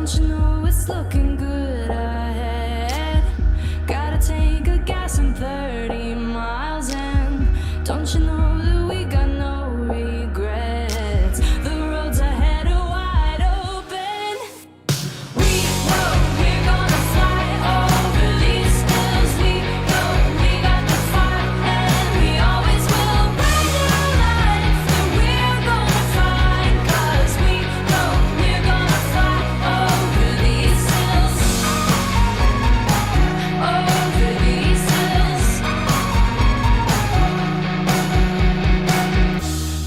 Don't you know it's looking good ahead? Gotta take a gas and 30 miles in. Don't you know that we got no regrets? The roads ahead are wide open. We know we're gonna fly over these hills. We know we got the fire and we always will. Bring the life that we're gonna find. 'Cause we know we're gonna fly over these hills. Over these hills.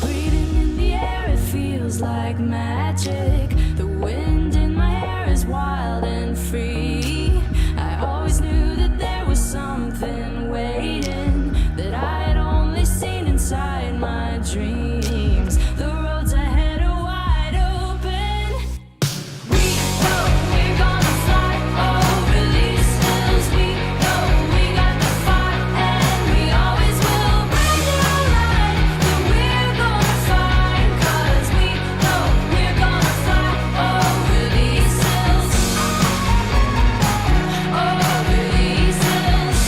Breathing in the air, it feels like magic. The wind in my hair is wild and free. I always knew that there was something waiting that I had only seen inside my dreams. The roads ahead are wide open. We know we're gonna fly over these hills. We know we got the fire and we always will. Bring the light that we're gonna find. 'Cause we know we're gonna fly over these hills. Over these hills.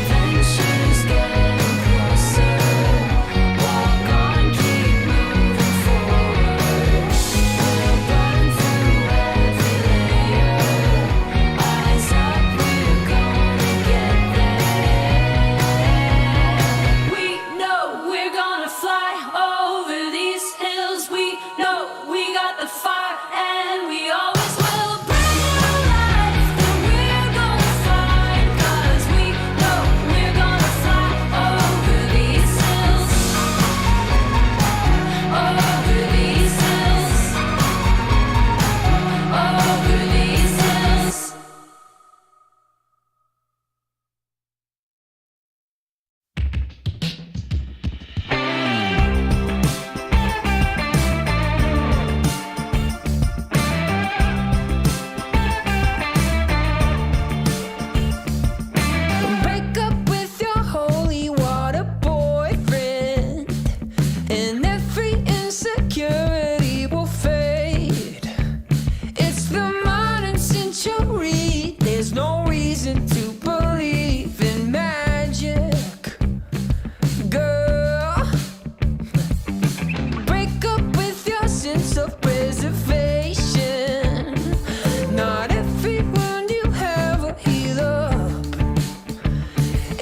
Adventure's getting closer. Walk on, keep moving forward. We'll burn through every layer. Eyes up, we're gonna get there. We know we're gonna fly over these hills. We know we got the fire and we always will. Bring the life that we're gonna find. 'Cause we know we're gonna fly over these hills. Over these hills. Over these hills. Break up with your holy water boyfriend, and every insecurity will fade. It's the modern century. There's no reason to believe in magic, girl. Break up with your sense of preservation. Not every wound you have will heal up.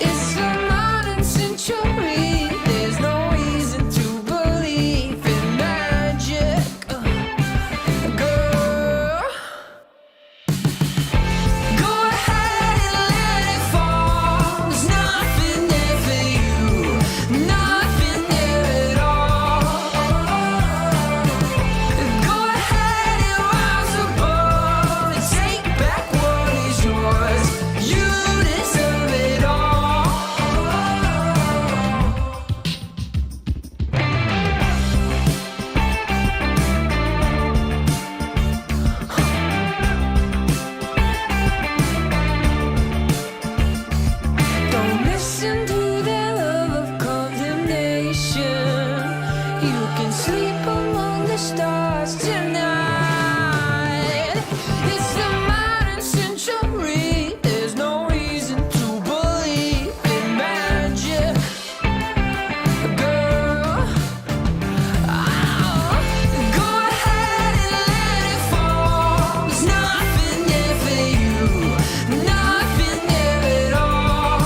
It's the modern century. There's no reason to believe in magic, girl. Go ahead and let it fall. There's nothing there for you. Nothing there at all. Go ahead and rise above and take back what is yours. You deserve it all. Don't listen to their love of condemnation. You can sleep among the stars tonight. It's the modern century. There's no reason to believe in magic, girl. Go ahead and let it fall. There's nothing there for you. Nothing there at all.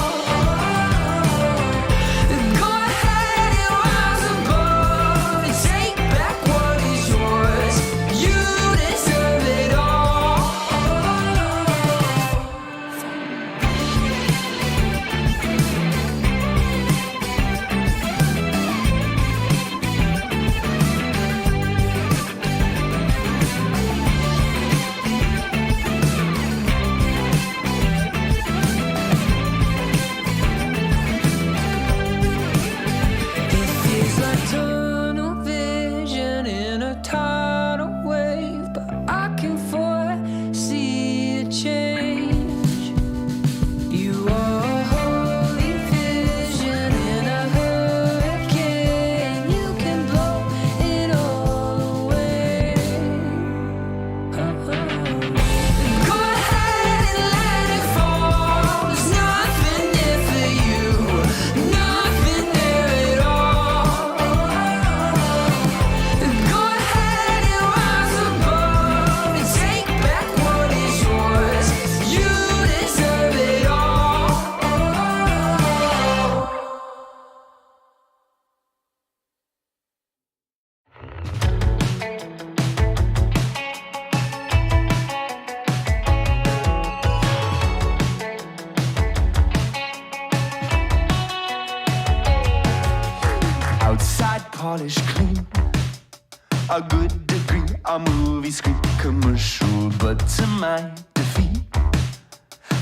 Go ahead and rise above and take back what is yours. polished clean. A good degree, a movie screen, commercial, but to my defeat.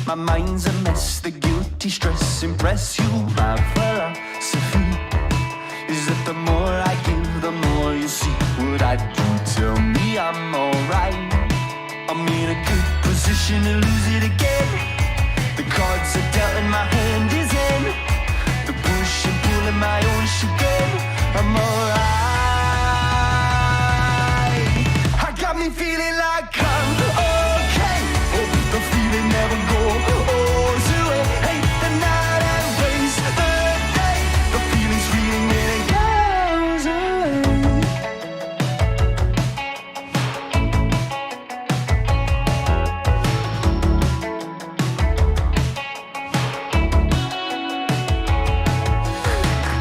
My mind's a mess, the guilty stress impress you. My philosophy is that the more I give, the more you see. What I do, tell me I'm alright. I'm in a good position to lose it again. The cards are dealt and my hand is in. The push and pull in my own chagrin. I'm alright. I got me feeling like I'm okay. Oh, the feeling never goes away. Hate the night and waste the day. The feeling's fleeting and it goes away.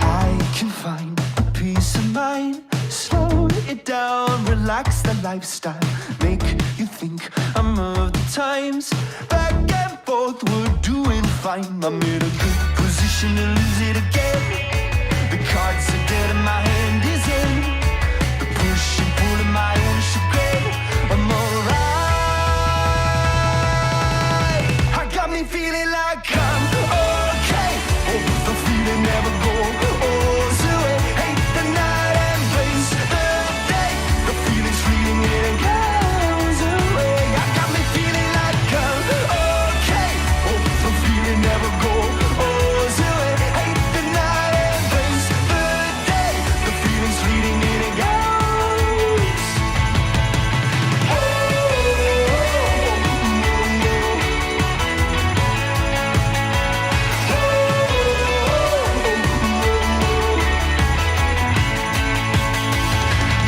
I can find a peace of mind. Slow it down, relax the lifestyle. Make you think I'm of the times. Back and forth, we're doing fine. I'm in a good position to lose it again. The cards are dead and my hand is in. The push and pull in my own chagrin. I'm alright. I got me feeling like I'm okay. Oh, the feeling never goes away. Hate the night and waste the day. The feeling's fleeting and it goes away. I got me feeling like I'm okay. Oh, the feeling never goes away. Hate the night and waste the day. The feeling's fleeting and it goes.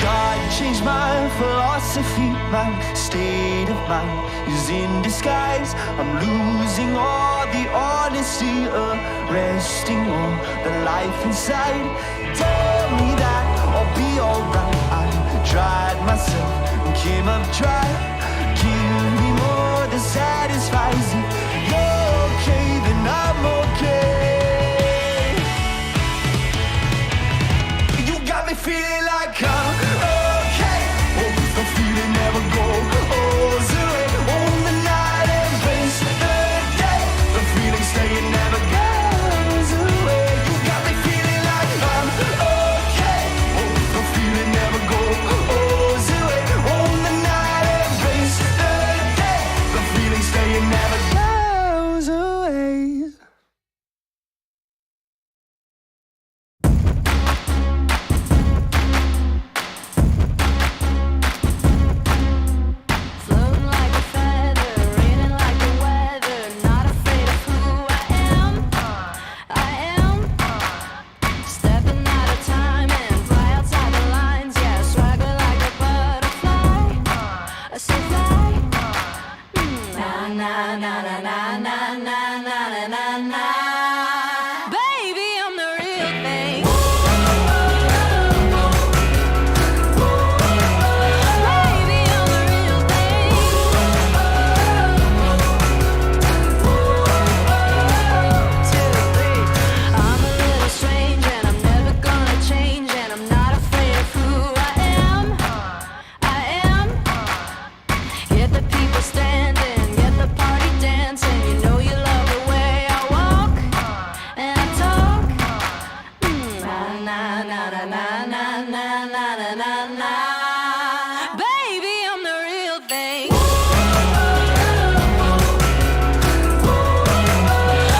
God changed my philosophy. My state of mind is in disguise. I'm losing all the honesty, arresting all the life inside. Tell me that I'll be alright. I tried myself and came up dry. Give me more that satisfies you. You're okay, then I'm okay. You got me feeling like I'm okay. Oh, the feeling never goes away. On the night and waste the day. The feeling staying never goes away. You got me feeling like I'm okay. Oh, the feeling never goes away. On the night and waste the day. The feeling staying never goes away. Floating like a feather, raining like the weather, not afraid of who I am. I am stepping out of time and fly outside the lines. Yeah, swagger like a butterfly. I say fly. Na na na na na na na na na na. Baby, I'm the real thing. Baby, I'm the real thing. Two, three. I'm a little strange and I'm never gonna change, and I'm not afraid of who I am. I am. Get the people standing, get the party dancing. You know you love the way I walk and I talk. Na na na na na na na na na na. Baby, I'm the real thing.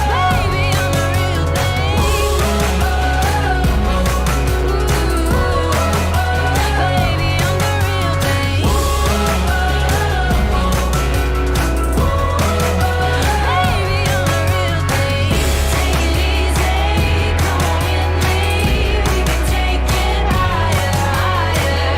Baby, I'm the real thing. Baby, I'm the real thing. Baby, I'm the real thing. Take it easy, come on with me. We can take it higher, higher.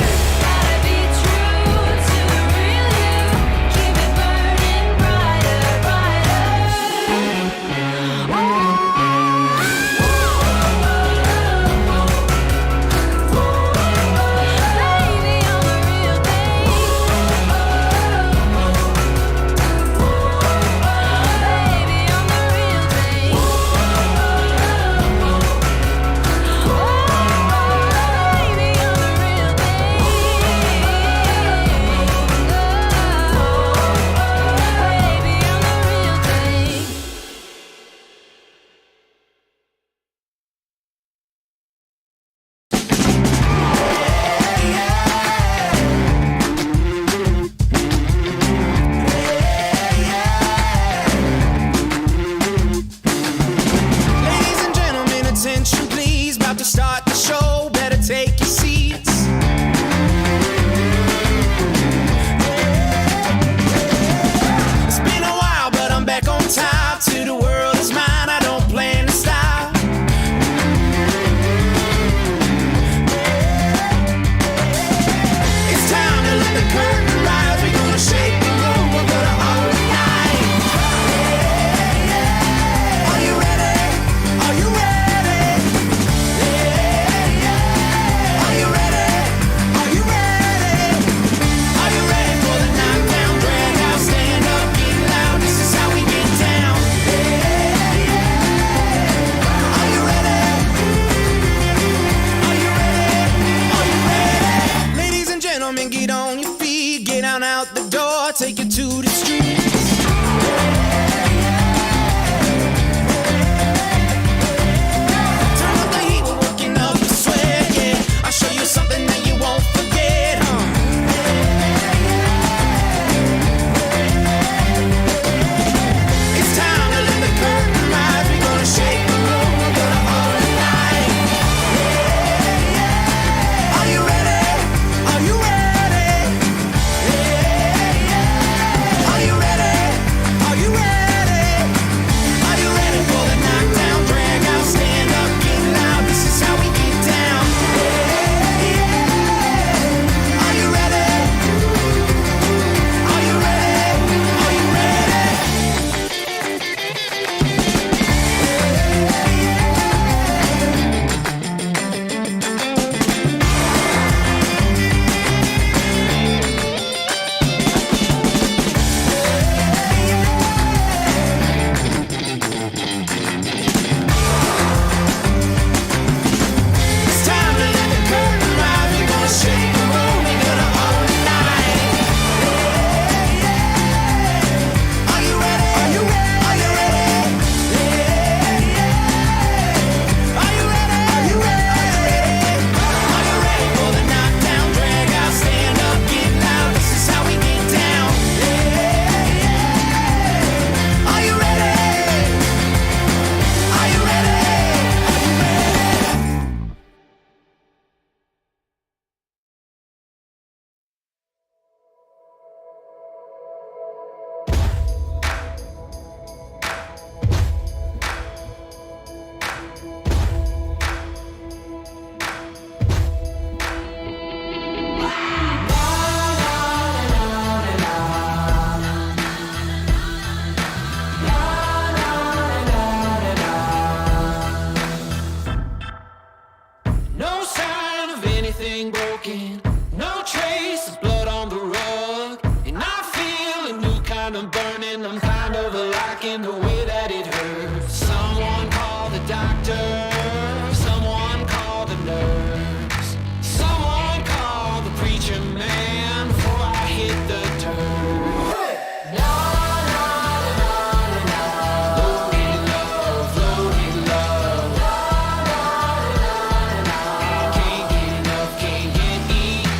walking, no trace of blood on the rug. And I feel a new kind of burning. I'm kind of liking the way that it hurts. Someone call the doctor, someone call the nurse, someone call the preacher man before I hit the turf. Loaded love, loaded love. Can't get enough, can't get enough.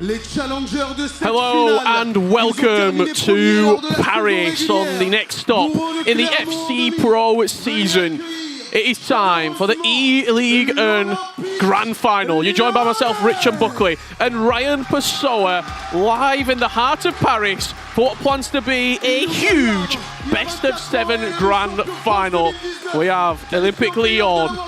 Hello and welcome to Paris on the next stop in the FC Pro season. It is time for the eLigue Grand Final. You're joined by myself, Richard Buckley, and Ryan Pessoa, live in the heart of Paris for what plans to be a huge best-of-7 Grand Final. We have Olympique Lyon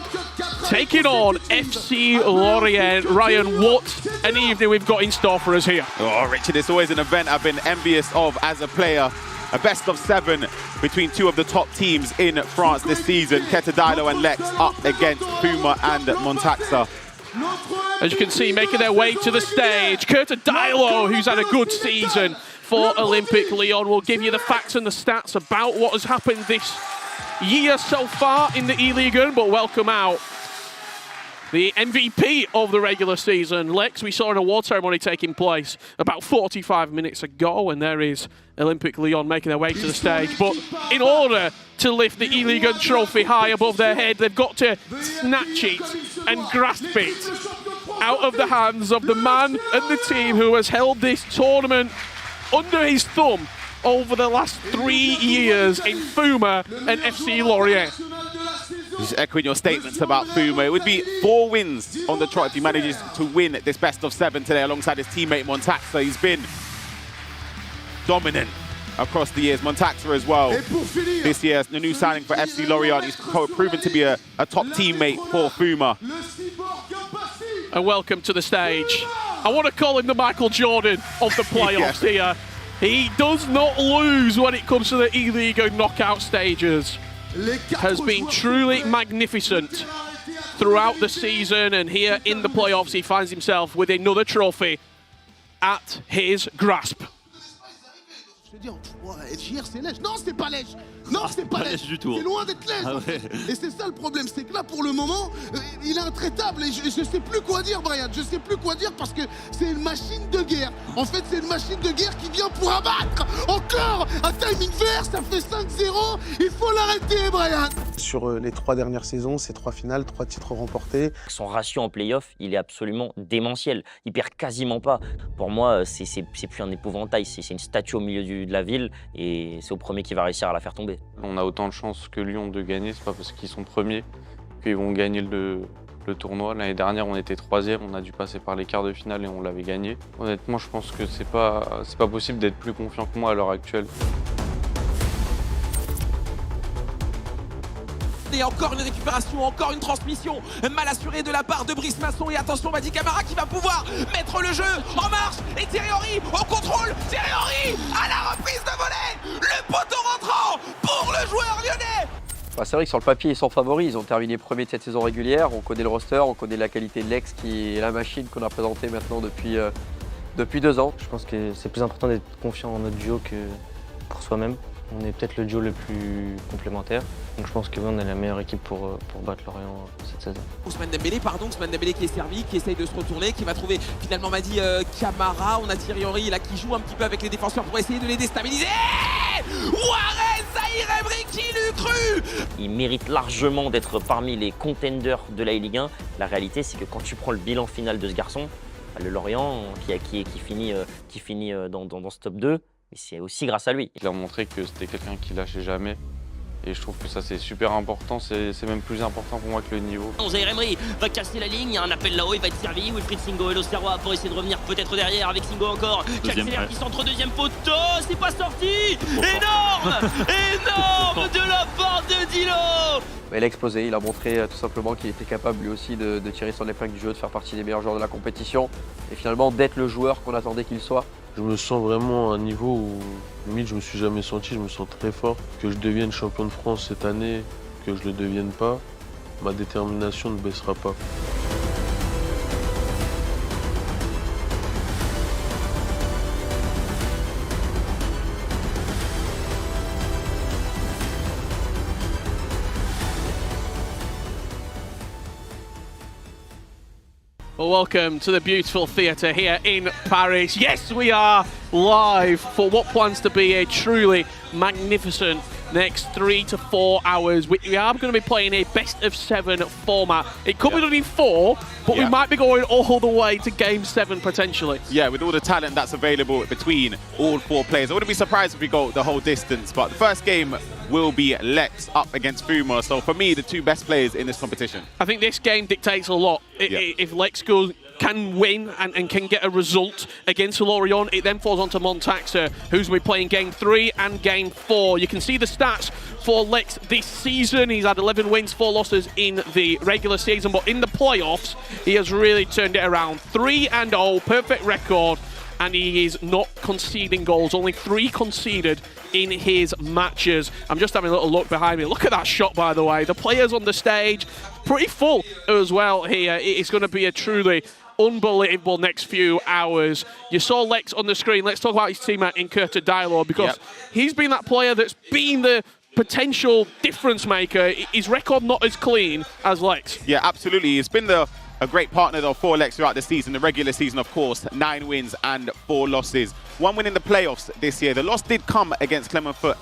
taking on FC Lorient. Ryan, what an evening we've got in store for us here. Oh, Richard, it's always an event I've been envious of as a player. A best-of-7 between two of the top teams in France this season. Ketadilo and Lex up against Fouma and Montaxa. As you can see, making their way to the stage, Ketadilo, who's had a good season for Olympique Lyon, will give you the facts and the stats about what has happened this year so far in the eLigue. But welcome out the MVP of the regular season, Lex. We saw an award ceremony taking place about 45 minutes ago, and there is Olympique Lyon making their way to the stage. But in order to lift the eLigue trophy high above their head, they've got to snatch it and grasp it out of the hands of the man and the team who has held this tournament under his thumb over the last 3 years in Fouma and FC Lorient. Just echoing your statements about Fouma, it would be 4 wins on the trot if he manages to win this best-of-7 today alongside his teammate Montaxa. He's been dominant across the years. Montaxa as well. This year, the new signing for FC Lorient. He's proven to be a top teammate for Fouma. And welcome to the stage. I want to call him the Michael Jordan of the playoffs here. He does not lose when it comes to the eLigue knockout stages. Has been truly magnificent throughout the season, and here in the playoffs he finds himself with another trophy at his grasp. Non, c'est pas lèche. Non, c'est pas lèche du tout. C'est loin d'être lèche. Ah ouais. Et c'est ça le problème, c'est que là, pour le moment, il est intraitable. Et je sais plus quoi dire, Brian. Je sais plus quoi dire parce que c'est une machine de guerre. En fait, c'est une machine de guerre qui vient pour abattre. Encore un timing vert, ça fait 5-0. Il faut l'arrêter, Brian. Sur les 3 dernières saisons, c'est 3 finales, 3 titres remportés. Son ratio en play-off, il est absolument démentiel. Il perd quasiment pas. Pour moi, c'est plus un épouvantail. C'est une statue au milieu de la ville et c'est au premier qui va réussir à la faire tomber. On a autant de chances que Lyon de gagner, c'est pas parce qu'ils sont premiers qu'ils vont gagner le tournoi. L'année dernière, on était 3e, on a dû passer par les quarts de finale et on l'avait gagné. Honnêtement, je pense que c'est pas possible d'être plus confiant que moi à l'heure actuelle. Et encore une récupération, encore une transmission mal assurée de la part de Brice Masson. Et attention, Madi Camara qui va pouvoir mettre le jeu en marche. Et Thierry Henry au contrôle. Thierry Henry à la reprise de volée. Le poteau rentrant pour le joueur lyonnais. Bah, c'est vrai que sur le papier, ils sont favoris. Ils ont terminé premier de cette saison régulière. On connaît le roster, on connaît la qualité de Lex qui est la machine qu'on a présentée maintenant depuis 2 ans. Je pense que c'est plus important d'être confiant en notre duo que pour soi-même. On est peut-être le duo le plus complémentaire. Donc je pense que on est la meilleure équipe pour battre Lorient cette saison. Ousmane Dembélé qui est servi, qui essaye de se retourner, qui va trouver finalement Madi Camara. On a Thierry Henry là qui joue un petit peu avec les défenseurs pour essayer de les déstabiliser. Warren Zahir Emery, qui l'eût cru. Il mérite largement d'être parmi les contenders de la Ligue 1. La réalité, c'est que quand tu prends le bilan final de ce garçon, le Lorient qui finit dans ce top 2, et c'est aussi grâce à lui. Il a montré que c'était quelqu'un qui lâchait jamais. Et je trouve que ça c'est super important, c'est même plus important pour moi que le niveau. Zahir Emery va casser la ligne, il y a un appel là-haut, il va être servi. Wilfried Singo et l'Auxerrois pour essayer de revenir peut-être derrière avec Singo encore. Qui accélère, qui centre deuxième poteau, c'est pas sorti. Énorme énorme de la part de Dilo. Il a explosé, il a montré tout simplement qu'il était capable lui aussi de tirer son épingle du jeu, de faire partie des meilleurs joueurs de la compétition. Et finalement d'être le joueur qu'on attendait qu'il soit. Je me sens vraiment à un niveau où limite je me suis jamais senti, je me sens très fort. Que je devienne champion de France cette année, que je le devienne pas, ma détermination ne baissera pas. Well, welcome to the beautiful theatre here in Paris. Yes, we are live for what plans to be a truly magnificent next 3 to 4 hours. We are going to be playing a best-of-7 format. It could be done in 4, but we might be going all the way to Game 7 potentially. Yeah, with all the talent that's available between all 4 players. I wouldn't be surprised if we go the whole distance, but the first game will be Lex up against Fouma. So for me, the 2 best players in this competition. I think this game dictates a lot. If Lex can win and can get a result against Lorient, it then falls onto Montaxa, who's going to be playing Game 3 and Game 4. You can see the stats for Lex this season. He's had 11 wins, 4 losses in the regular season, but in the playoffs, he has really turned it around. 3-0, perfect record, and he is not conceding goals. Only 3 conceded in his matches. I'm just having a little look behind me. Look at that shot, by the way. The players on the stage, pretty full as well here. It's going to be a truly unbelievable next few hours. You saw Lex on the screen. Let's talk about his teammate in coveted Dialogue, because he's been that player that's been the potential difference maker. His record not as clean as Lex. Yeah, absolutely. He's been a great partner though for Lex throughout the season. The regular season, of course, 9 wins and 4 losses. 1 win in the playoffs this year. The loss did come against Clermont Foot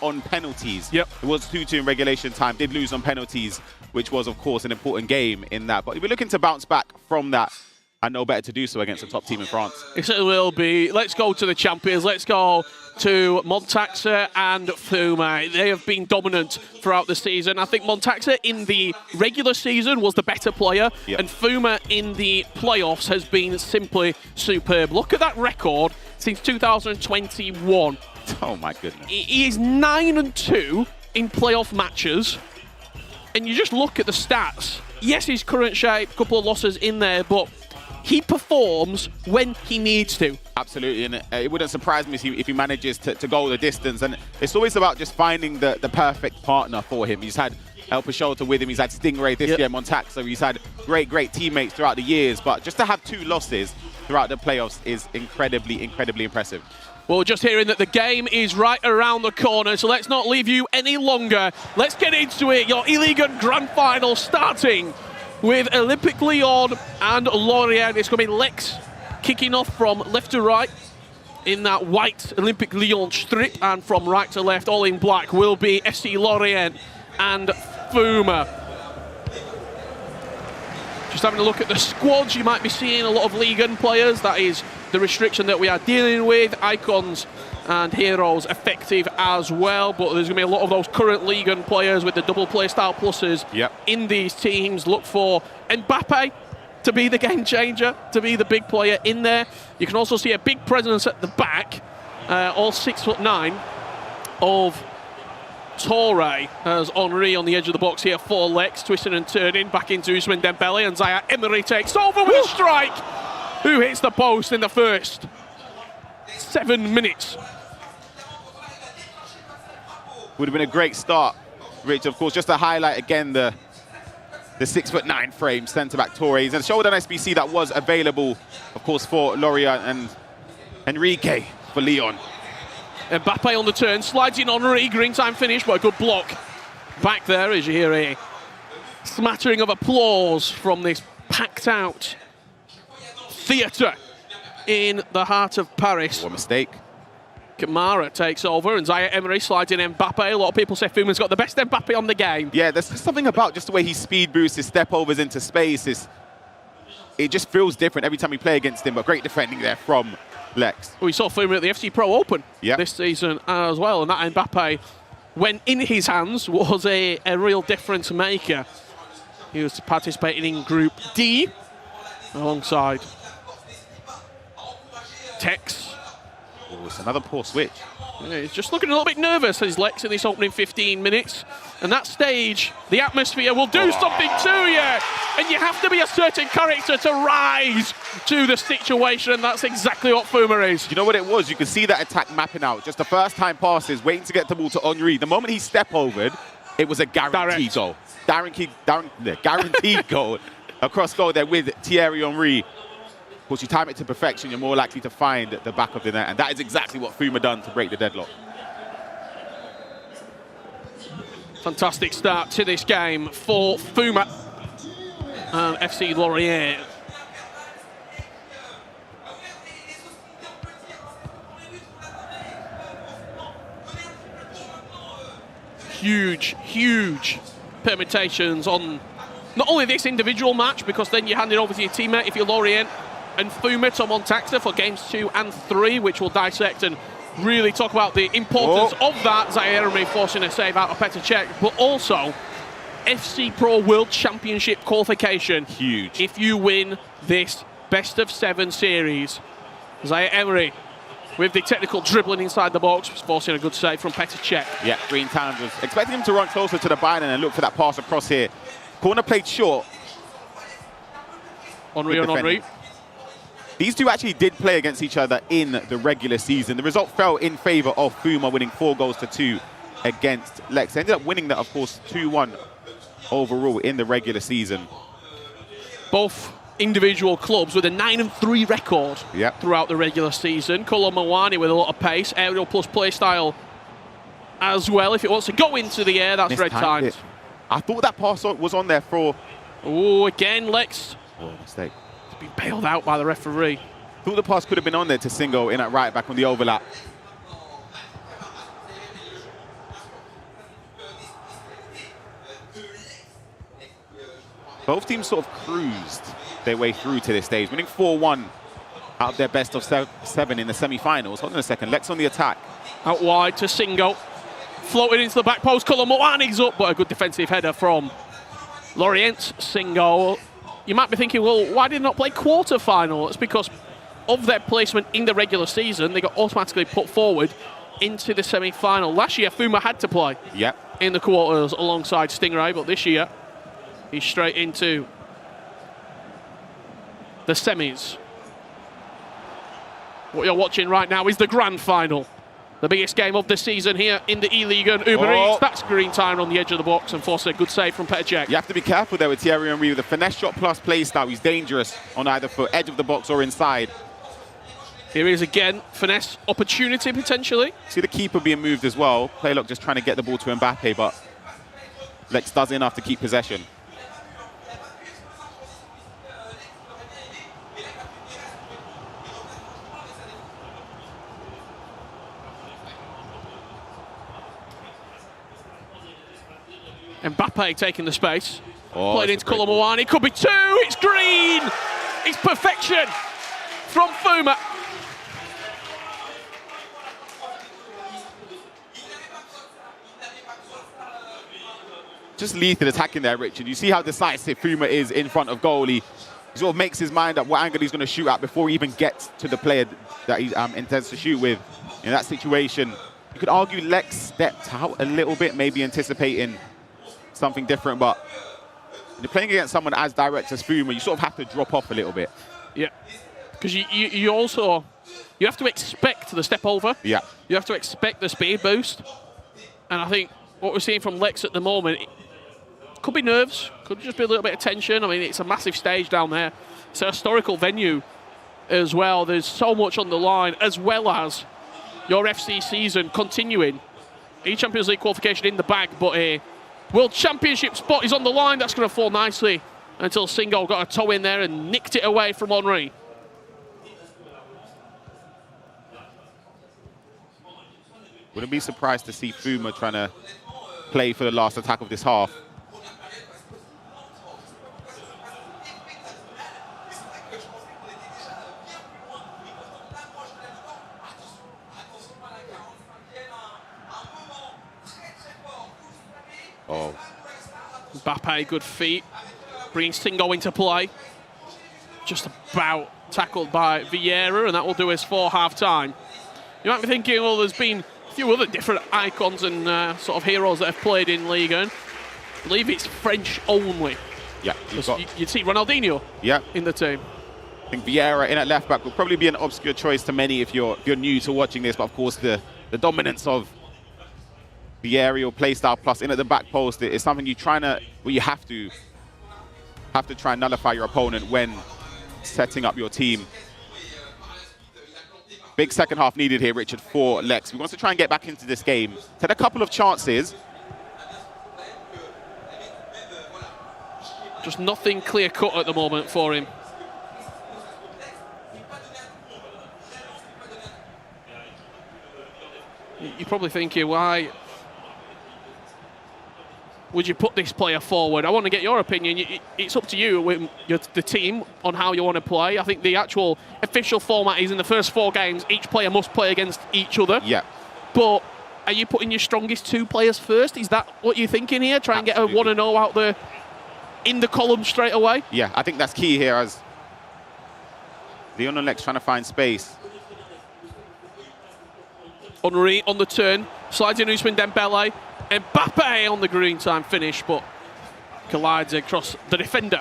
on penalties. It was 2-2 in regulation time. Did lose on penalties, which was, of course, an important game in that. But we're looking to bounce back from that, and no better to do so against a top team in France. It certainly will be. Let's go to the champions. Let's go to Montaxa and Fouma. They have been dominant throughout the season. I think Montaxa in the regular season was the better player, and Fouma in the playoffs has been simply superb. Look at that record since 2021. Oh my goodness. He is 9-2 in playoff matches, and you just look at the stats. Yes, his current shape, a couple of losses in there, but he performs when he needs to. Absolutely, and it wouldn't surprise me if he manages to go the distance. And it's always about just finding the perfect partner for him. He's had El Picholta with him, he's had Stingray this year, Montaxa. He's had great teammates throughout the years, but just to have 2 losses throughout the playoffs is incredibly impressive. Well, just hearing that the game is right around the corner, so let's not leave you any longer. Let's get into it. Your eLigue Grand Final starting with Olympique Lyon and Lorient. It's going to be Lex kicking off from left to right in that white Olympique Lyon strip, and from right to left, all in black, will be FC Lorient and Fouma. Just having a look at the squads, you might be seeing a lot of Ligue 1 players. That is the restriction that we are dealing with. Icons and heroes effective as well, but there's going to be a lot of those current Ligue 1 players with the double play style pluses in these teams. Look for Mbappe to be the game changer, to be the big player in there. You can also see a big presence at the back, all 6'9" of Torre as Henry on the edge of the box here for Lex, twisting and turning back into Ousmane Dembele, and Zaya Emery takes over with a strike. Who hits the post in the first 7 minutes? Would have been a great start, Rich. Of course, just to highlight again the 6'9" frame centre-back Torres, and showdown SBC that was available, of course, for Lorient and Enrique for Lyon. Mbappe on the turn, slides in Henry, green time finish, but a good block back there as you hear a smattering of applause from this packed out theatre in the heart of Paris. What a mistake. Kamara takes over, and Zaya Emery slides in Mbappe. A lot of people say Fuma's got the best Mbappe on the game. Yeah, there's something about just the way he speed boosts, his step overs into space. It just feels different every time we play against him, but great defending there from Lex. We saw Fuma at the FC Pro Open this season as well, and that Mbappe, when in his hands, was a real difference maker. He was participating in Group D alongside Tex. Oh, it's another poor switch. Yeah, he's just looking a little bit nervous as Lex in this opening 15 minutes. And that stage, the atmosphere will do something to you. And you have to be a certain character to rise to the situation. And that's exactly what Fouma is. You know what it was? You could see that attack mapping out. Just the first time passes, waiting to get the ball to Henry. The moment he step overed, it was a guaranteed goal. Guaranteed goal. Across goal there with Thierry Henry. Of course, you time it to perfection, you're more likely to find the back of the net. And that is exactly what Fouma done to break the deadlock. Fantastic start to this game for Fouma and FC Lorient. huge, huge permutations on not only this individual match, because then you hand it over to your teammate if you're Lorient, and Fouma to Montaxter for games 2 and 3, which we'll dissect and really talk about the importance of that. Zaire forcing a save out of Petr Cech, but also FC Pro World Championship qualification. Huge. If you win this best-of-7 series. Zaire Emery with the technical dribbling inside the box, forcing a good save from Petr Cech. Yeah, Green Towns was expecting him to run closer to the byline and look for that pass across here. Corner played short. Henry on Henry. These two actually did play against each other in the regular season. The result fell in favour of Fouma, winning 4-2 against Lex. They ended up winning that, of course, 2-1 overall in the regular season. Both individual clubs with a 9-3 record throughout the regular season. Kolo Muani with a lot of pace, aerial plus play style as well. If it wants to go into the air, that's red timed. I thought that pass was on there for... Oh, again, Lex. Oh, mistake. It's been bailed out by the referee. Thought the pass could have been on there to Singo in at right back on the overlap. Both teams sort of cruised their way through to this stage, winning 4-1 out of their best of 7 in the semi-finals. Hold on a second, Lex on the attack. Out wide to Singo. Floated into the back post, Kolo Muani's up, but a good defensive header from Lorient. Singo. You might be thinking, well, why did they not play quarter-final? It's because of their placement in the regular season, they got automatically put forward into the semi-final. Last year, Fouma had to play in the quarters alongside Stingray, but this year, he's straight into the semis. What you're watching right now is the grand final. The biggest game of the season here in the eLigue and Uber Eats. That's green time on the edge of the box and force a good save from Petr Cech. You have to be careful there with Thierry Henry with a finesse shot plus play style. He's dangerous on either foot, edge of the box or inside. Here is again, finesse opportunity potentially. See the keeper being moved as well. Playlock just trying to get the ball to Mbappe, but Lex does enough to keep possession. Mbappe taking the space. Played into Kolo Muani. Could be 2. It's green. It's perfection from Fouma. Just lethal attacking there, Richard. You see how decisive Fouma is in front of goal. He sort of makes his mind up what angle he's going to shoot at before he even gets to the player that he intends to shoot with. In that situation, you could argue Lex stepped out a little bit, maybe anticipating something different, but when you're playing against someone as direct as Fouma, you sort of have to drop off a little bit. Yeah, because you also, you have to expect the step over. Yeah. You have to expect the speed boost. And I think what we're seeing from Lex at the moment, could be nerves, could just be a little bit of tension. I mean, it's a massive stage down there. It's a historical venue as well. There's so much on the line, as well as your FC season continuing. eChampions League qualification in the bag, but a World Championship spot is on the line. That's going to fall nicely until Singo got a toe in there and nicked it away from Henry. Wouldn't be surprised to see Fouma trying to play for the last attack of this half. Oh. Mbappe, good feet. Bringing Singo into play. Just about tackled by Vieira, and that will do us for half-time. You might be thinking, well, there's been a few other different icons and sort of heroes that have played in Ligue 1. I believe it's French only. Yeah. You'd see Ronaldinho in the team. I think Vieira in at left back will probably be an obscure choice to many if you're new to watching this, but of course the dominance of the aerial play style plus in at the back post is something you have to try and nullify your opponent when setting up your team. Big second half needed here, Richard, for Lex. He wants to try and get back into this game. Had a couple of chances. Just nothing clear cut at the moment for him. You're probably thinking, why would you put this player forward? I want to get your opinion. It's up to you, the team, on how you want to play. I think the actual official format is in the first 4 games, each player must play against each other. Yeah. But are you putting your strongest 2 players first? Is that what you're thinking here? Try and get a 1-0 out there in the column straight away? Yeah, I think that's key here as Lionel's trying to find space. Henry on the turn, slides in Ousmane Dembele. Mbappe on the green time finish, but collides across the defender.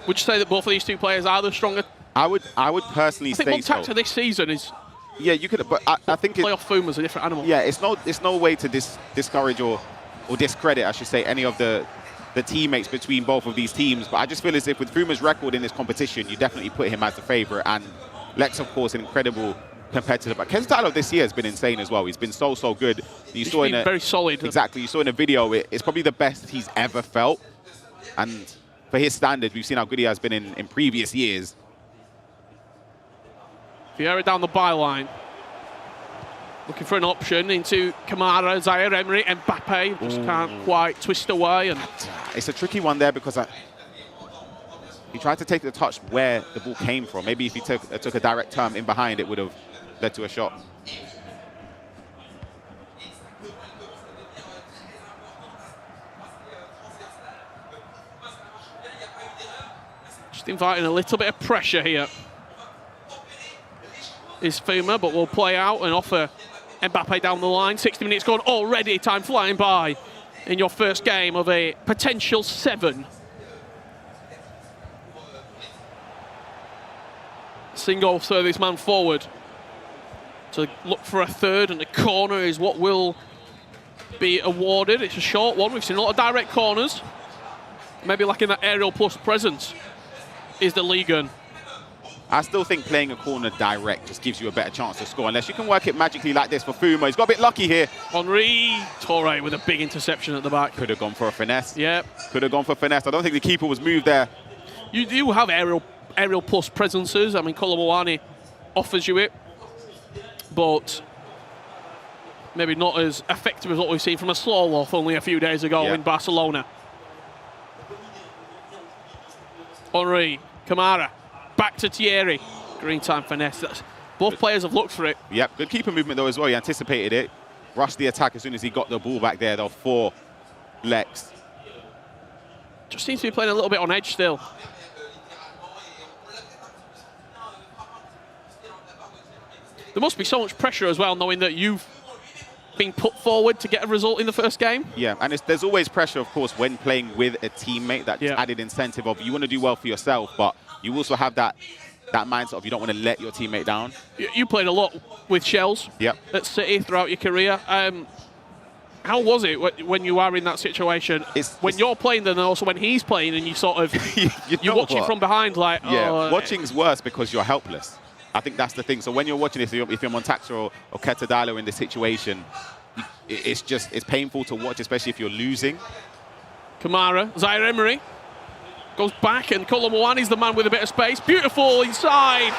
Would you say that both of these 2 players are the stronger? I would personally say so. I think one tactic this season is. Yeah, you could, but I think playoff Fuma's a different animal. Yeah, it's no way to discourage or discredit, I should say, any of the teammates between both of these teams. But I just feel as if with Fuma's record in this competition, you definitely put him as the favourite, and Lex, of course, an incredible competitor. But Ken Tyler this year has been insane as well. He's been so good. He's been very solid. Exactly. You saw in the video, it's probably the best he's ever felt. And for his standards, we've seen how good he has been in previous years. Vieira down the byline. Looking for an option into Kamara, Zaire Emery, and Mbappe. Just can't quite twist away. And it's a tricky one there because he tried to take the touch where the ball came from. Maybe if he took a direct turn in behind, it would have led to a shot. Just inviting a little bit of pressure here is Fouma, but will play out and offer Mbappe down the line. 60 minutes gone already, time flying by in your first game of a potential 7. Single throw this man forward to look for a third, and the corner is what will be awarded. It's a short one. We've seen a lot of direct corners. Maybe lacking that aerial plus presence is the Ligue. I still think playing a corner direct just gives you a better chance to score, unless you can work it magically like this for Fouma. He's got a bit lucky here. Henry Torre with a big interception at the back. Could have gone for a finesse. Yep. Could have gone for finesse. I don't think the keeper was moved there. You do have aerial plus presences. I mean, Colomboani offers you it, but maybe not as effective as what we've seen from a Slow-Loff only a few days ago in Barcelona. Henry, Kamara, back to Thierry. Green time finesse. Both players have looked for it. Yep, good keeper movement though as well. He anticipated it. Rushed the attack as soon as he got the ball back there though for Lex. Just seems to be playing a little bit on edge still. There must be so much pressure as well, knowing that you've been put forward to get a result in the first game. Yeah, and there's always pressure, of course, when playing with a teammate. That added incentive of you want to do well for yourself, but you also have that mindset of you don't want to let your teammate down. You played a lot with Shells at City throughout your career. How was it when you are in that situation? When you're playing, then also when he's playing, and you sort of you're watching from behind, like watching's worse because you're helpless. I think that's the thing. So when you're watching this, if you're Montaxa or Ketadalo in this situation, it's painful to watch, especially if you're losing. Kamara, Zaire Emery goes back, and Colomboani's the man with a bit of space. Beautiful inside.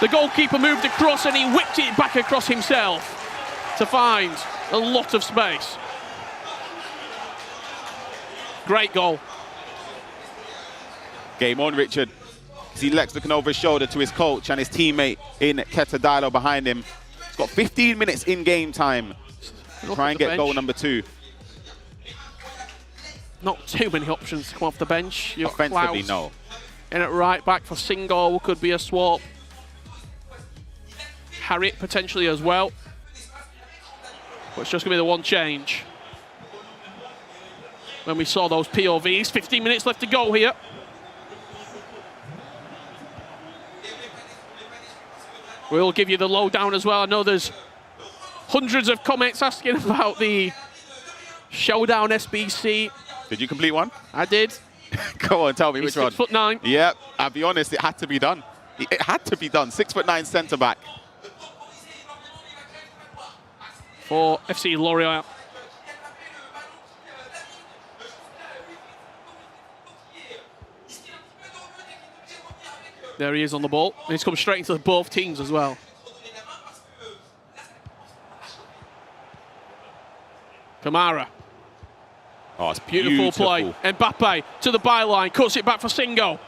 The goalkeeper moved across, and he whipped it back across himself to find a lot of space. Great goal. Game on, Richard. See Lex looking over his shoulder to his coach and his teammate in Ketadalo behind him. He's got 15 minutes in game time. Try and get goal number 2. Not too many options to come off the bench. Offensively, no. In at right back for Single, could be a swap. Harriet potentially as well. But it's just going to be the one change. When we saw those POVs, 15 minutes left to go here. We'll give you the lowdown as well. I know there's hundreds of comments asking about the showdown SBC. Did you complete one? I did. Go on, tell me which one. 6'9". Yep, I'll be honest, it had to be done. It had to be done. 6'9" centre back. For FC Lorient. There he is on the ball. And he's come straight into both teams as well. Kamara. Oh, it's Beautiful play. Mbappe to the byline, cuts it back for Singo.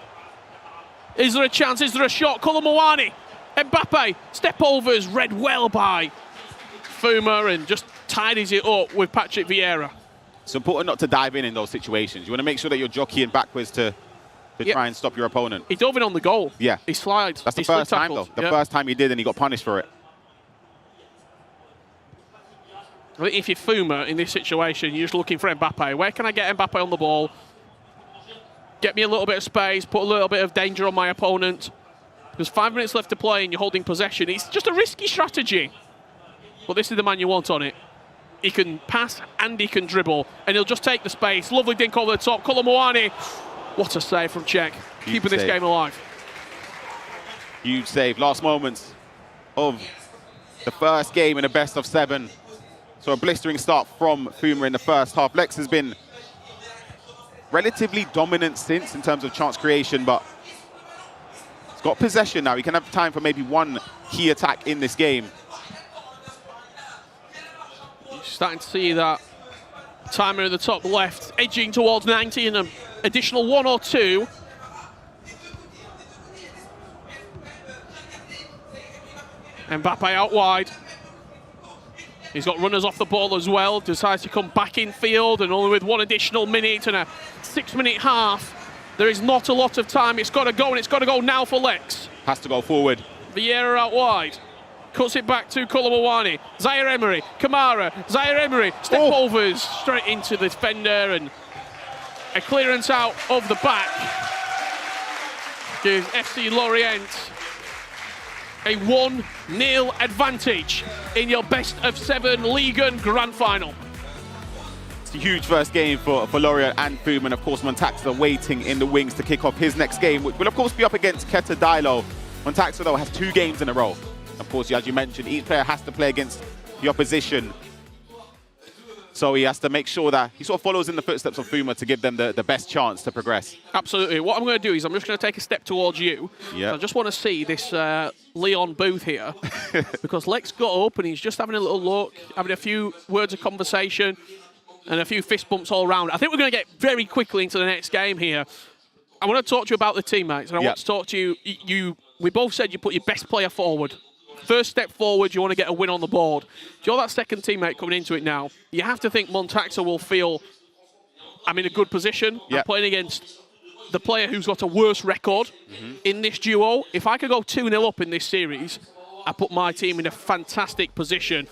Is there a chance? Is there a shot? Colomboani. Mbappe, step overs, read well by Fouma and just tidies it up with Patrick Vieira. It's important not to dive in those situations. You want to make sure that you're jockeying backwards to try and stop your opponent. He dove in on the goal. Yeah. He slides. That's the first time, though. The first time he did, and he got punished for it. I think if you're Fouma in this situation, you're just looking for Mbappe. Where can I get Mbappe on the ball? Get me a little bit of space, put a little bit of danger on my opponent. There's 5 minutes left to play and you're holding possession. It's just a risky strategy. But this is the man you want on it. He can pass and he can dribble. And he'll just take the space. Lovely dink over the top. Colomboani. What a save from Czech. Keeping this game alive. Huge save. Last moments of the first game in a best of 7. So a blistering start from Fouma in the first half. Lex has been relatively dominant since in terms of chance creation, but he's got possession now. He can have time for maybe one key attack in this game. You're starting to see that timer in the top left, edging towards 90 and an additional 1 or 2. Mbappe out wide. He's got runners off the ball as well. Decides to come back in field, and only with 1 additional minute and a 6-minute half. There is not a lot of time. It's got to go, and it's got to go now for Lex. Has to go forward. Vieira out wide. Cuts it back to Colomboani. Zaire Emery. Kamara. Zaire Emery. Step overs straight into the defender, and a clearance out of the back gives FC Lorient a 1-0 advantage in your best of 7 Ligue 1 grand final. It's a huge first game for Lorient and Fouma, and of course Montaxa waiting in the wings to kick off his next game, which will of course be up against Keta Dailo. Montaxa though has 2 games in a row. Of course, as you mentioned, each player has to play against the opposition. So he has to make sure that he sort of follows in the footsteps of Fouma to give them the best chance to progress. Absolutely. What I'm going to do is I'm just going to take a step towards you. Yeah. I just want to see this Leon booth here because Lex got up and he's just having a little look, having a few words of conversation and a few fist bumps all around. I think we're going to get very quickly into the next game here. I want to talk to you about the teammates, and I want to talk to you. We both said you put your best player forward. First step forward, you want to get a win on the board. Do you know that second teammate coming into it now? You have to think Montaxa will feel, I'm in a good position. I'm playing against the player who's got a worse record in this duo. If I could go 2-0 up in this series, I put my team in a fantastic position.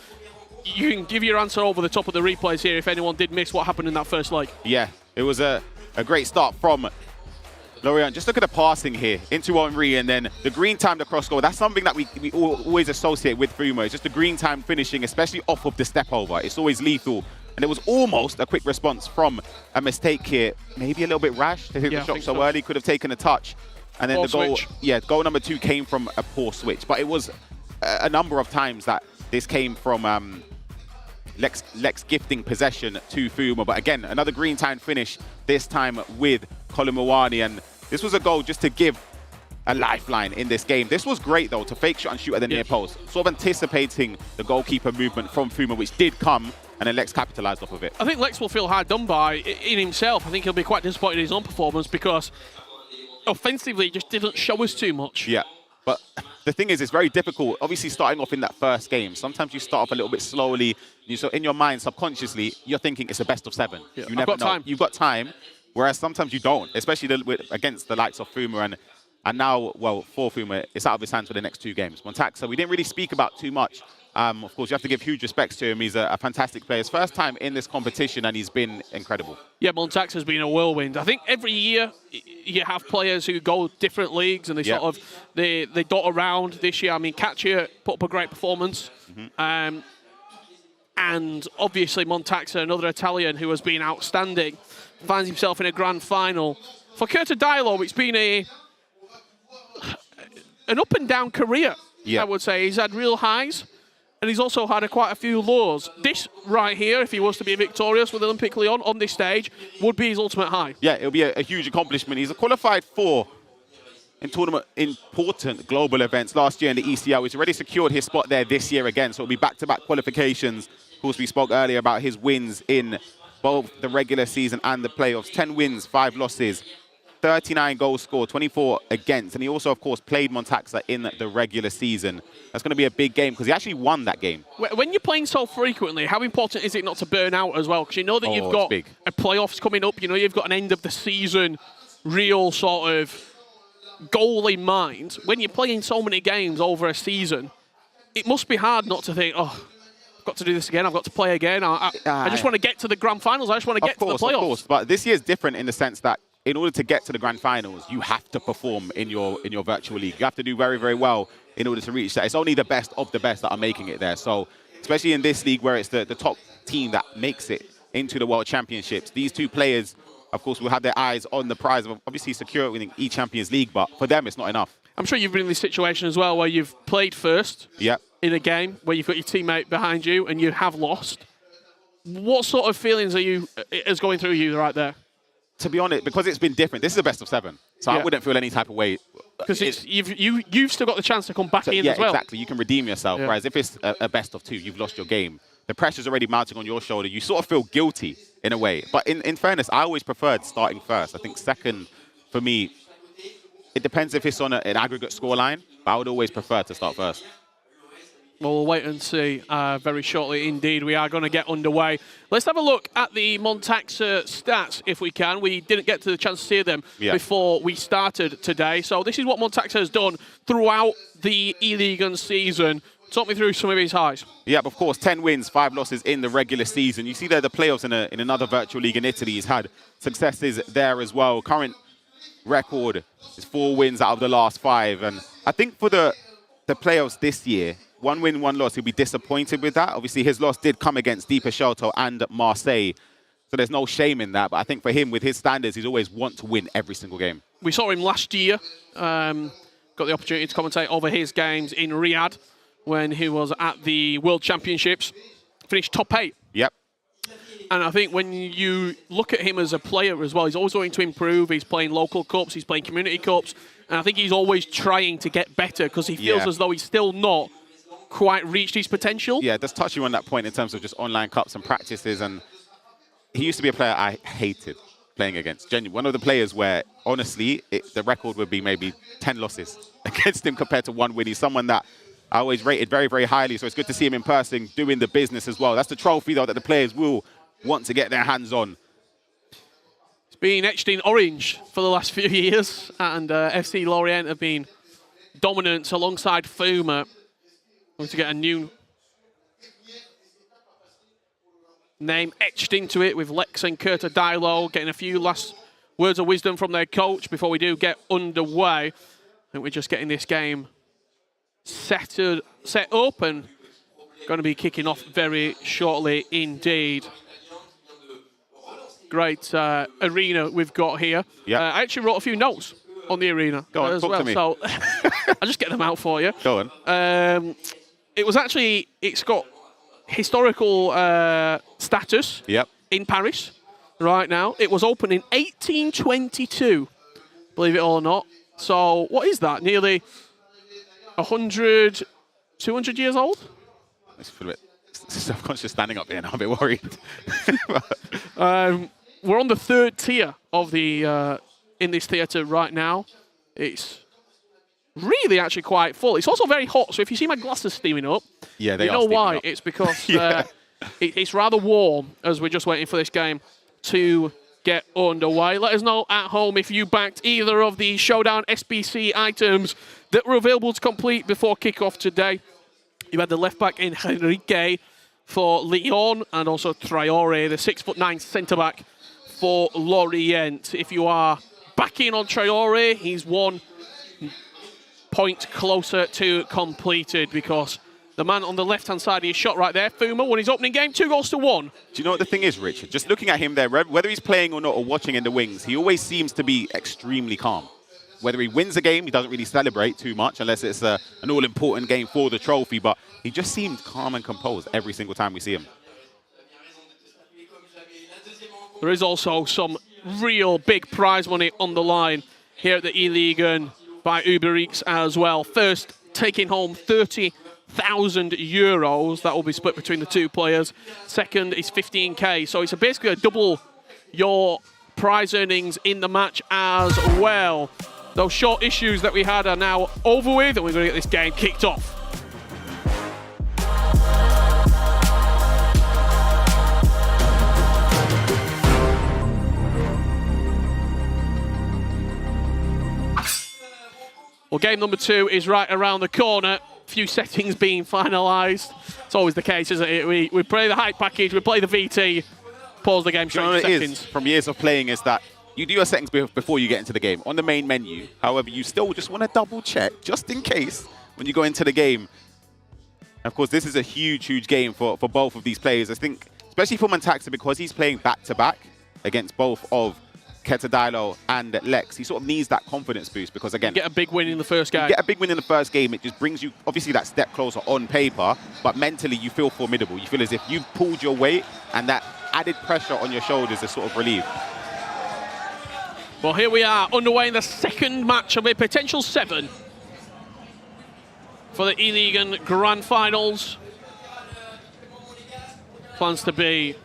You can give your answer over the top of the replays here if anyone did miss what happened in that first leg. Yeah, it was a great start from Lorient. Just look at the passing here into Henry, and then the green timed across goal. That's something that we always associate with Fouma. It's just the green time finishing, especially off of the step over. It's always lethal. And it was almost a quick response from a mistake here. Maybe a little bit rash to hit the shot so early. Could have taken a touch. And then poor the goal, switch. Goal number 2 came from a poor switch. But it was a number of times that this came from Lex gifting possession to Fouma. But again, another green time finish, this time with Colomboani, and this was a goal just to give a lifeline in this game. This was great though, to fake shot and shoot at the near post, sort of anticipating the goalkeeper movement from Fouma, which did come, and then Lex capitalized off of it. I think Lex will feel hard done by in himself. I think he'll be quite disappointed in his own performance because offensively he just didn't show us too much. Yeah, but the thing is, it's very difficult. Obviously, starting off in that first game, sometimes you start off a little bit slowly. So in your mind, subconsciously, you're thinking it's a best of 7. Yeah, you never know. Time. You've got time. Whereas sometimes you don't, especially against the likes of Fouma, and now, well, for Fouma, it's out of his hands for the next 2 games. Montaxa, we didn't really speak about too much. Of course, you have to give huge respects to him. He's a fantastic player. His first time in this competition, and he's been incredible. Yeah, Montaxa's been a whirlwind. I think every year you have players who go different leagues, and they sort of they dot around. This year, I mean, Katya put up a great performance. And obviously Montaxa, another Italian who has been outstanding, finds himself in a grand final. For Keta Dailo, it's been an up and down career, I would say. He's had real highs, and he's also had quite a few lows. This right here, if he was to be victorious with Olympique Lyon on this stage, would be his ultimate high. Yeah, it'll be a huge accomplishment. He's qualified for important global events last year in the ECL. He's already secured his spot there this year again, so it'll be back-to-back qualifications. Of course, we spoke earlier about his wins in both the regular season and the playoffs. 10 wins, 5 losses, 39 goals scored, 24 against. And he also, of course, played Montaxa in the regular season. That's going to be a big game because he actually won that game. When you're playing so frequently, how important is it not to burn out as well? Because you know that you've got a playoffs coming up. You know you've got an end of the season real sort of goal in mind. When you're playing so many games over a season, it must be hard not to think, oh, I've got to do this again, I've got to play again. I just want to get to the grand finals. I just want to get to the playoffs. Of course, but this year's different in the sense that in order to get to the grand finals, you have to perform in your virtual league. You have to do very, very well in order to reach that. It's only the best of the best that are making it there. So, especially in this league where it's the top team that makes it into the World Championships, these two players, of course, will have their eyes on the prize of obviously secure winning eChampions League, but for them, it's not enough. I'm sure you've been in this situation as well where you've played first in a game where you've got your teammate behind you and you have lost. What sort of feelings is going through you right there? To be honest, because it's been different, this is a best of 7, so I wouldn't feel any type of way. Because you've still got the chance to come back in as well. Yeah, exactly. You can redeem yourself, whereas if it's a best of 2, you've lost your game. The pressure's already mounting on your shoulder. You sort of feel guilty in a way. But in fairness, I always preferred starting first. I think second, for me, it depends if it's on an aggregate scoreline, but I would always prefer to start first. Well, we'll wait and see very shortly. Indeed, we are going to get underway. Let's have a look at the Montaxa stats, if we can. We didn't get to the chance to see them before we started today. So this is what Montaxa has done throughout the eLigue season. Talk me through some of his highs. Yeah, of course, 10 wins, 5 losses in the regular season. You see there the playoffs in another virtual league in Italy. He's had successes there as well. Current record is 4 wins out of the last 5. And I think for the playoffs this year, 1 win, 1 loss, he'll be disappointed with that. Obviously, his loss did come against Deeper Shelto and Marseille. So there's no shame in that. But I think for him, with his standards, he's always want to win every single game. We saw him last year. Got the opportunity to commentate over his games in Riyadh when he was at the World Championships. Finished top 8. Yep. And I think when you look at him as a player as well, he's always going to improve. He's playing local cups, he's playing community cups. And I think he's always trying to get better because he feels as though he's still not quite reached his potential. Yeah, just touching on that point in terms of just online cups and practices. And he used to be a player I hated playing against. Genuinely, one of the players where, honestly, the record would be maybe 10 losses against him compared to 1 win. He's someone that I always rated very, very highly. So it's good to see him in person doing the business as well. That's the trophy, though, that the players will want to get their hands on. It's been etched in orange for the last few years. And FC Lorient have been dominant alongside Fouma. Going to get a new name etched into it with Lex and Curta Dilo getting a few last words of wisdom from their coach before we do get underway. I think we're just getting this game set up and going to be kicking off very shortly indeed. Great arena we've got here. I actually wrote a few notes on the arena as well, so I'll just get them out for you. Go on. It's got historical status in Paris right now. It was opened in 1822, believe it or not. So what is that? Nearly 100, 200 years old? I feel a bit self-conscious standing up here now. I'm a bit worried. We're on the 3rd tier of the in this theatre right now. It's really actually quite full. It's also very hot, so if you see my glasses steaming up, you know why. It's because it's rather warm as we're just waiting for this game to get underway. Let us know at home if you backed either of the Showdown SBC items that were available to complete before kickoff today. You had the left-back in Henrique for Lyon and also Traoré, the 6'9" centre-back for Lorient. If you are backing on Traoré, he's 1 point closer to completed because the man on the left-hand side of his shot right there, Fouma, won his opening game 2-1. Do you know what the thing is, Richard? Just looking at him there, whether he's playing or not or watching in the wings, he always seems to be extremely calm. Whether he wins a game, he doesn't really celebrate too much unless it's an all-important game for the trophy, but he just seems calm and composed every single time we see him. There is also some real big prize money on the line here at the eLigue by Uber Eats as well. First, taking home €30,000. That will be split between the two players. Second is 15K. So it's basically a double your prize earnings in the match as well. Those short issues that we had are now over with, and we're going to get this game kicked off. Well, game number 2 is right around the corner. Few settings being finalised. It's always the case, isn't it? We play the hype package, we play the VT, pause the game straight in seconds. From years of playing is that you do your settings before you get into the game on the main menu. However, you still just want to double check just in case when you go into the game. Of course, this is a huge, huge game for both of these players. I think, especially for Montaxa, because he's playing back-to-back against both of Ketadilo and Lex. He sort of needs that confidence boost because, again, get a big win in the first game. Get a big win in the first game. It just brings you, obviously, that step closer on paper, but mentally you feel formidable. You feel as if you've pulled your weight and that added pressure on your shoulders is sort of relieved. Well, here we are, underway in the second match of a potential 7 for the eLigue Grand Finals. Plans to be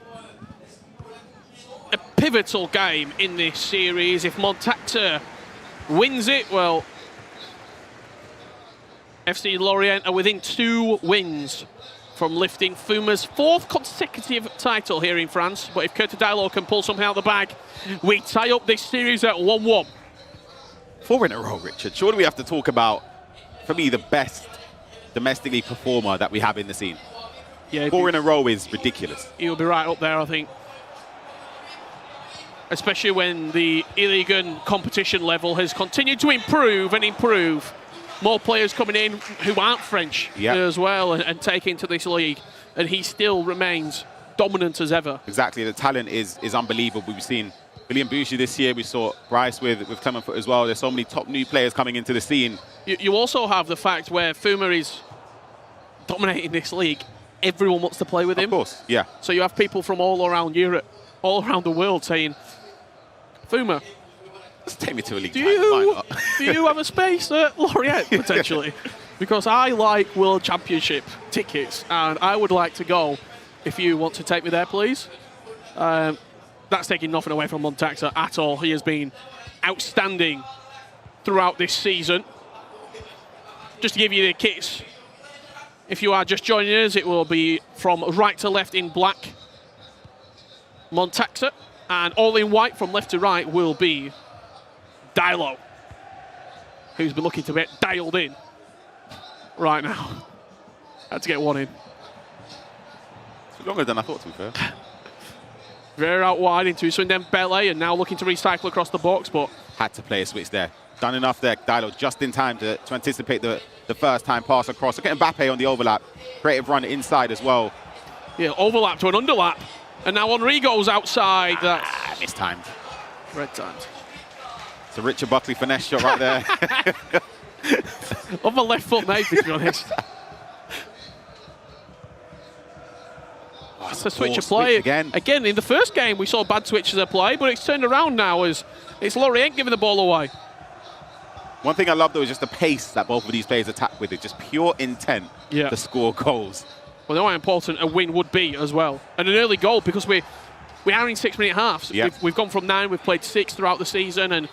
a pivotal game in this series. If Montaxa wins it, well, FC Lorient are within 2 wins from lifting Fuma's 4th consecutive title here in France. But if Ketadilo can pull something out of the bag, we tie up this series at 1-1. 4 in a row, Richard. Surely we have to talk about, for me, the best domestically performer that we have in the scene. Yeah, 4 in a row is ridiculous. He'll be right up there, I think. Especially when the eLigue competition level has continued to improve and improve. More players coming in who aren't French as well and taking to this league. And he still remains dominant as ever. Exactly. The talent is unbelievable. We've seen William Boucher this year. We saw Bryce with Clermont Foot as well. There's so many top new players coming into the scene. You also have the fact where Fouma is dominating this league. Everyone wants to play with him. Of course, yeah. So you have people from all around Europe, all around the world saying, Fouma, let's take me to a league. Do you have a space at Lorient, potentially? Because I like World Championship tickets, and I would like to go if you want to take me there, please. That's taking nothing away from Montaxa at all. He has been outstanding throughout this season. Just to give you the kits, if you are just joining us, it will be from right to left in black, Montaxa, and all in white from left to right will be Dilo, who's been looking to get dialed in right now. Had to get one in. It's longer than I thought, to be fair. Very out wide into Swindon Belay, and now looking to recycle across the box, but had to play a switch there. Done enough there, Dilo, just in time to anticipate the first time pass across. Look at Mbappe on the overlap. Creative run inside as well. Yeah, overlap to an underlap. And now Henri goes outside. That's mistimed. Red times. It's a Richard Buckley finesse shot right there. On the left foot, maybe, to be honest. It's a switch of play. Again, in the first game, we saw bad switches of play, but it's turned around now as it's Lorient giving the ball away. One thing I love, though, is just the pace that both of these players attack with. It's just pure intent to score goals. Well, know how important a win would be as well. And an early goal, because we are in 6-minute halves. Yep. We've gone from 9, we've played 6 throughout the season, and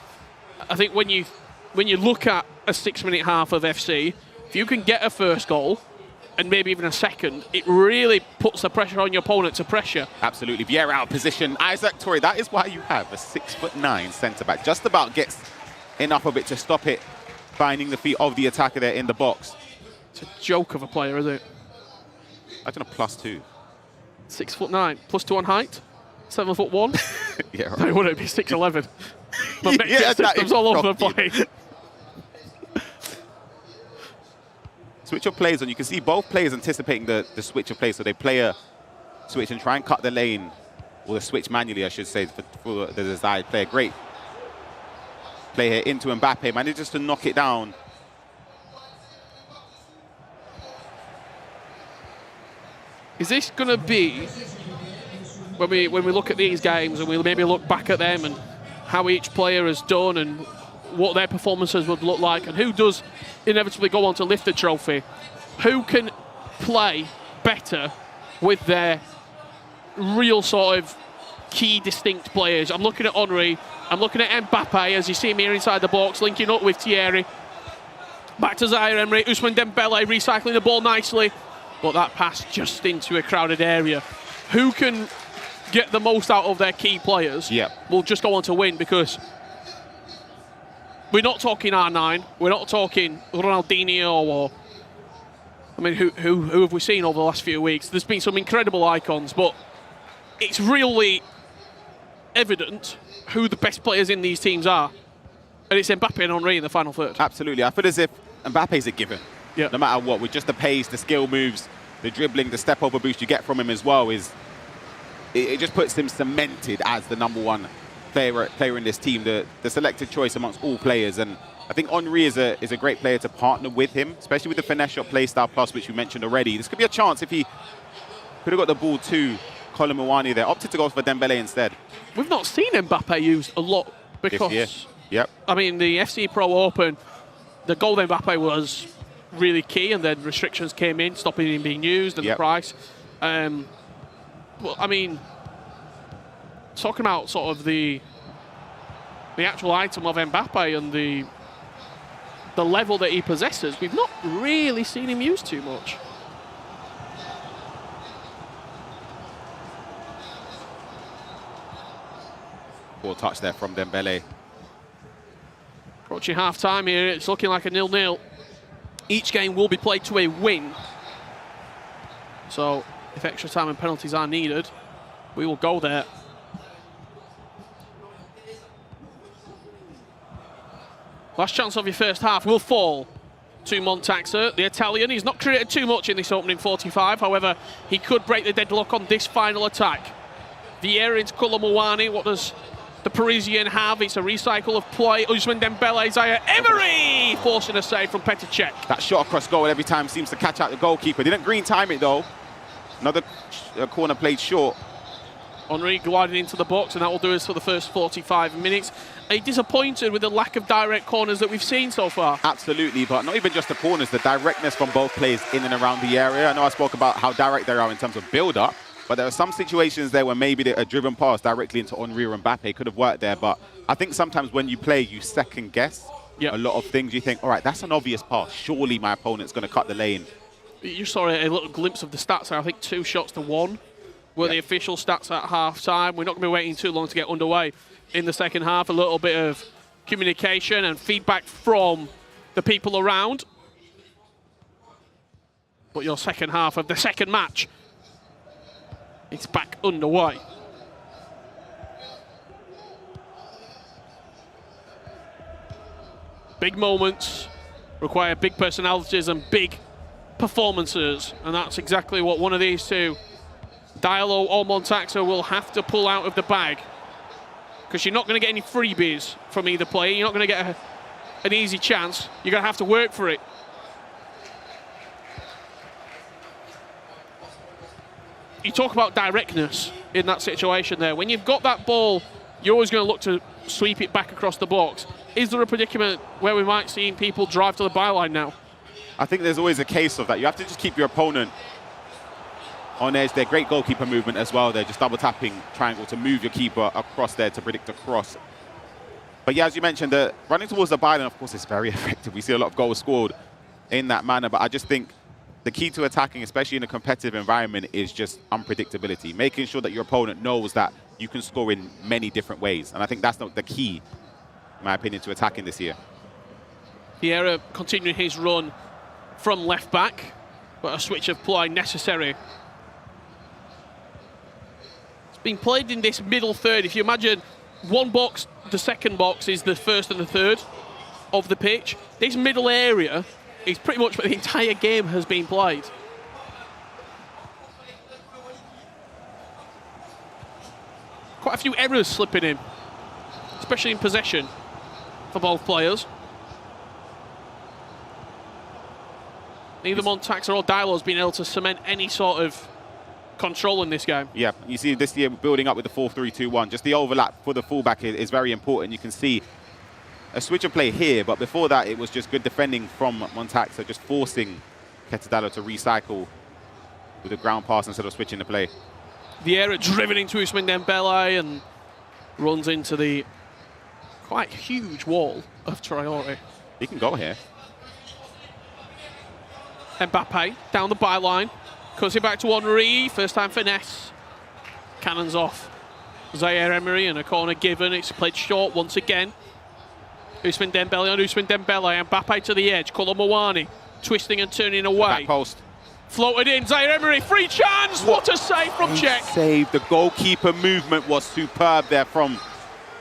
I think when you look at a 6-minute half of FC, if you can get a first goal, and maybe even a second, it really puts the pressure on your opponent to pressure. Absolutely. Vieira out of position. Isaac Torre, that is why you have a 6'9" centre-back. Just about gets enough of it to stop it, finding the feet of the attacker there in the box. It's a joke of a player, isn't it? I don't know, +2. 6'9", +2 on height, 7'1". Yeah, right. No, wouldn't it be 6'11"? But yeah, systems all over the place. Switch of plays, and you can see both players anticipating the switch of plays. So they play a switch and try and cut the lane, or the switch manually, I should say, for the desired play. Great play here into Mbappe, manages to knock it down. Is this going to be, when we look at these games and we'll maybe look back at them and how each player has done and what their performances would look like and who does inevitably go on to lift the trophy, who can play better with their real sort of key distinct players. I'm looking at Henry, I'm looking at Mbappe as you see him here inside the box, linking up with Thierry. Back to Zaire Emery, Ousmane Dembele recycling the ball nicely, but that pass just into a crowded area. Who can get the most out of their key players will just go on to win, because we're not talking R9, we're not talking Ronaldinho or, I mean, who have we seen over the last few weeks? There's been some incredible icons, but it's really evident who the best players in these teams are. And it's Mbappe and Henry in the final third. Absolutely. I feel as if Mbappe's a given. No matter what, with just the pace, the skill moves, the dribbling, the step over boost you get from him as well, it just puts him cemented as the #1 player in this team, the selected choice amongst all players. And I think Henry is a great player to partner with him, especially with the finesse shot play style plus, which we mentioned already. This could be a chance if he could have got the ball to Colin Mouani there, opted to go for Dembele instead. We've not seen Mbappe used a lot because, I mean, the FC Pro Open, the goal Mbappe was really key, and then restrictions came in, stopping him being used, and the price. Well, I mean, talking about sort of the actual item of Mbappe and the level that he possesses, we've not really seen him used too much. Poor touch there from Dembele. Approaching half-time here, it's looking like a 0-0. Each game will be played to a win. So if extra time and penalties are needed, we will go there. Last chance of your first half will fall to Montaxa, the Italian. He's not created too much in this opening 45. However, he could break the deadlock on this final attack. Vieira into Colin Mouani. What does the Parisian have? It's a recycle of play. Ousmane Dembele, Zaire Emery forcing a save from Petr Cech. That shot across goal every time seems to catch out the goalkeeper. Didn't green time it though. Another corner played short. Henry gliding into the box, and that will do us for the first 45 minutes. Are you disappointed with the lack of direct corners that we've seen so far? Absolutely, but not even just the corners, the directness from both players in and around the area. I know I spoke about how direct they are in terms of build-up, but there are some situations there where maybe a driven pass directly into Henry or Mbappe could have worked there. But I think sometimes when you play, you second guess a lot of things. You think, all right, that's an obvious pass. Surely my opponent's going to cut the lane. You saw a little glimpse of the stats there. I think 2 shots to 1 were the official stats at half-time. We're not going to be waiting too long to get underway in the second half. A little bit of communication and feedback from the people around. But your second half of the second match, it's back underway. Big moments require big personalities and big performances, and that's exactly what one of these two, Diallo or Montaxa, will have to pull out of the bag, because you're not going to get any freebies from either player. You're not going to get an easy chance. You're going to have to work for it. You talk about directness in that situation there. When you've got that ball, you're always going to look to sweep it back across the box. Is there a predicament where we might see people drive to the byline now? I think there's always a case of that. You have to just keep your opponent on edge. They're great goalkeeper movement as well. They're just double tapping triangle to move your keeper across there to predict a cross. But yeah, as you mentioned, running towards the byline, of course, is very effective. We see a lot of goals scored in that manner. But I just think the key to attacking, especially in a competitive environment, is just unpredictability. Making sure that your opponent knows that you can score in many different ways. And I think that's not the key, in my opinion, to attacking this year. Vieira continuing his run from left back, but a switch of play necessary. It's been played in this middle third. If you imagine one box, the second box is the first and the third of the pitch. This middle area is pretty much where the entire game has been played. Quite a few errors slipping in, especially in possession for both players. Neither Montaxa or Diallo has been able to cement any sort of control in this game. Yeah, you see this year building up with the 4-3-2-1. Just the overlap for the fullback is very important. You can see a switch of play here, but before that, it was just good defending from Montaxa, just forcing Ketadalo to recycle with a ground pass instead of switching the play. Vieira driven into Ousmane Dembele and runs into the quite huge wall of Traore. He can go here. Mbappe down the byline, cuts it back to Henry, first time finesse. Cannons off. Zaire Emery and a corner given, it's played short once again. Ousmane Dembele on Ousmane Dembele, Mbappe to the edge, Colomboani twisting and turning away. Back post. Floated in, Zaire Emery, free chance, what a save from Czech. Save, the goalkeeper movement was superb there from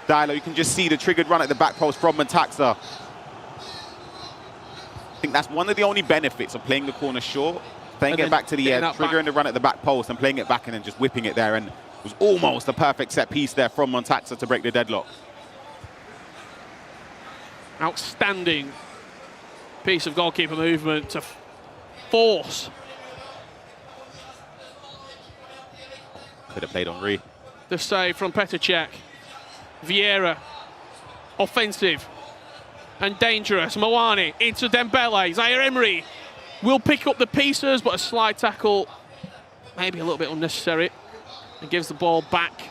Diallo. You can just see the triggered run at the back post from Montaxa. I think that's one of the only benefits of playing the corner short, playing it back to the edge, triggering the run at the back post and playing it back and then just whipping it there. And it was almost a perfect set piece there from Montaxa to break the deadlock. Outstanding piece of goalkeeper movement to force. Could have played Henry. The save from Petr Cech. Vieira, offensive and dangerous. Mawani into Dembele. Zaire Emery will pick up the pieces, but a slide tackle, maybe a little bit unnecessary. And gives the ball back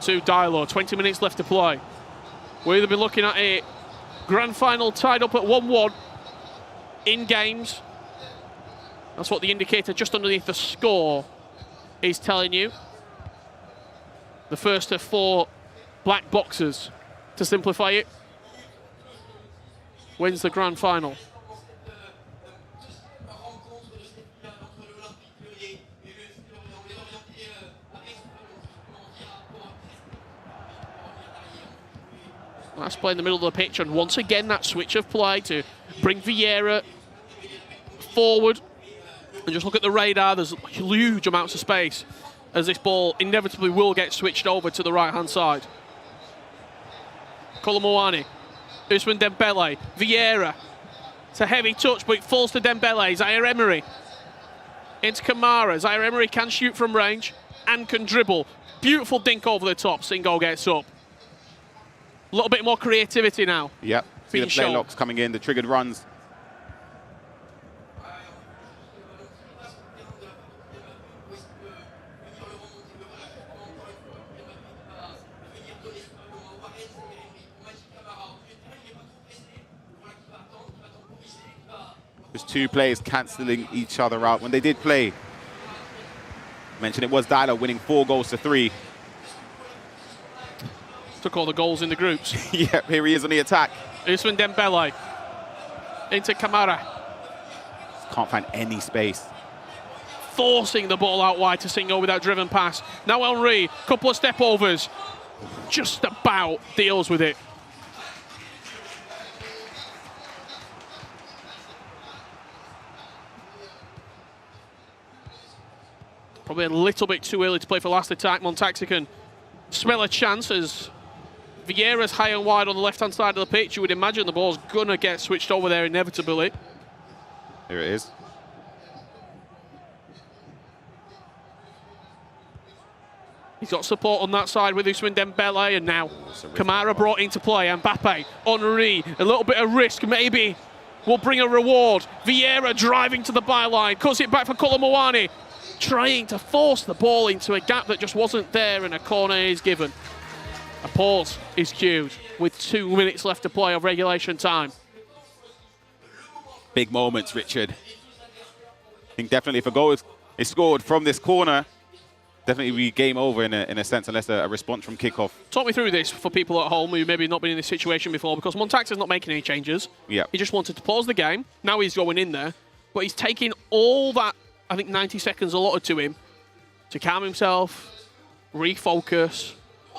to Diallo. 20 minutes left to play. We'll either be looking at a grand final tied up at 1-1 in games. That's what the indicator just underneath the score is telling you. The first of 4 black boxes, to simplify it, wins the grand final. That's play in the middle of the pitch, and once again that switch of play to bring Vieira forward. And just look at the radar, there's huge amounts of space as this ball inevitably will get switched over to the right-hand side. Colomboani, Ousmane Dembele, Vieira. It's a heavy touch, but it falls to Dembele. Zaire Emery into Kamara. Zaire Emery can shoot from range and can dribble. Beautiful dink over the top. Singo gets up. A little bit more creativity now. Yep. See the play locks coming in, the triggered runs. There's 2 players cancelling each other out. When they did play, mentioned it was Diallo winning 4 goals to 3. Took all the goals in the groups. Yep, here he is on the attack. Ousmane Dembele into Kamara. Can't find any space. Forcing the ball out wide to Singo with that driven pass. Now Henry, couple of step overs. Just about deals with it. Probably a little bit too early to play for last attack. Montaxa can smell a chance as Vieira's high and wide on the left-hand side of the pitch. You would imagine the ball's going to get switched over there inevitably. Here it is. He's got support on that side with Ousmane Dembele, and now Kamara brought into play. Mbappe, Henry, a little bit of risk maybe will bring a reward. Vieira driving to the byline, cuts it back for Colomboani, trying to force the ball into a gap that just wasn't there, and a corner is given. A pause is cued with 2 minutes left to play of regulation time. Big moments, Richard. I think definitely if a goal is scored from this corner, definitely be game over in a sense, unless a response from kickoff. Talk me through this for people at home who maybe not been in this situation before, because Montaxa's not making any changes. Yeah. He just wanted to pause the game. Now he's going in there, but he's taking all that, I think, 90 seconds allotted to him to calm himself, refocus,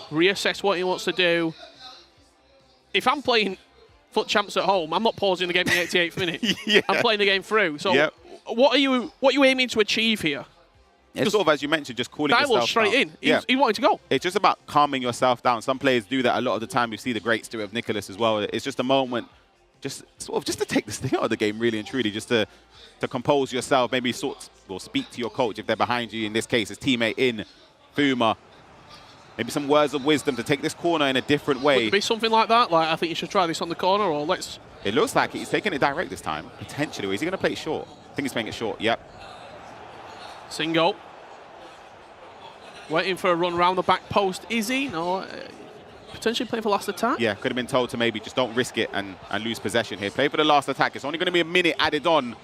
reassess what he wants to do. If I'm playing Foot Champs at home, I'm not pausing the game in the 88th minute. Yeah. I'm playing the game through. So yep. what are you aiming to achieve here? It's sort of, as you mentioned, just cooling yourself straight down. in. He wanted to go. It's just about calming yourself down. Some players do that a lot of the time. We see the greats do it with Nicholas as well. It's just a moment, just to take this thing out of the game, really and truly, just to compose yourself. Maybe speak to your coach if they're behind you. In this case, his teammate in Fouma. maybe some words of wisdom to take this corner in a different way. Would it be something like that? Like, I think you should try this on the corner, or let's... It looks like he's taking it direct this time, potentially. Or is he going to play it short? I think he's playing it short, yep. Singo. Waiting for a run round the back post. Is he? No. Potentially playing for last attack? Yeah, could have been told to maybe just don't risk it and lose possession here. Play for the last attack. It's only going to be a minute added on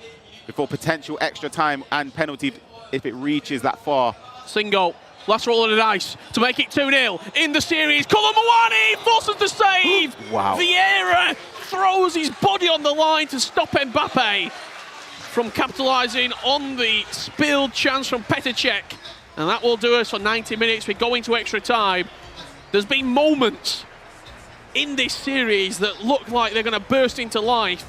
before potential extra time and penalty if it reaches that far. Singo, last roll of the dice to make it 2-0 in the series. Colomboani forces the save. Wow. Vieira throws his body on the line to stop Mbappe from capitalising on the spilled chance from Petr Cech. And that will do us for 90 minutes. We're going to extra time. There's been moments in this series that look like they're going to burst into life.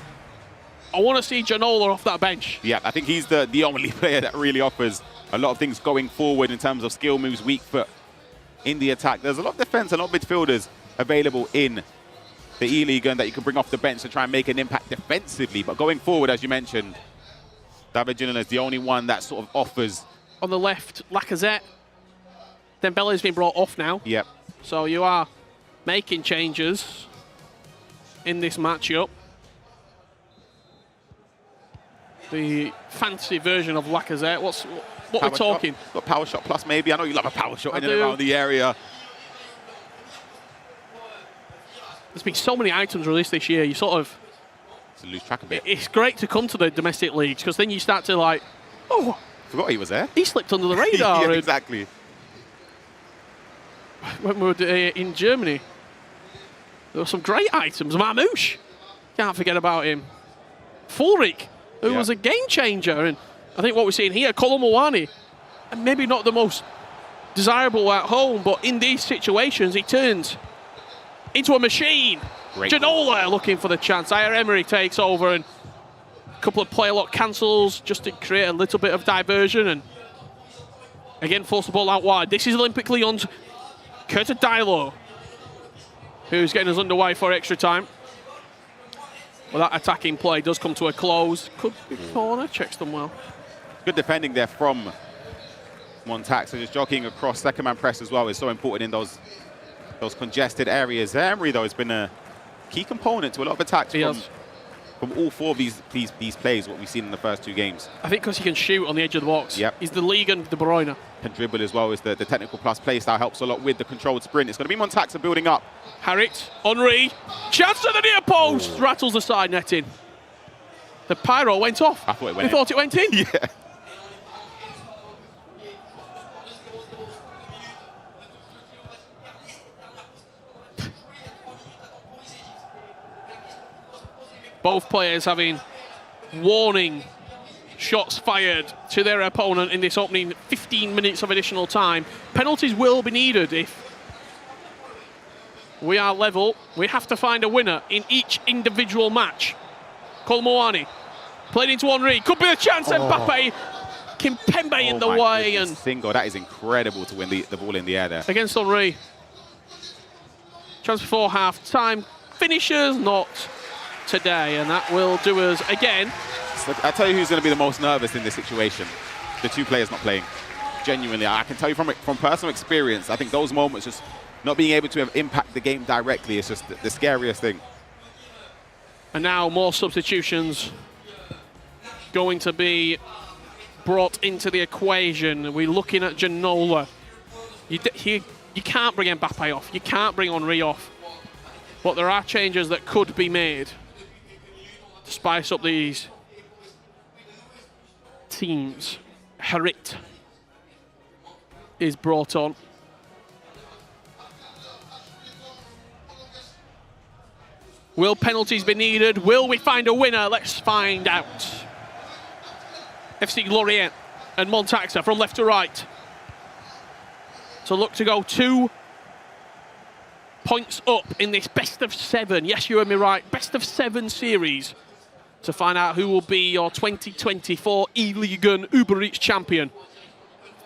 I want to see Ginola off that bench. Yeah, I think he's the only player that really offers a lot of things going forward in terms of skill moves, weak foot in the attack. There's a lot of defence, a lot of midfielders available in the eLigue and that you can bring off the bench to try and make an impact defensively. But going forward, as you mentioned, David Ginola is the only one that sort of offers. On the left, Lacazette. Dembele's been brought off now. Yep. So you are making changes in this matchup. The fancy version of Lacazette. What we're talking? Got power shot plus maybe. I know you love a power shot in and do. around the area. There's been so many items released this year. You sort of to lose track a bit. It's great to come to the domestic leagues because then you start to like, oh, forgot he was there. He slipped under the radar. Yeah, exactly. When we were in Germany, there were some great items. Marmouche, can't forget about him. Fulrich, who was a game changer. And I think what we're seeing here, Colomboani, maybe not the most desirable at home, but in these situations, he turns into a machine. Great. Ginola looking for the chance. Emery takes over and a couple of play lock cancels just to create a little bit of diversion. And again, force the ball out wide. This is Olympique Lyon's Curtis Dilo, who's getting us underway for extra time. Well, that attacking play does come to a close. Could be corner, checks them well. Good defending there from Montax. So just jockeying across, second man press as well is so important in those congested areas. Emery, though, has been a key component to a lot of attacks from all four of these plays, what we've seen in the first two games. I think because he can shoot on the edge of the box. Yep. He's the league and De Bruyne. Can dribble as well as the technical plus play style helps a lot with the controlled sprint. It's going to be Montaxa building up. Harrit, Henry, chance at the near post, rattles the side netting. The pyro went off. I thought it went in. You thought it went in? Yeah. Both players having warning shots fired to their opponent in this opening 15 minutes of additional time. Penalties will be needed if we are level. We have to find a winner in each individual match. Colomboani played into Henry. Could be a chance. Mbappe, Kimpembe in the way. And Singo, that is incredible to win the ball in the air there. Against Henry. Chance before half time. Finishers not today, and that will do us again. So I tell you who's going to be the most nervous in this situation. The two players not playing. Genuinely, I can tell you from personal experience, I think those moments, just not being able to impact the game directly, is just the scariest thing. And now more substitutions going to be brought into the equation. We're looking at Ginola. You can't bring Mbappe off. You can't bring Henry off. But there are changes that could be made to spice up these teams. Harrit is brought on. Will penalties be needed? Will we find a winner? Let's find out. FC Lorient and Montaxa from left to right. So look to go 2 points up in this best of 7. Yes, you heard me right. Best of 7 series to find out who will be your 2024 eLigue Uber Eats champion.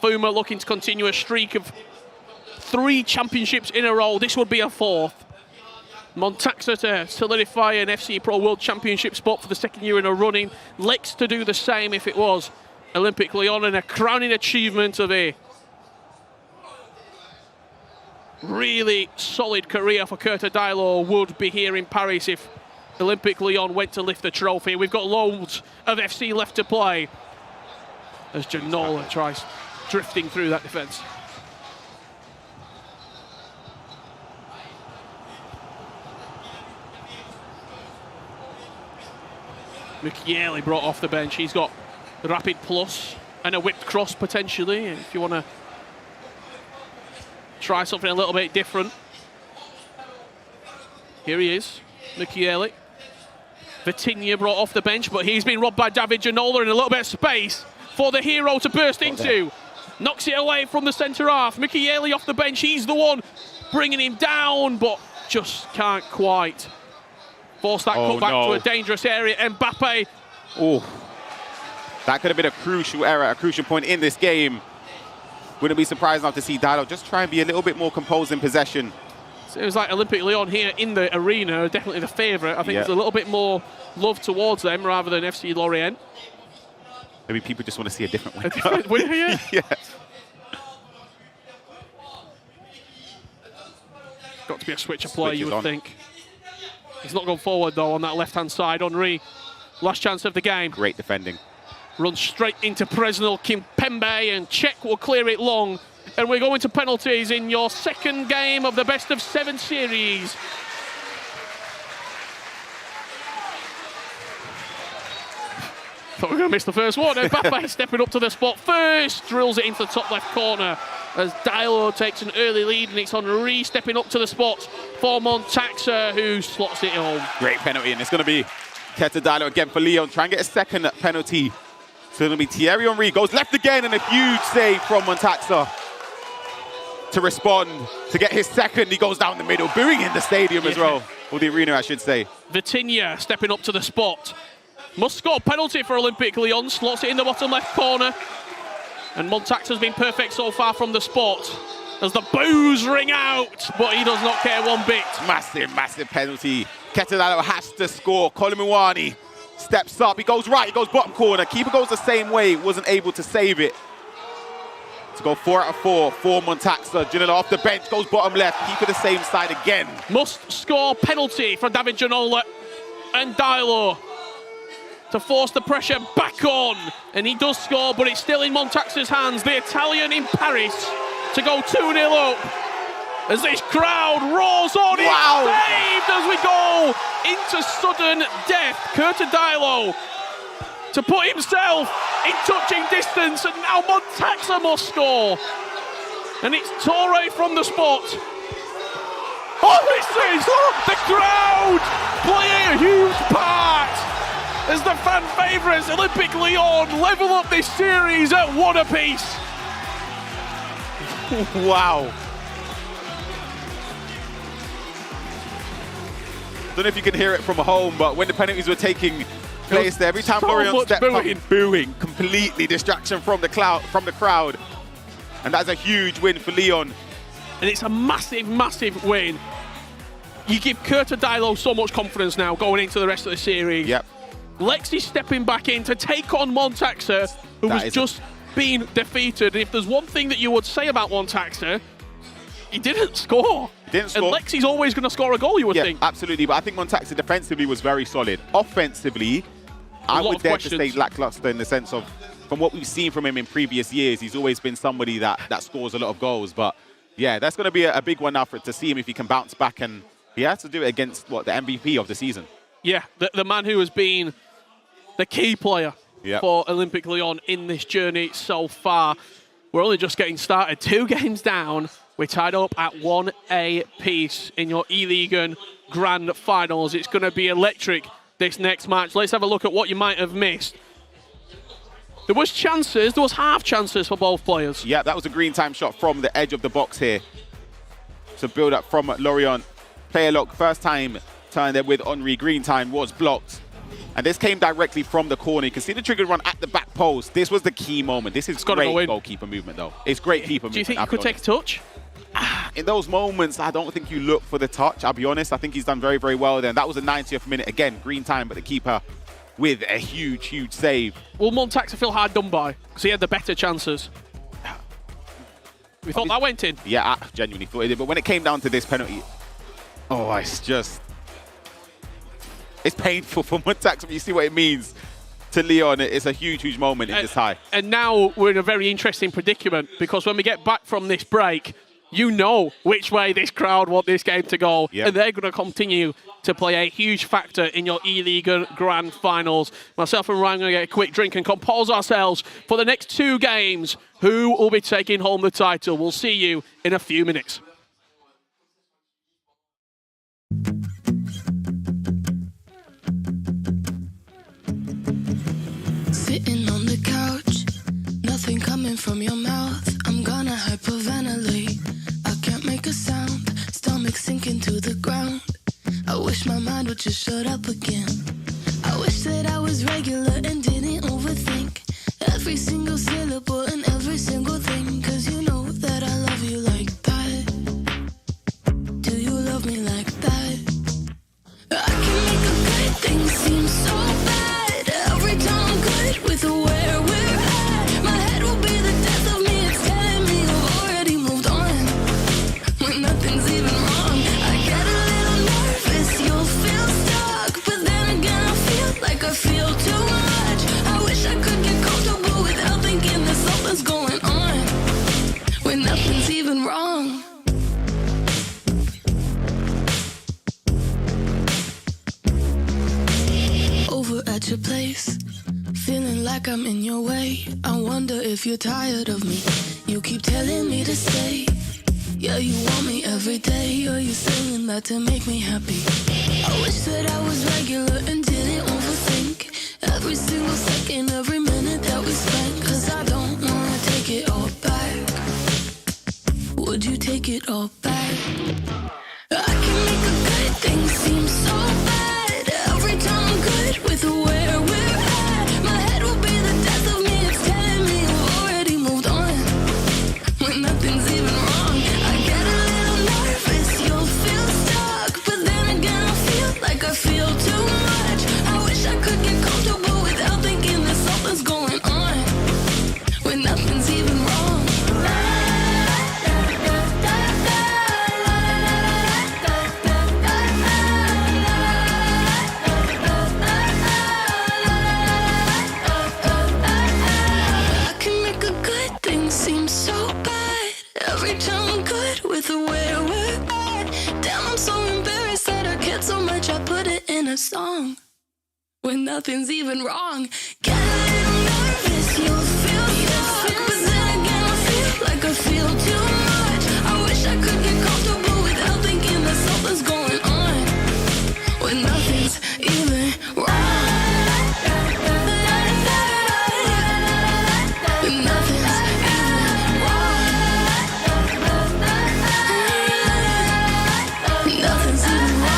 Fouma looking to continue a streak of 3 championships in a row. This would be a 4th. Montaxa to solidify an FC Pro World Championship spot for the 2nd year in a running. Lex to do the same if it was Olympique Lyon, and a crowning achievement of a really solid career for Curtis Diallo would be here in Paris if Olympique Lyon went to lift the trophy. We've got loads of FC left to play as Ginola tries drifting through that defence. Mukiele brought off the bench. He's got the rapid plus and a whipped cross potentially if you want to try something a little bit different. Here he is, Mukiele. Vitinha brought off the bench, but he's been robbed by David Ginola in a little bit of space for the hero to burst into. Knocks it away from the centre half. Mukiele off the bench, he's the one bringing him down, but just can't quite force that cut back to a dangerous area. Mbappe. Oh, that could have been a crucial error, a crucial point in this game. Wouldn't be surprised enough to see Diallo just try and be a little bit more composed in possession. So it was like Olympique Lyon here in the arena, definitely the favourite. I think there's a little bit more love towards them rather than FC Lorient. Maybe people just want to see a different winner. A different winner here? Yeah. Got to be a switch of play, you would think. He's not gone forward, though, on that left-hand side. Henry, last chance of the game. Great defending. Runs straight into Presnel Kimpembe, and Czech will clear it long. And we're going to penalties in your second game of the best-of-7 series. Thought we were going to miss the first one. Mbappe stepping up to the spot first. Drills it into the top left corner as Diallo takes an early lead, and it's Henry stepping up to the spot for Montaxa, who slots it home. Great penalty, and it's going to be Curtis Diallo again for Lyon. Try and get a second penalty. So it'll be Thierry Henry. Goes left again, and a huge save from Montaxa to respond, to get his second. He goes down the middle, booing in the stadium as well. Or the arena, I should say. Vitinha stepping up to the spot. Must score penalty for Olympique Lyon. Slots it in the bottom left corner. And Montaxa's been perfect so far from the spot as the boos ring out, but he does not care one bit. Massive, massive penalty. Curtis Diallo has to score. Colin Muani steps up. He goes right, he goes bottom corner. Keeper goes the same way, wasn't able to save it. To go 4 out of 4 for Montaxa. Ginola off the bench, goes bottom left. Keeper the same side again. Must score penalty for David Ginola and Diallo to force the pressure back on. And he does score, but it's still in Montaxa's hands. The Italian in Paris to go 2-0 up. As this crowd roars on. Wow. It's saved as we go into sudden death. Curtis Diallo to put himself in touching distance, and now Montaxa must score. And it's Torre from the spot. Oh, this is the crowd playing a huge part as the fan favourites Olympique Lyon level up this series at 1 apiece. Wow. Don't know if you can hear it from home, but when the penalties were taking place there, every time Lorient stepped up, booing, completely distraction from the crowd. And that's a huge win for Lyon. And it's a massive, massive win. You give Curtis Diallo so much confidence now going into the rest of the series. Yep. Lexi stepping back in to take on Montaxa, who was just being defeated. And if there's one thing that you would say about Montaxa, he didn't score. He didn't score. And Lexi's always going to score a goal, you would think. Absolutely. But I think Montaxa defensively was very solid. Offensively, I would dare to say lackluster in the sense of, from what we've seen from him in previous years, he's always been somebody that scores a lot of goals. But yeah, that's going to be a big one now to see him if he can bounce back. And he has to do it against, the MVP of the season. Yeah, the man who has been the key player for Olympique Lyon in this journey so far. We're only just getting started. 2 games down. We're tied up at 1 apiece in your eLigue Grand Finals. It's going to be electric, this next match. Let's have a look at what you might have missed. There was chances, there was half chances for both players. Yeah, that was a green time shot from the edge of the box here. So build up from Lorient. Player lock, first time turn there with Henry. Green time was blocked. And this came directly from the corner. You can see the trigger run at the back post. This was the key moment. This is great goalkeeper movement, though. It's great keeper movement. Do you think you could take a touch? In those moments, I don't think you look for the touch, I'll be honest. I think he's done very, very well there. That was the 90th minute. Again, green time, but the keeper with a huge, huge save. Will Montaxa feel hard done by? Because he had the better chances. We thought that went in. Yeah, I genuinely thought it did. But when it came down to this penalty, oh, it's painful for Montax when you see what it means to Lyon. It's a huge, huge moment in this tie. And now we're in a very interesting predicament because when we get back from this break, you know which way this crowd want this game to go. Yep. And they're going to continue to play a huge factor in your eLigue Grand Finals. Myself and Ryan are going to get a quick drink and compose ourselves for the next 2 games. Who will be taking home the title? We'll see you in a few minutes. Sitting on the couch, nothing coming from your mouth. I'm gonna hyperventilate. I can't make a sound, stomach sinking to the ground. I wish my mind would just shut up again. I wish that I was regular and didn't overthink every single syllable and every single thing. Cause you know that I love you like that. Do you love me like that? I can make a good thing seem so bad. Every time I'm good with where we're at, my head will be the death of me. It's telling me you've already moved on when nothing's even wrong. I get a little nervous, you'll feel stuck, but then again I feel like I feel too much. I wish I could get comfortable without thinking that something's going on when nothing's even wrong. Over at your place, feeling like I'm in your way. I wonder if you're tired of me. You keep telling me to stay. Yeah, you want me every day. Are you saying that to make me happy? I wish that I was regular and didn't overthink every single second, every minute that we spent. Cause I don't wanna take it all back. Would you take it all back? I can make a good thing seem so bad. Every time I'm good with where we're at, my head will be the death of me. It's telling me you've already moved on when nothing's even wrong. I get a little nervous, you'll feel stuck, but then again I feel like I feel too much. I wish I could get comfortable without thinking that something's going on when nothing's even wrong. I can make a good thing seem so bad. Every time I'm good with where we're at. Damn, I'm so embarrassed that I cared so much I put it in a song when nothing's even wrong. Get a little nervous, you'll feel stuck, but then again I feel like I feel too much. I wish I could get comfortable without thinking that something's going on when nothing's even wrong. When nothing's even wrong. Nothing's even wrong.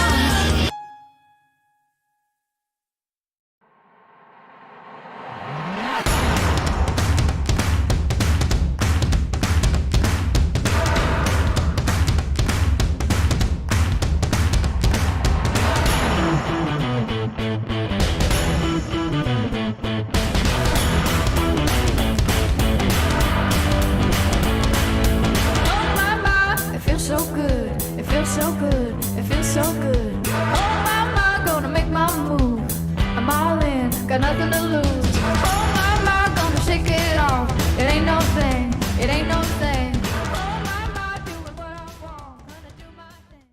It feels so good, it feels so good, it feels so good. Oh my, gonna make my move. I'm all in, got nothing to lose. Oh my, gonna shake it off. It ain't no thing, it ain't no thing. Oh my, doing what I want, gonna do my thing.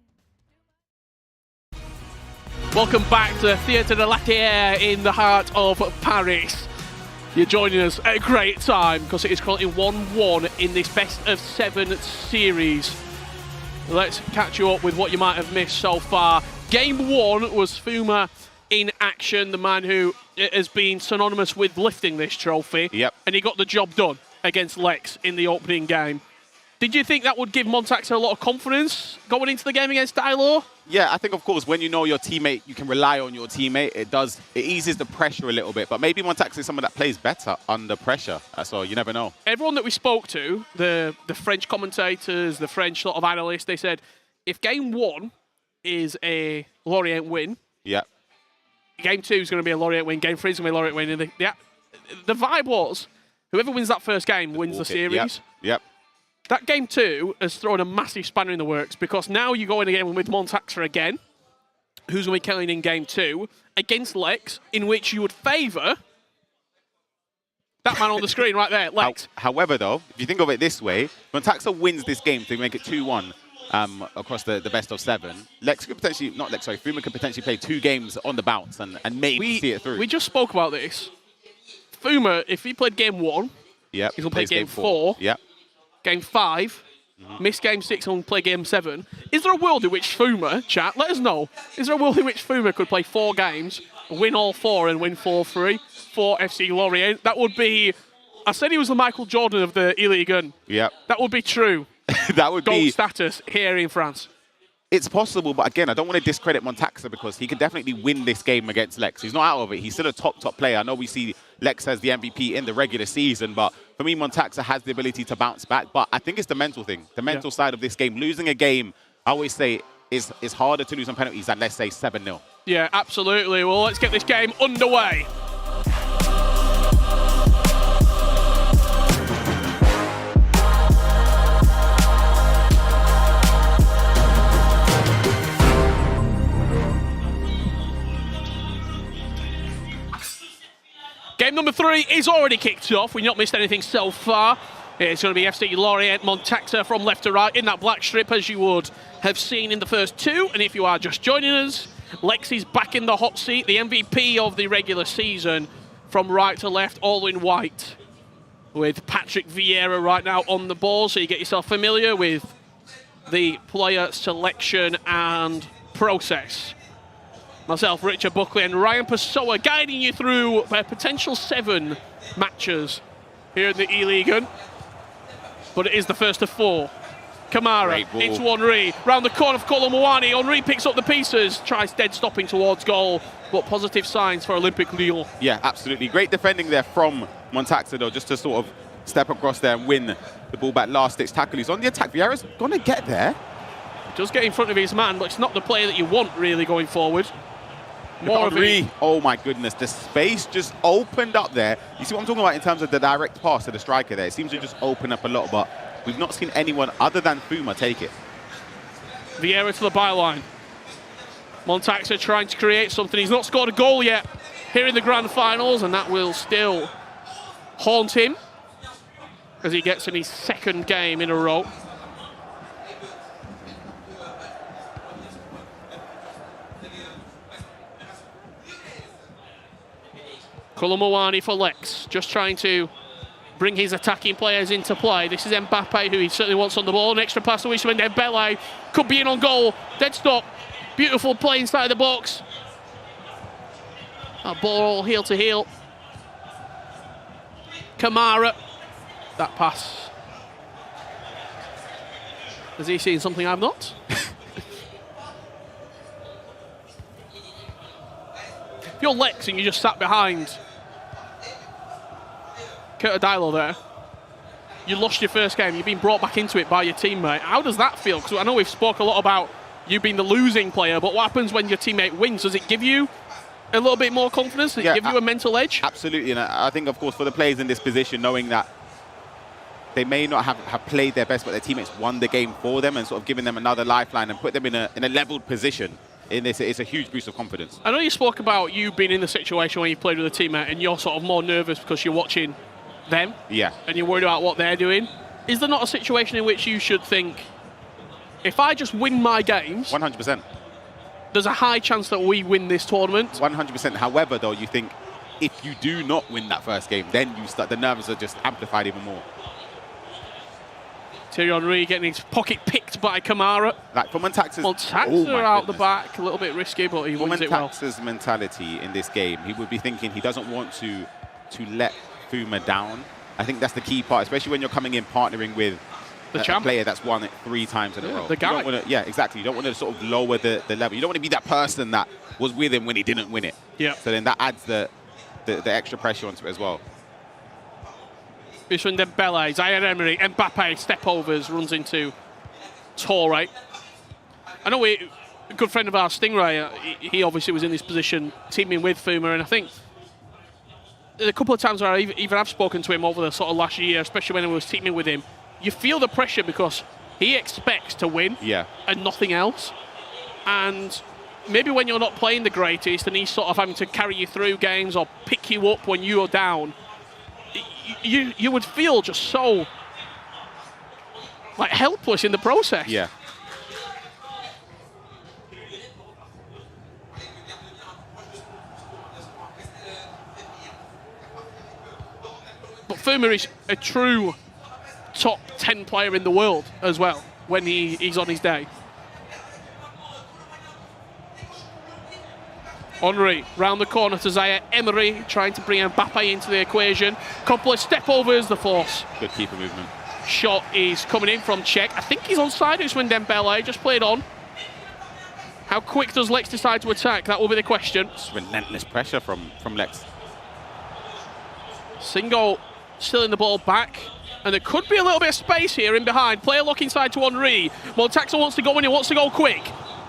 Welcome back to Theatre de la Terre in the heart of Paris. You're joining us at a great time because it is currently 1-1 in this best of 7 series. Let's catch you up with what you might have missed so far. Game 1 was Fouma in action, the man who has been synonymous with lifting this trophy. Yep. And he got the job done against Lex in the opening game. Did you think that would give Montax a lot of confidence going into the game against Dilo? Yeah, I think, of course, when you know your teammate, you can rely on your teammate. It eases the pressure a little bit. But maybe Montax is someone that plays better under pressure. So you never know. Everyone that we spoke to, the French commentators, the French sort of analysts, they said, if game 1 is a Lorient win, yeah, game 2 is going to be a Lorient win, game 3 is going to be a Lorient win. And the vibe was, whoever wins that first game wins the series. Yep. That game 2 has thrown a massive spanner in the works because now you go in again with Montaxa again, who's going to be killing in game 2, against Lex, in which you would favour that man on the screen right there, Lex. However, though, if you think of it this way, Montaxa wins this game to make it 2-1 across the best of 7. Lex could potentially, not Lex, sorry, Fouma could potentially play 2 games on the bounce and maybe see it through. We just spoke about this. Fouma, if he played game 1, he's going to play game 4. Yep. Game 5, miss game 6 and play game 7. Is there a world in which Fouma, chat, let us know, is there a world in which Fouma could play 4 games, win all 4 and win 4-3 for FC Lorient? That would be, I said he was the Michael Jordan of the eLigue, and that would be true. That would Gold be status here in France. It's possible, but again, I don't want to discredit Montaxa because he can definitely win this game against Lex. He's not out of it. He's still a top player. I know we see Lex as the MVP in the regular season, but for me, Montaxa has the ability to bounce back. But I think it's the mental thing, the mental side of this game. Losing a game, I always say, is harder to lose on penalties than, let's say, 7-0. Yeah, absolutely. Well, let's get this game underway. Game number 3 is already kicked off. We've not missed anything so far. It's going to be FC Lorient, Montaxa from left to right in that black strip, as you would have seen in the first 2. And if you are just joining us, Lex is back in the hot seat, the MVP of the regular season, from right to left, all in white, with Patrick Vieira right now on the ball. So you get yourself familiar with the player selection and process. Myself, Richard Buckley, and Ryan Pessoa guiding you through potential 7 matches here in the eLigue. But it is the first of 4. Kamara into Henri, round the corner for Colomboani. Henri picks up the pieces, tries dead stopping towards goal, but positive signs for Olympique Lyon. Yeah, absolutely. Great defending there from Montaxa, though, just to sort of step across there and win the ball back. Last-ditch tackle. He's on the attack. Vieira's going to get there. He does get in front of his man, but it's not the player that you want, really, going forward. Oh my goodness, the space just opened up there. You see what I'm talking about in terms of the direct pass to the striker there? It seems to just open up a lot, but we've not seen anyone other than Fouma take it. Vieira to the byline. Montaxa trying to create something. He's not scored a goal yet here in the grand finals, and that will still haunt him as he gets in his 2nd game in a row. Colomboani for Lex, just trying to bring his attacking players into play. This is Mbappe, who he certainly wants on the ball. An extra pass to Ousmane Dembele, could be in on goal. Dead stop, beautiful play inside the box. A ball heel to heel. Kamara, that pass. Has he seen something I've not? If you're Lex and you just sat behind Curtadilo there, you lost your first game, you've been brought back into it by your teammate. How does that feel? Because I know we've spoke a lot about you being the losing player, but what happens when your teammate wins? Does it give you a little bit more confidence? Does it give you a mental edge? Absolutely, and I think, of course, for the players in this position, knowing that they may not have played their best, but their teammates won the game for them and sort of giving them another lifeline and put them in a leveled position. In this, it's a huge boost of confidence. I know you spoke about you being in the situation where you've played with a teammate and you're sort of more nervous because you're watching them. Yeah. And you're worried about what they're doing. Is there not a situation in which you should think, if I just win my games... 100%. There's a high chance that we win this tournament? 100%. However, though, you think if you do not win that first game, then you start, the nerves are just amplified even more. Thierry Henry getting his pocket picked by Kamara. Like for Montaxa's... Out the back, a little bit risky, but he wins it well. Montaxa's mentality in this game, he would be thinking he doesn't want to let Fouma down. I think that's the key part, especially when you're coming in partnering with a player that's won it 3 times in a row. The guy. Yeah, exactly. You don't want to sort of lower the level. You don't want to be that person that was with him when he didn't win it. Yeah. So then that adds the extra pressure onto it as well. Ousmane Dembele, Zaire Emery, Mbappe, step overs, runs into Torre. I know a good friend of ours, Stingray, he obviously was in this position teaming with Fouma, and I think a couple of times where even I've spoken to him over the sort of last year, especially when I was teaming with him, you feel the pressure because he expects to win and nothing else. And maybe when you're not playing the greatest and he's sort of having to carry you through games or pick you up when you are down, you would feel just so like helpless in the process. Yeah. But Fouma is a true top 10 player in the world as well when he's on his day. Henry round the corner to Zaire Emery, trying to bring Mbappe into the equation. Couple of step overs, the force. Good keeper movement. Shot is coming in from Czech. I think he's onside. It's when Dembele just played on. How quick does Lex decide to attack? That will be the question. It's relentless pressure from Lex. Singo stealing the ball back. And there could be a little bit of space here in behind. Player look inside to Henry. Montaxa wants to go in. He wants to go quick.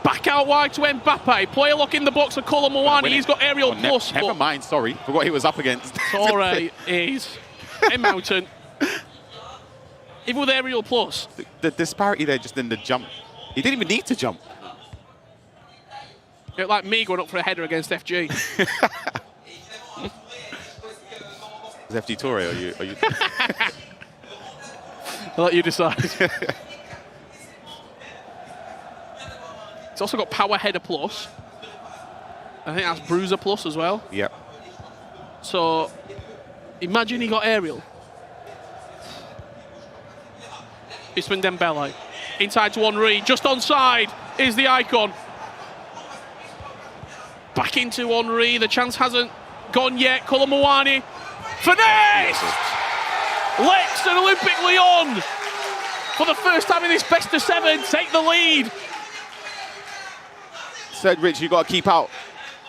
Back out wide to Mbappe. Player lock in the box of Kolo Muani. He's got aerial plus. Never mind, sorry. Forgot he was up against. Torre is a mountain. Even with aerial plus. The disparity there just in the jump. He didn't even need to jump. Like me going up for a header against FG. Is FG Torre or you? I'll let you decide. It's also got power header plus. I think that's bruiser plus as well. Yep. So imagine he got aerial. Ismail Dembele. Inside to Henry. Just onside is the icon. Back into Henry. The chance hasn't gone yet. Kolo Muani. Finesse! Lex and Olympique Lyon, for the first time in this best of 7, take the lead. Said Rich, you got to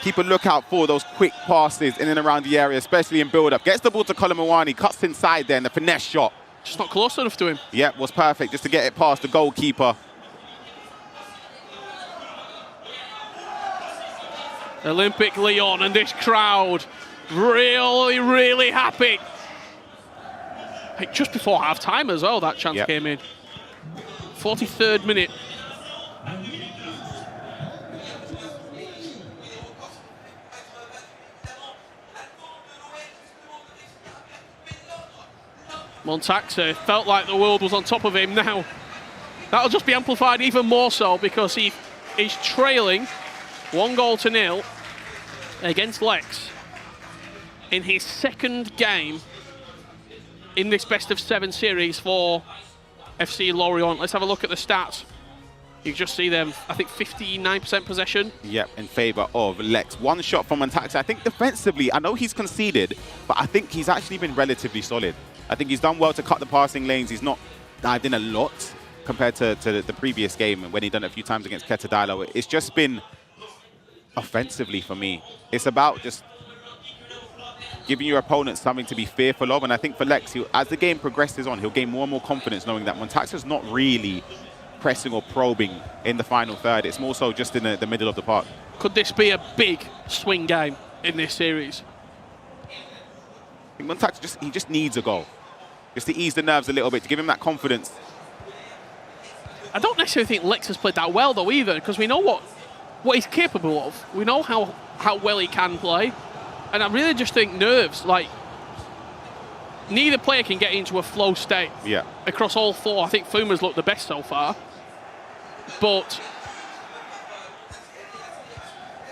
keep a lookout for those quick passes in and around the area, especially in build-up. Gets the ball to Kolo Muani, cuts inside there, and the finesse shot. Just not close enough to him. Yeah, was perfect, just to get it past the goalkeeper. Olympique Lyon and this crowd really, really happy. Just before half-time as well, that chance came in. 43rd minute. Montaxa felt like the world was on top of him now. That'll just be amplified even more so because he is trailing 1-0 against Lex in his second game in this best of 7 series for FC Lorient. Let's have a look at the stats. You can just see them, I think 59% possession. Yep, in favour of Lex. One shot from Montaxa. I think defensively, I know he's conceded, but I think he's actually been relatively solid. I think he's done well to cut the passing lanes. He's not dived in a lot compared to the previous game when he'd done it a few times against Ketadalo. It's just been offensively for me. It's about just giving your opponent something to be fearful of. And I think for Lex, as the game progresses on, he'll gain more and more confidence knowing that Montaxa's not really pressing or probing in the final third. It's more so just in the middle of the park. Could this be a big swing game in this series? I think Montaxa he just needs a goal. Just to ease the nerves a little bit, to give him that confidence. I don't necessarily think Lex has played that well though either, because we know what he's capable of. We know how well he can play. And I really just think nerves, like, neither player can get into a flow state across all 4. I think Fouma's looked the best so far. But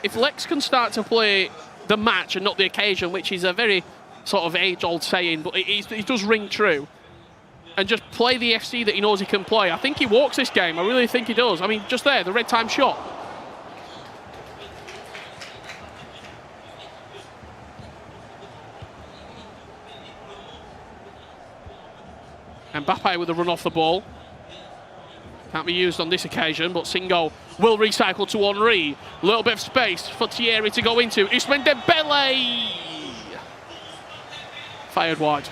if Lex can start to play the match and not the occasion, which is a very sort of age-old saying, but it does ring true, and just play the FC that he knows he can play, I think he walks this game. I really think he does. I mean, just there, the red time shot. Mbappe with a run off the ball. Can't be used on this occasion, but Singo will recycle to Henry. A little bit of space for Thierry to go into. Ismail Dembele! Fired wide.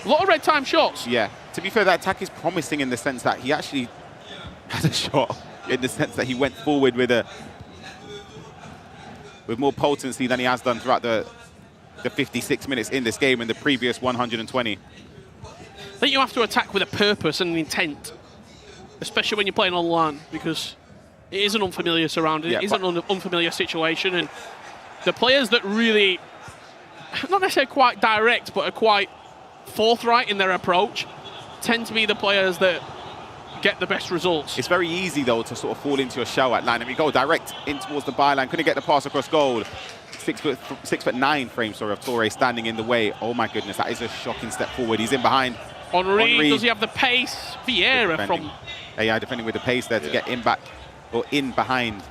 A lot of red time shots. Yeah. To be fair, that attack is promising in the sense that he actually had a shot, in the sense that he went forward with more potency than he has done throughout the 56 minutes in this game in the previous 120. think you have to attack with a purpose and an intent, especially when you're playing on LAN, because it is an unfamiliar surrounding, it is an unfamiliar situation, and the players that really, not necessarily quite direct, but are quite forthright in their approach, tend to be the players that get the best results. It's very easy, though, to sort of fall into a shell at line, and we go direct in towards the byline. Couldn't get the pass across goal. 6'9" frame, sorry, of Torre standing in the way. Oh my goodness, that is a shocking step forward. He's in behind. Henry, does he have the pace? Vieira from... Yeah, defending with the pace there to get in back, or in behind.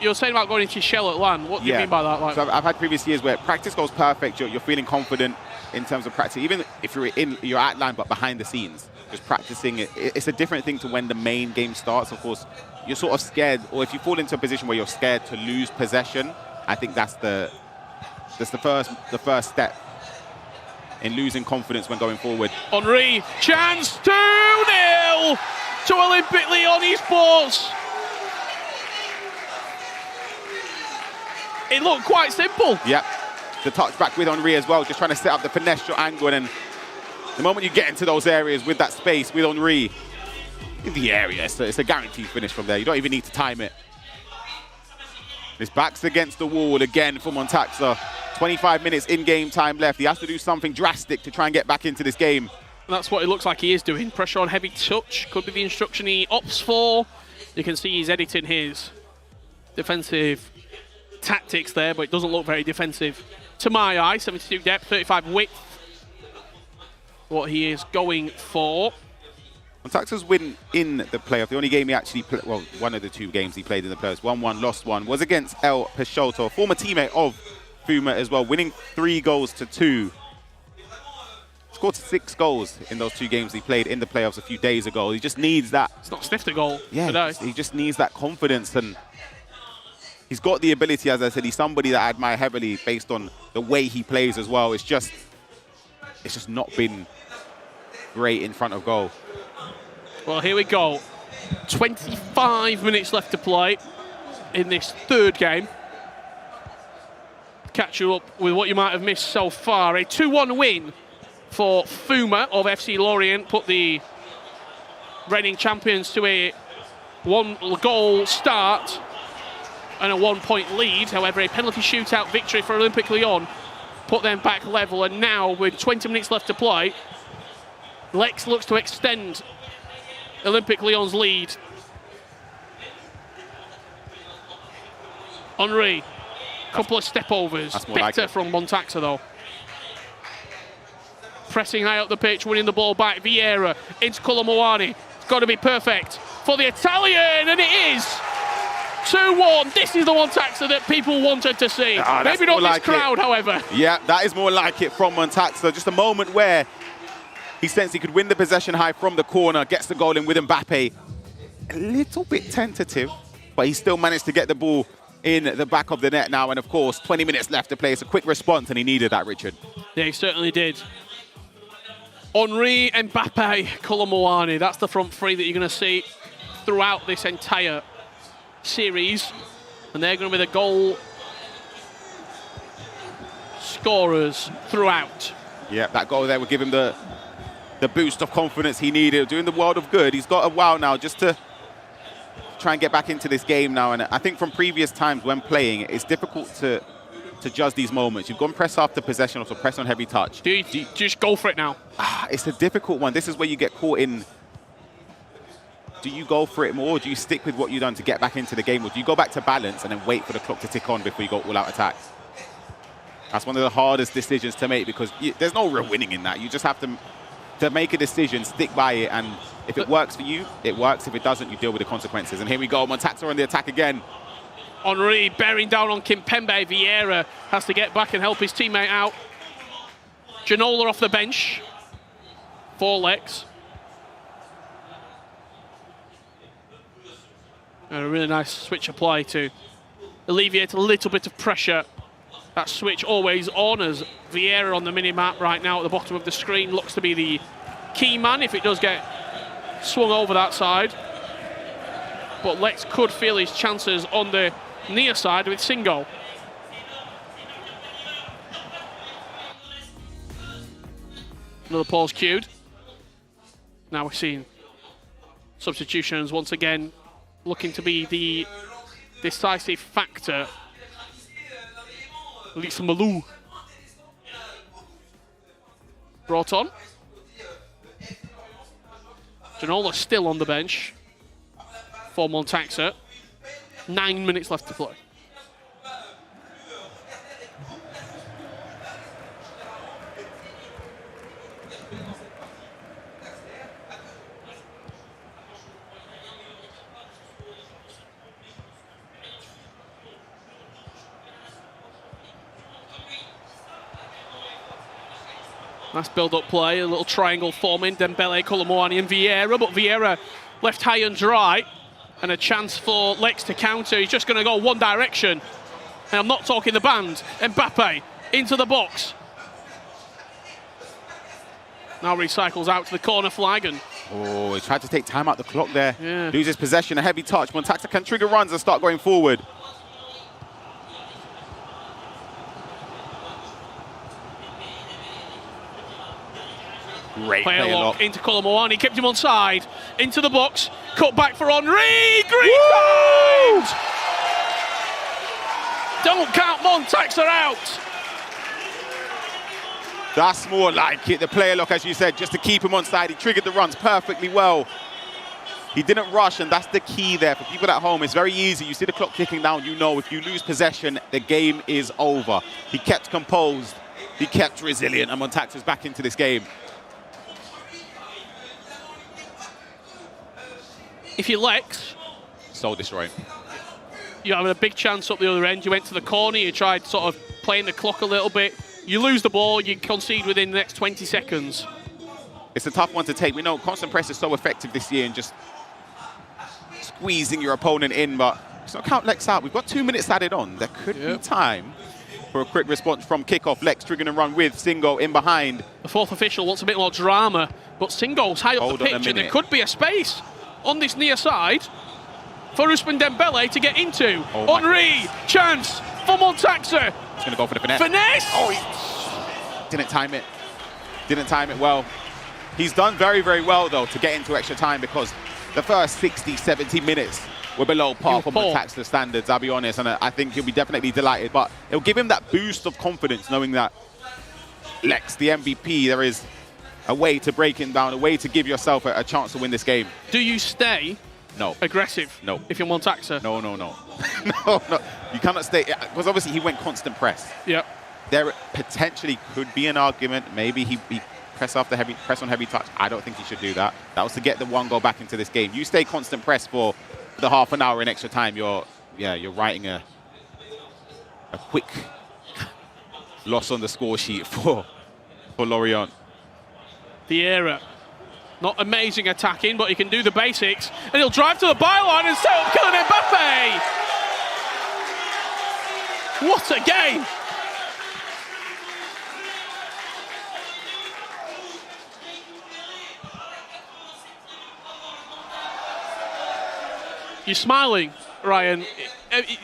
You're saying about going into shell at LAN. What do you mean by that? Like? So I've had previous years where practice goes perfect. You're feeling confident in terms of practice. Even if you're at LAN, but behind the scenes, just practicing it. It's a different thing to when the main game starts. Of course, you're sort of scared, or if you fall into a position where you're scared to lose possession, I think that's the first step in losing confidence when going forward. Henry, chance, 2-0 to Olympique Lyonnais Sports. It looked quite simple. Yep. The touchback with Henry as well, just trying to set up the finesse angle, and the moment you get into those areas with that space with Henry in the area, it's a guaranteed finish from there. You don't even need to time it. His back's against the wall again for Montaxa. 25 minutes in-game time left. He has to do something drastic to try and get back into this game. And that's what it looks like he is doing. Pressure on heavy touch. Could be the instruction he opts for. You can see he's editing his defensive tactics there, but it doesn't look very defensive to my eye. 72 depth, 35 width. What he is going for. Montaxa's win in the playoff, the only game he actually played, well, one of the two games he played in the playoffs, 1-1, lost one, was against El Peixoto, a former teammate of Fouma as well, winning 3-2. Scored 6 goals in those 2 games he played in the playoffs a few days ago. He just needs that. It's not sniffed a goal today. He just needs that confidence, and he's got the ability, as I said. He's somebody that I admire heavily based on the way he plays as well. It's just not been great in front of goal. Well, here we go. 25 minutes left to play in this third game. Catch you up with what you might have missed so far. A 2-1 win for Fouma of FC Lorient put the reigning champions to a 1-goal start and a 1-point lead. However, a penalty shootout victory for Olympique Lyon put them back level. And now, with 20 minutes left to play, Lex looks to extend Olympique Lyon's lead. Henry, couple of step-overs. Better from Montaxa, though. Pressing high up the pitch, winning the ball back. Vieira into Colomboani. It's got to be perfect for the Italian, and it is. 2-1. This is the Montaxa that people wanted to see. Maybe not this crowd, however. Yeah, that is more like it from Montaxa. Just a moment where he sensed he could win the possession high from the corner, gets the goal in with Mbappe. A little bit tentative, but he still managed to get the ball in the back of the net now. And of course, 20 minutes left to play. It's a quick response, and he needed that, Richard. Yeah, he certainly did. Henry, Mbappe, Colomboani. That's the front three that you're going to see throughout this entire series. And they're going to be the goal scorers throughout. Yeah, that goal there will give him the boost of confidence he needed, doing the world of good. He's got a while now just to try and get back into this game now. And I think from previous times when playing, it's difficult to judge these moments. You've gone press after possession, also press on heavy touch. Do you just go for it now? It's a difficult one. This is where you get caught in. Do you go for it more, or do you stick with what you've done to get back into the game? Or do you go back to balance and then wait for the clock to tick on before you go all-out attack? That's one of the hardest decisions to make, because there's no real winning in that. You just have to make a decision, stick by it, and if it works for you, it works. If it doesn't, you deal with the consequences. And here we go, Montaxa on the attack again. Henry bearing down on Kimpembe. Vieira has to get back and help his teammate out. Ginola off the bench for Lex. And a really nice switch of play to alleviate a little bit of pressure. That switch always on, as Vieira on the mini-map right now at the bottom of the screen looks to be the key man if it does get swung over that side. But Lex could feel his chances on the near side with Singo. Another pause cued. Now we're seeing substitutions once again, looking to be the decisive factor. Lisa Malou brought on. Ginola still on the bench for Montaxa. 9 minutes left to play. Nice build-up play, a little triangle forming, Dembele, Kolomoani and Vieira, but Vieira left high and dry, and a chance for Lex to counter. He's just going to go one direction, and I'm not talking the band. Mbappe into the box. Now recycles out to the corner flag, and oh, he tried to take time out the clock there. Yeah. Loses possession, a heavy touch. Montaxa can trigger runs and start going forward. Great player player lock lock. into Kolomoani, kept him on side, into the box, cut back for Henry, green card! Don't count Montaxa out. That's more like it. The player lock, as you said, just to keep him on side. He triggered the runs perfectly well. He didn't rush, and that's the key there. For people at home, it's very easy. You see the clock ticking down, you know if you lose possession, the game is over. He kept composed, he kept resilient, and Montaxa's back into this game. If you're Lex, Soul destroying. you're having a big chance up the other end. You went to the corner, you tried sort of playing the clock a little bit. You lose the ball, you concede within the next 20 seconds. It's a tough one to take. We know constant press is so effective this year and just squeezing your opponent in, but let's not count Lex out. We've got 2 minutes added on. There could be time for a quick response from kickoff. Lex triggering a run with Singo in behind. The fourth official wants a bit more drama, but Singo's high up the pitch, and there could be a space on this near side for Usman Dembele to get into. Henry, chance for Montaxa. He's going to go for the finesse. Finesse! Oh, he didn't time it. Didn't time it well. He's done very, very well, though, to get into extra time, because the first 60, 70 minutes were below par for Montaxa standards, I'll be honest, and I think he'll be definitely delighted. But it'll give him that boost of confidence, knowing that Lex, the MVP, there is a way to break him down, a way to give yourself a chance to win this game. Do you stay No. aggressive? No. If you're Montaxa? No, no, no. No, no. You cannot stay, because obviously he went constant press. Yep. There potentially could be an argument. Maybe he press on heavy touch. I don't think he should do that. That was to get the one goal back into this game. You stay constant press for the half an hour in extra time. You're writing a quick loss on the score sheet for Lorient. Vieira, not amazing attacking, but he can do the basics, and he'll drive to the byline and set up Kylian Mbappe. What a game! You're smiling, Ryan. It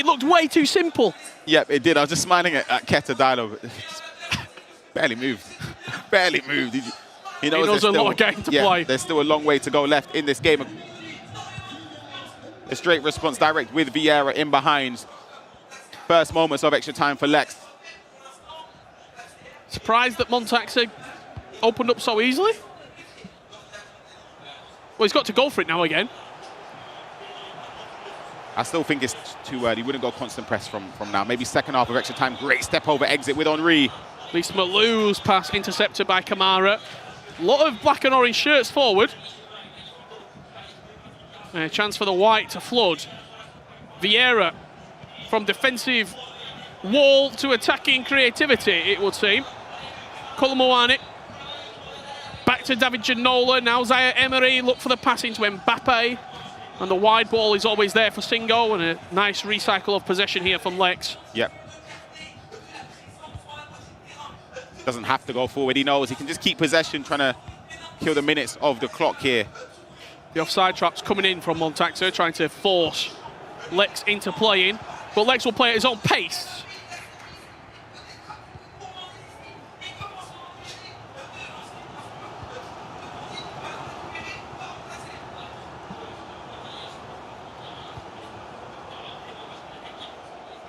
looked way too simple. Yep, it did. I was just smiling at Keta Diallo. Barely moved. Barely moved. He knows a lot of game to play. There's still a long way to go left in this game. A straight response direct with Vieira in behind. First moments of extra time for Lex. Surprised that Montaxa opened up so easily? Well, he's got to go for it now again. I still think it's too early. He wouldn't go constant press from now. Maybe second half of extra time. Great step over exit with Henry. Lisa Malou's pass intercepted by Kamara. A lot of black and orange shirts forward. And a chance for the white to flood. Vieira from defensive wall to attacking creativity, it would seem. Kolomoani. Back to David Ginola. Now Zaire Emery. Look for the pass into Mbappe. And the wide ball is always there for Singo. And a nice recycle of possession here from Lex. Yep. Doesn't have to go forward. He knows he can just keep possession, trying to kill the minutes of the clock here. The offside trap's coming in from Montaxa, trying to force Lex into playing. But Lex will play at his own pace.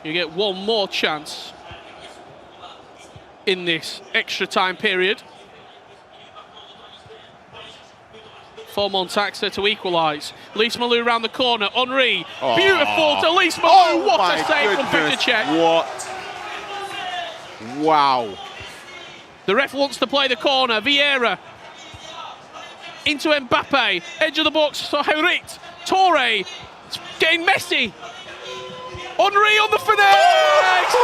You get one more chance in this extra time period for Montaxa to equalise. Lise Malou around the corner. Henri, beautiful to Lise Malou. What a save from Victor Cech. What? Wow. The ref wants to play the corner. Vieira into Mbappe. Edge of the box. So Henrique. Torre. It's getting messy. Henri on the finesse.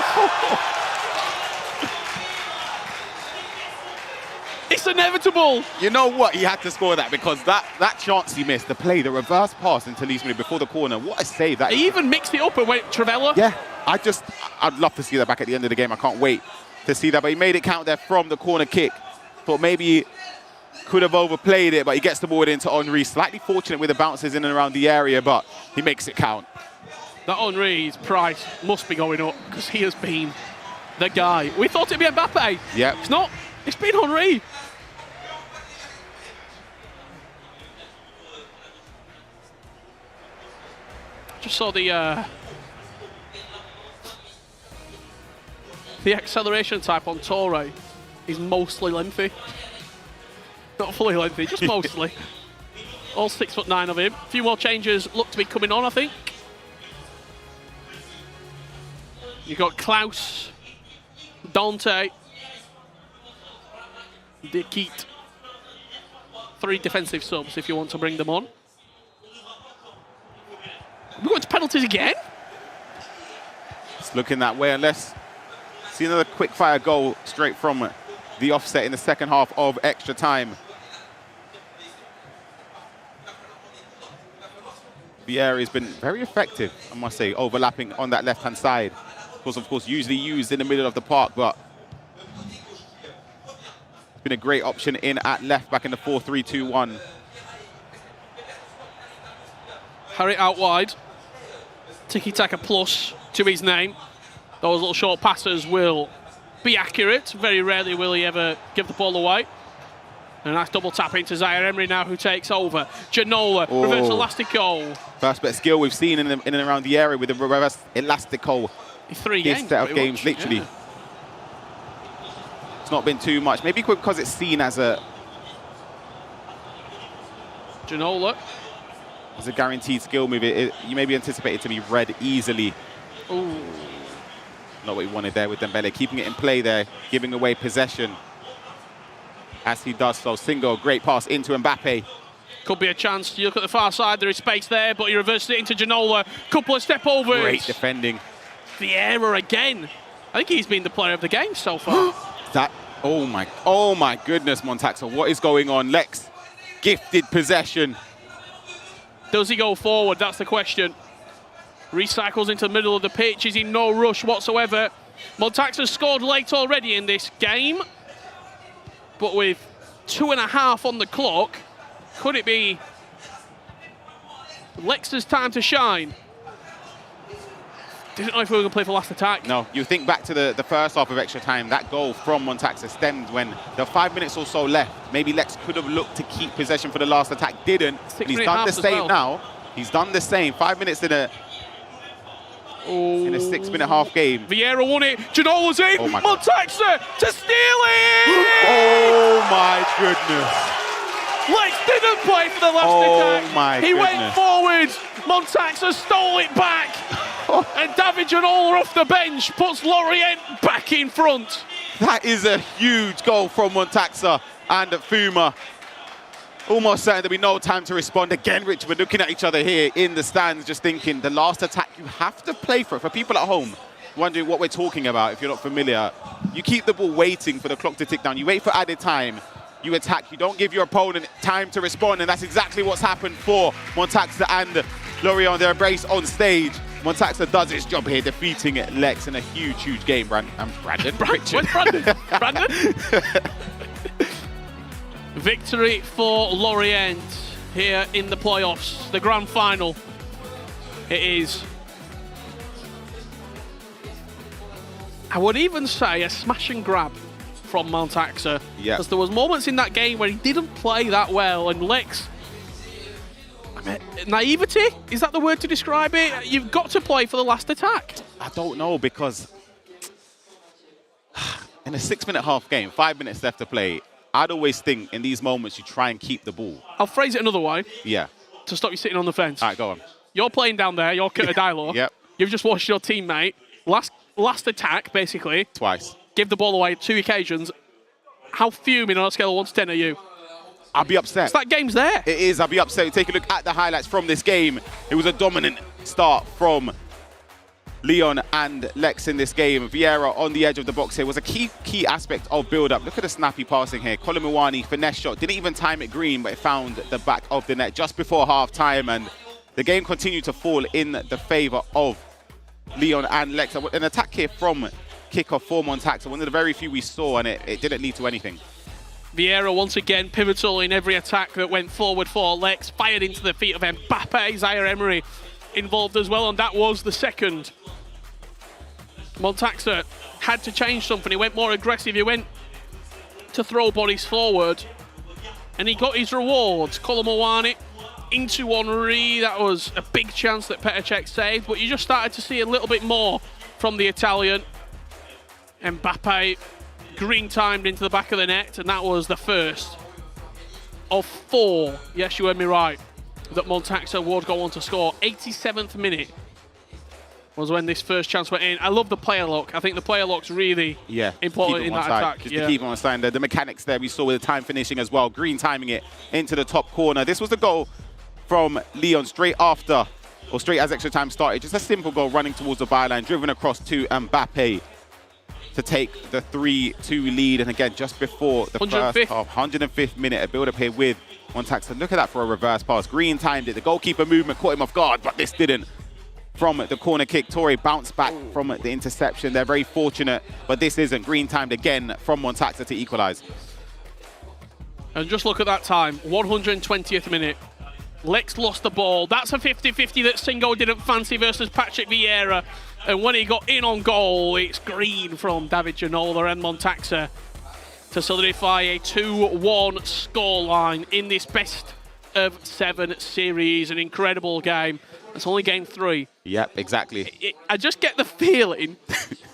It's inevitable. You know what? He had to score that because that chance he missed, the reverse pass into Lise Malou before the corner. What a save that is. He even mixed it up and went Travella. Yeah, I'd love to see that back at the end of the game. I can't wait to see that. But he made it count there from the corner kick. Thought maybe he could have overplayed it, but he gets the ball into Henri. Slightly fortunate with the bounces in and around the area, but he makes it count. That Henri's price must be going up because he has been the guy. We thought it'd be Mbappe. Yeah. It's not. It's been Henri. Just saw the acceleration type on Torre is mostly lengthy. Not fully lengthy, just mostly. All 6'9" of him. A few more changes look to be coming on, I think. You've got Klaus, Dante, Dekit. 3 defensive subs if you want to bring them on. We're going to penalties again? It's looking that way unless see another quick-fire goal straight from the offset in the second half of extra time. Vieira has been very effective, I must say, overlapping on that left-hand side. Of course, usually used in the middle of the park, but it's been a great option in at left back in the 4-3-2-1. Harry out wide. Tiki-taka plus to his name. Those little short passes will be accurate. Very rarely will he ever give the ball away. And a nice double tap into Zaire Emery now, who takes over. Ginola, reverse elastico. First bit of skill we've seen in and around the area with the reverse elastico. 3 this games, set of games, literally. Yeah. It's not been too much. Maybe because it's seen as a Ginola. As a guaranteed skill move, you may be anticipated to be read easily. Ooh. Not what he wanted there with Dembele. Keeping it in play there, giving away possession. As he does so, Singo, great pass into Mbappe. Could be a chance. You look at the far side, there is space there, but he reverses it into Ginola. Couple of step overs. Great defending. Vieira again. I think he's been the player of the game so far. Oh my goodness, Montaxa, what is going on? Lex, gifted possession. Does he go forward? That's the question. Recycles into the middle of the pitch. Is in no rush whatsoever. Montaxa scored late already in this game. But with 2.5 on the clock, could it be Lex's time to shine? Didn't know if we were going to play for last attack. No, you think back to the first half of extra time. That goal from Montaxa stemmed when there were 5 minutes or so left. Maybe Lex could have looked to keep possession for the last attack. Didn't. But he's done the same now. He's done the same. 5 minutes in a 6-minute half game. Vieira won it. Ginola's in. Oh Montaxa to steal it. Oh my goodness. Lex didn't play for the last attack. My he goodness. went forward. Montaxa stole it back. And David Ginola off the bench puts Lorient back in front. That is a huge goal from Montaxa and Fouma. Almost certain there'll be no time to respond. Again, Richard, we're looking at each other here in the stands, just thinking the last attack you have to play for. For people at home wondering what we're talking about, if you're not familiar, you keep the ball waiting for the clock to tick down. You wait for added time. You attack. You don't give your opponent time to respond, and that's exactly what's happened for Montaxa and Lorient. Their embrace on stage. Montaxa does its job here, defeating Lex in a huge, huge game. Brandon? Where's Brandon? Brandon? Victory for Lorient here in the playoffs, the grand final. It is, I would even say, a smash and grab from Montaxa. Yeah. Because there was moments in that game where he didn't play that well, and Lex naivety? Is that the word to describe it? You've got to play for the last attack. I don't know, because in a 6-minute half game, 5 minutes left to play, I'd always think in these moments you try and keep the ball. I'll phrase it another way. Yeah. To stop you sitting on the fence. All right, go on. You're playing down there, you're Curtis Dylo. Yep. You've just watched your teammate, last attack, basically. Twice. Give the ball away 2 occasions. How fuming on a scale of 1 to 10 are you? I'll be upset. It's that game's there. It is. I'll be upset. Take a look at the highlights from this game. It was a dominant start from Lyon and Lex in this game. Vieira on the edge of the box here was a key aspect of build-up. Look at the snappy passing here. Colin Mwani, finesse shot. Didn't even time it green, but it found the back of the net just before half-time. And the game continued to fall in the favour of Lyon and Lex. An attack here from kickoff for Montaxa. One of the very few we saw, and it didn't lead to anything. Vieira once again pivotal in every attack that went forward for Lex. Fired into the feet of Mbappe. Zaire Emery involved as well, and that was the second. Montaxa had to change something. He went more aggressive. He went to throw bodies forward, and he got his rewards. Colin Mwani into Henry. That was a big chance that Petr Cech saved, but you just started to see a little bit more from the Italian. Mbappe green timed into the back of the net, and that was the first of 4, yes, you heard me right, that Montaxa would go on to score. 87th minute was when this first chance went in. I love the player lock. I think the player lock's really important in that attack. Just to keep on side, the mechanics there we saw with the time finishing as well. Green timing it into the top corner. This was the goal from Lyon straight after, or straight as extra time started. Just a simple goal running towards the byline, driven across to Mbappe to take the 3-2 lead. And again, just before the first half, 105th minute, a build-up here with Montaxa. Look at that for a reverse pass. Green timed it. The goalkeeper movement caught him off guard, but this didn't. From the corner kick, Torre bounced back from the interception. They're very fortunate, but this isn't. Green timed again from Montaxa to equalise. And just look at that time, 120th minute. Lex lost the ball. That's a 50-50 that Singo didn't fancy versus Patrick Vieira. And when he got in on goal, it's green from David Ginola and Montaxa to solidify a 2-1 scoreline in this best of 7 series. An incredible game. It's only game 3. Yep, exactly. I just get the feeling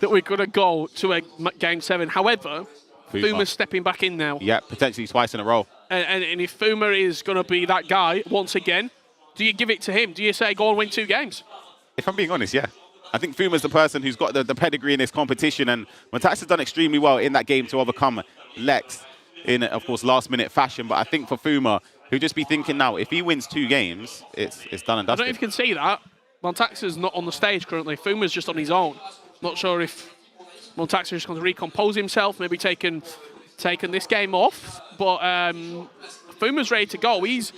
that we're going to go to a game 7. However, Fuma's stepping back in now. Yeah, potentially twice in a row. And if Fouma is going to be that guy once again, do you give it to him? Do you say go and win 2 games? If I'm being honest, yeah. I think Fuma's the person who's got the pedigree in this competition, and Montaxa's done extremely well in that game to overcome Lex in, of course, last-minute fashion. But I think for Fouma, he'll just be thinking now, if he wins 2 games, it's done and dusted. I don't know if you can see that. Montaxa's not on the stage currently. Fuma's just on his own. Not sure if Montaxa is going to recompose himself, maybe taken this game off. But Fuma's ready to go. He's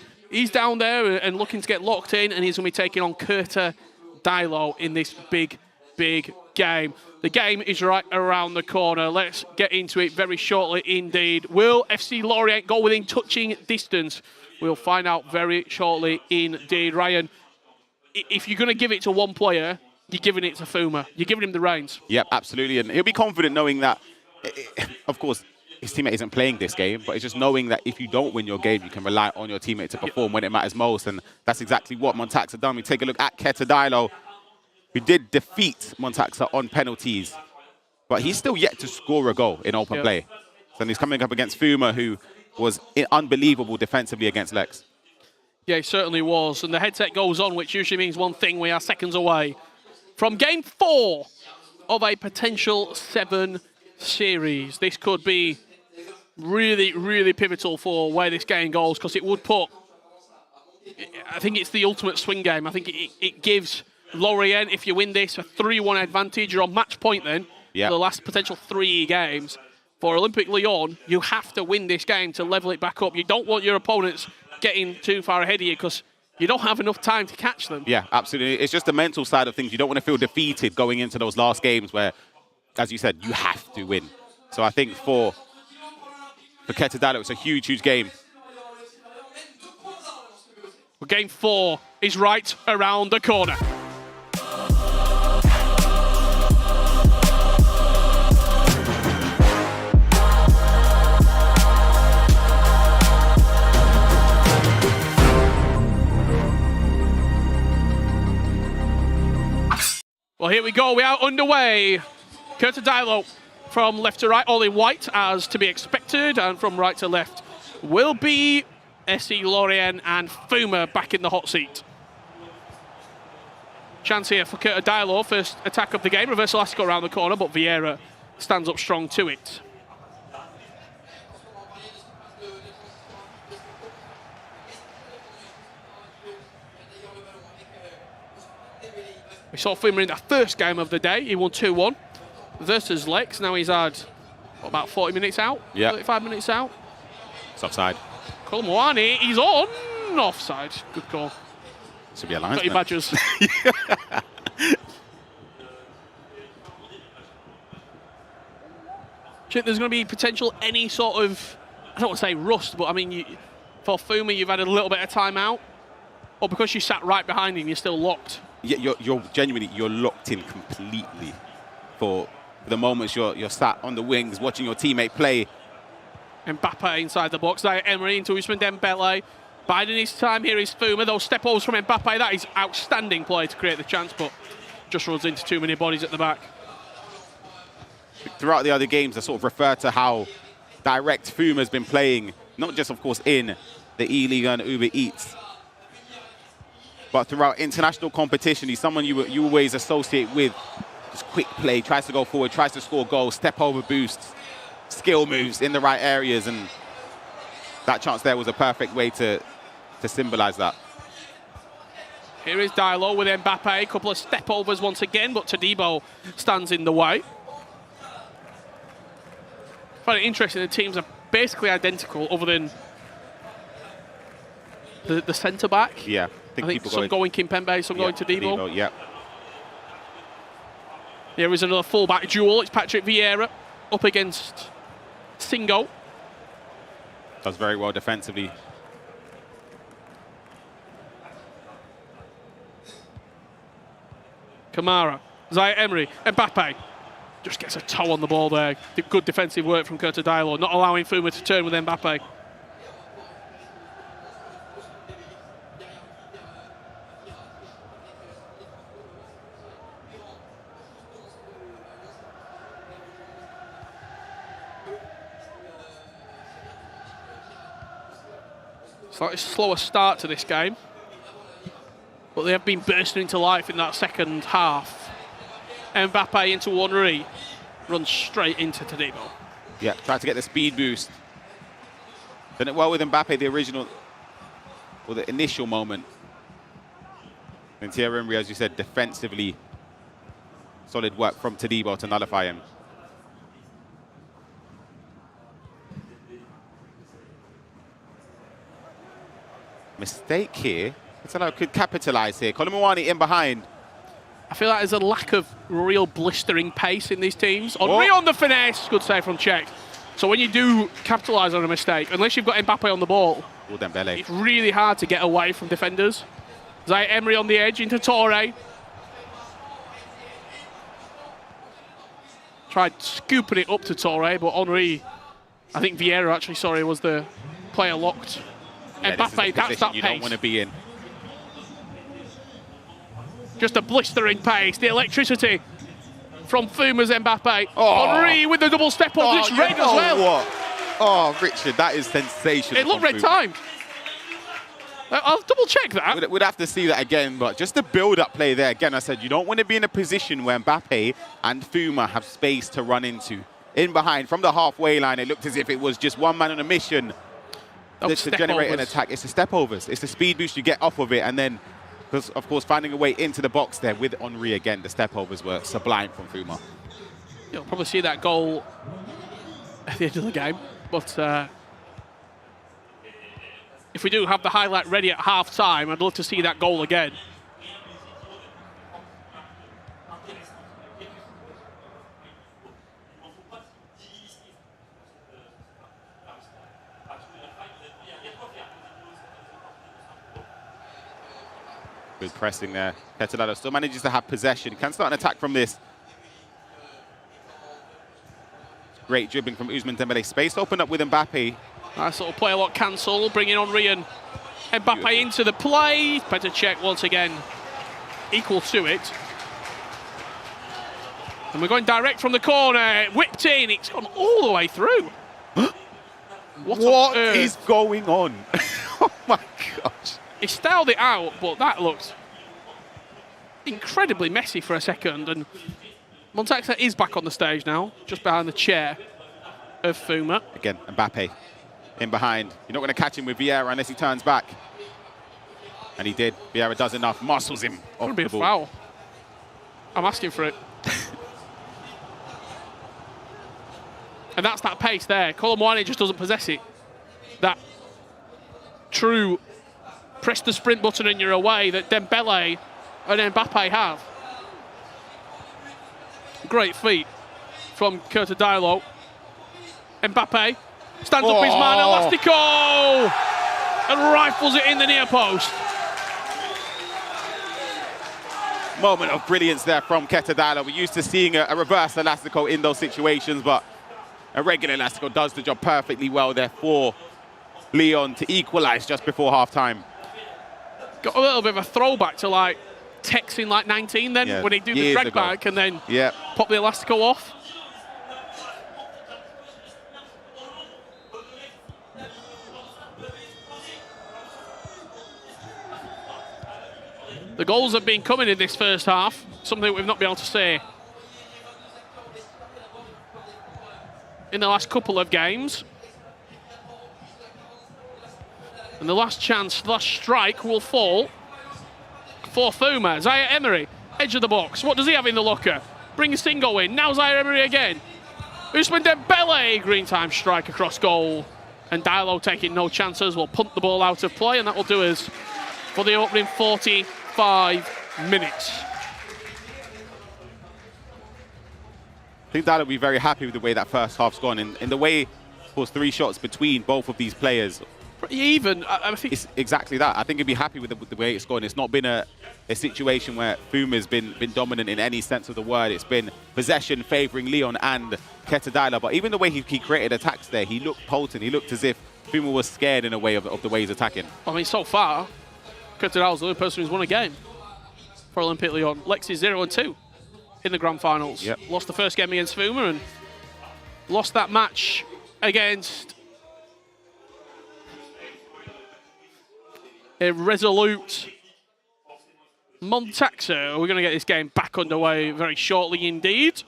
down there and looking to get locked in, and he's going to be taking on Curtis Dylo in this big game. The game is right around the corner. Let's get into it very shortly indeed. Will FC Lorient go within touching distance? We'll find out very shortly indeed. Ryan, if you're going to give it to one player, you're giving it to Fouma. You're giving him the reins. Yep, absolutely. And he'll be confident knowing that, of course, his teammate isn't playing this game, but it's just knowing that if you don't win your game, you can rely on your teammate to perform when it matters most. And that's exactly what Montaxa done. We take a look at Curtis Dylo, who did defeat Montaxa on penalties, but he's still yet to score a goal in open play. So he's coming up against Fouma, who was unbelievable defensively against Lex. Yeah, he certainly was. And the headset goes on, which usually means one thing. We are seconds away from game 4 of a potential 7 series. This could be really pivotal for where this game goes, because it would put, I think it's the ultimate swing game. I think it gives Lorient, if you win this, a 3-1 advantage. You're on match point then for the last potential 3 games. For Olympique Lyon, you have to win this game to level it back up. You don't want your opponents getting too far ahead of you, because you don't have enough time to catch them. Yeah, absolutely. It's just the mental side of things. You don't want to feel defeated going into those last games where, as you said, you have to win. So I think for Curtis Dylo, it's a huge game. Well, game 4 is right around the corner. Well, here we go. We are underway. Curtin Diallo from left to right, all in white, as to be expected, and from right to left will be FC Lorient and Fouma back in the hot seat. Chance here for Curtin Diallo, first attack of the game. Reverse Elástico around the corner, but Vieira stands up strong to it. We saw Fouma in the first game of the day. He won 2-1 versus Lex. Now he's had, what, about 40 minutes out? Yeah. 35 minutes out? It's offside. Kolomwani, he's on. Offside. Good call. Should be a line. Got your badges. Do you think there's going to be potential any sort of, I don't want to say rust, but I mean, for Fouma, you've had a little bit of time out? Or because you sat right behind him, you're still locked? Yeah, you're genuinely, you're locked in completely for the moments you're sat on the wings watching your teammate play. Mbappe inside the box. There, Emery into Ousmane Dembele. Biding his time here is Fouma. Those step overs from Mbappe. That is outstanding play to create the chance, but just runs into too many bodies at the back. Throughout the other games, I sort of refer to how direct Fouma's been playing, not just, of course, in the eLigue and Uber Eats, but throughout international competition. He's someone you always associate with just quick play, tries to go forward, tries to score goals, step over boosts, skill moves in the right areas, and that chance there was a perfect way to symbolise that. Here is Diallo with Mbappe, a couple of step overs once again, but Todibo stands in the way. I find it interesting, the teams are basically identical other than the centre-back. Yeah. I think some going Kimpembe, some going Todibo. Yeah. Here is another full-back duel. It's Patrick Vieira up against Singo. Does very well defensively. Kamara, Zaya Emery, Mbappe. Just gets a toe on the ball there. Good defensive work from Curtin Diallo, not allowing Fouma to turn with Mbappe. Slightly slower start to this game, but they have been bursting into life in that second half. Mbappe into Henry, runs straight into Todibo. Yeah, tried to get the speed boost. Done it well with Mbappe, the original, or the initial moment. And Thierry Henry, as you said, defensively, solid work from Todibo to nullify him. Mistake here. It's could capitalise here. Kolomwani in behind. I feel like there's a lack of real blistering pace in these teams. Henry on the finesse. Good save from Czech. So when you do capitalise on a mistake, unless you've got Mbappe on the ball, it's really hard to get away from defenders. Zaya Emery on the edge into Torre. Tried scooping it up to Torre, but Henry, I think Vieira actually, sorry, was the player locked. Yeah, Mbappe, that's that you pace. don't want to be in. Just a blistering pace, the electricity from Fouma's Mbappe. Henry with the double step on, it's red as well. What? Oh, Richard, that is sensational. It looked red timed. I'll double check that. We'd have to see that again, but just the build-up play there. Again, I said you don't want to be in a position where Mbappe and Fouma have space to run into. In behind, from the halfway line, it looked as if it was just one man on a mission to generate an attack. It's the step overs. It's the speed boost you get off of it, and then, of course, finding a way into the box there with Henry again. The step overs were sublime from Fouma. You'll probably see that goal at the end of the game, but if we do have the highlight ready at half-time, I'd love to see that goal again. Good pressing there. Petalado still manages to have possession. Can start an attack from this. Great dribbling from Ousmane Dembele. Space opened up with Mbappe. Nice little play, a lot cancel, bringing Henry and Mbappe into the play. Petr Cech once again equal to it. And we're going direct from the corner. Whipped in. It's gone all the way through. What is going on? Oh my gosh. He styled it out, but that looked incredibly messy for a second. And Montaxa is back on the stage now, just behind the chair of Fouma. Again, Mbappe in behind. You're not going to catch him with Vieira unless he turns back. And he did. Vieira does enough. Muscles him off Could be the a ball. foul. I'm asking for it. And that's that pace there. Colomboani just doesn't possess it. That true press the sprint button and you're away that Dembele and Mbappe have. Great feat from Curtis Diallo. Mbappe stands up his man, Elastico! And rifles it in the near post. Moment of brilliance there from Ketadala. We're used to seeing a reverse Elastico in those situations, but a regular Elastico does the job perfectly well there for Lyon to equalize just before half-time. Got a little bit of a throwback to like Tex in like 19 then, when he do the drag back and then pop the Elastico off. The goals have been coming in this first half, something we've not been able to say in the last couple of games. And the last chance, the last strike will fall for Fouma. Zaire Emery, edge of the box. What does he have in the locker? Brings Singo in. Now Zaire Emery again. Ousmane Dembele, green time strike across goal. And Diallo taking no chances will punt the ball out of play, and that will do us for the opening 45 minutes. I think Diallo will be very happy with the way that first half's gone. In the way, of course, 3 shots between both of these players. Even, I think it's exactly that. I think he'd be happy with the way it's gone. It's not been a situation where Fuma's been dominant in any sense of the word. It's been possession favouring Lyon and Ketadala. But even the way he created attacks there, he looked potent. He looked as if Fuma was scared in a way of the way he's attacking. I mean, so far, Ketadala's the only person who's won a game for Olympique Lyon. Lex is 0-2 in the grand finals. Yep. Lost the first game against Fouma and lost that match against a resolute Montaxa. We're going to get this game back underway very shortly indeed.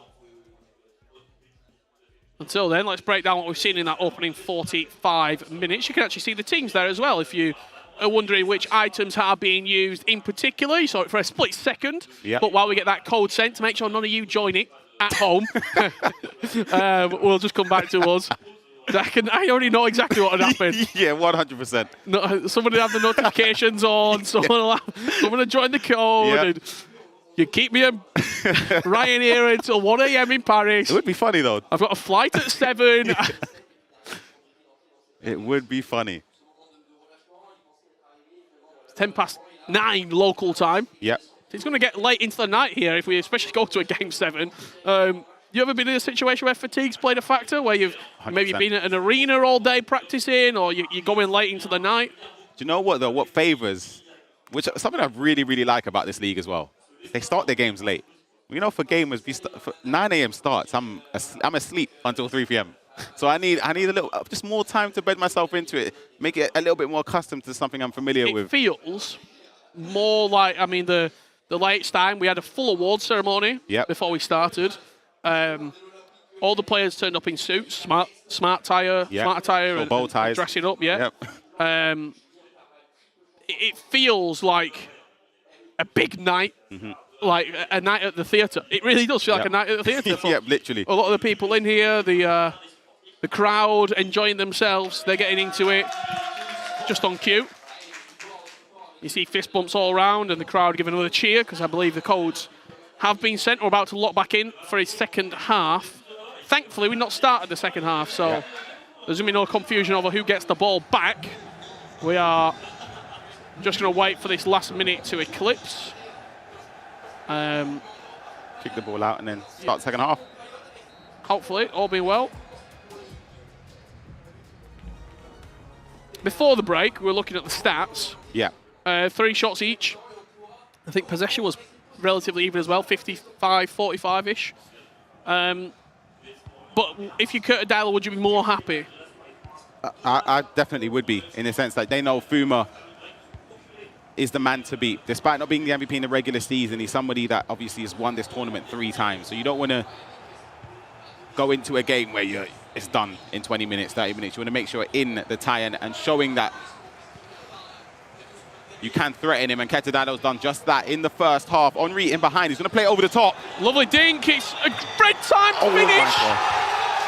Until then, let's break down what we've seen in that opening 45 minutes. You can actually see the teams there as well if you are wondering which items are being used in particular. You saw it for a split second. Yep. But while we get that code sent, to make sure none of you join it at home, we'll just come back to us. I already know exactly what would happen. Yeah, 100%. No, someone will have the notifications on. Someone will join the code. Yep. And you keep me Ryan here until 1 a.m. in Paris. It would be funny, though. I've got a flight at 7. It would be funny. It's 9:10 local time. Yep. It's going to get late into the night here if we especially go to a game 7. You ever been in a situation where fatigue's played a factor, where you've 100%. maybe been at an arena all day practicing, or you go in late into the night? Do you know what, though? What favours, which something I really, really like about this league as well, they start their games late. You know, for gamers, for 9 a.m. starts, I'm asleep until 3 p.m. So I need a little, just more time to bed myself into it, make it a little bit more accustomed to something I'm familiar with. It feels more like, I mean, the late time, we had a full award ceremony before we started. All the players turned up in suits, smart attire, and bow ties, and dressing up. Yep. It feels like a big night, like a night at the theatre. It really does feel like a night at the theatre. Yeah, literally. A lot of the people in here, the crowd enjoying themselves. They're getting into it just on cue. You see fist bumps all around, and the crowd giving another cheer because I believe the codes have been sent. We're about to lock back in for his second half. Thankfully, we've not started the second half, so there's going to be no confusion over who gets the ball back. We are just going to wait for this last minute to eclipse. Kick the ball out and then start the second half. Hopefully, all being well. Before the break, we were looking at the stats. Yeah. 3 shots each. I think possession was relatively even as well, 55-45-ish. But if you Curtis Diallo, would you be more happy? I definitely would be, in the sense that they know Fouma is the man to beat. Despite not being the MVP in the regular season, he's somebody that obviously has won this tournament 3 times. So you don't want to go into a game where it's done in 20 minutes, 30 minutes. You want to make sure in the tie and showing that you can threaten him. And Ketadalo's done just that in the first half. Henry in behind. He's going to play it over the top. Lovely dink. It's a great time to finish.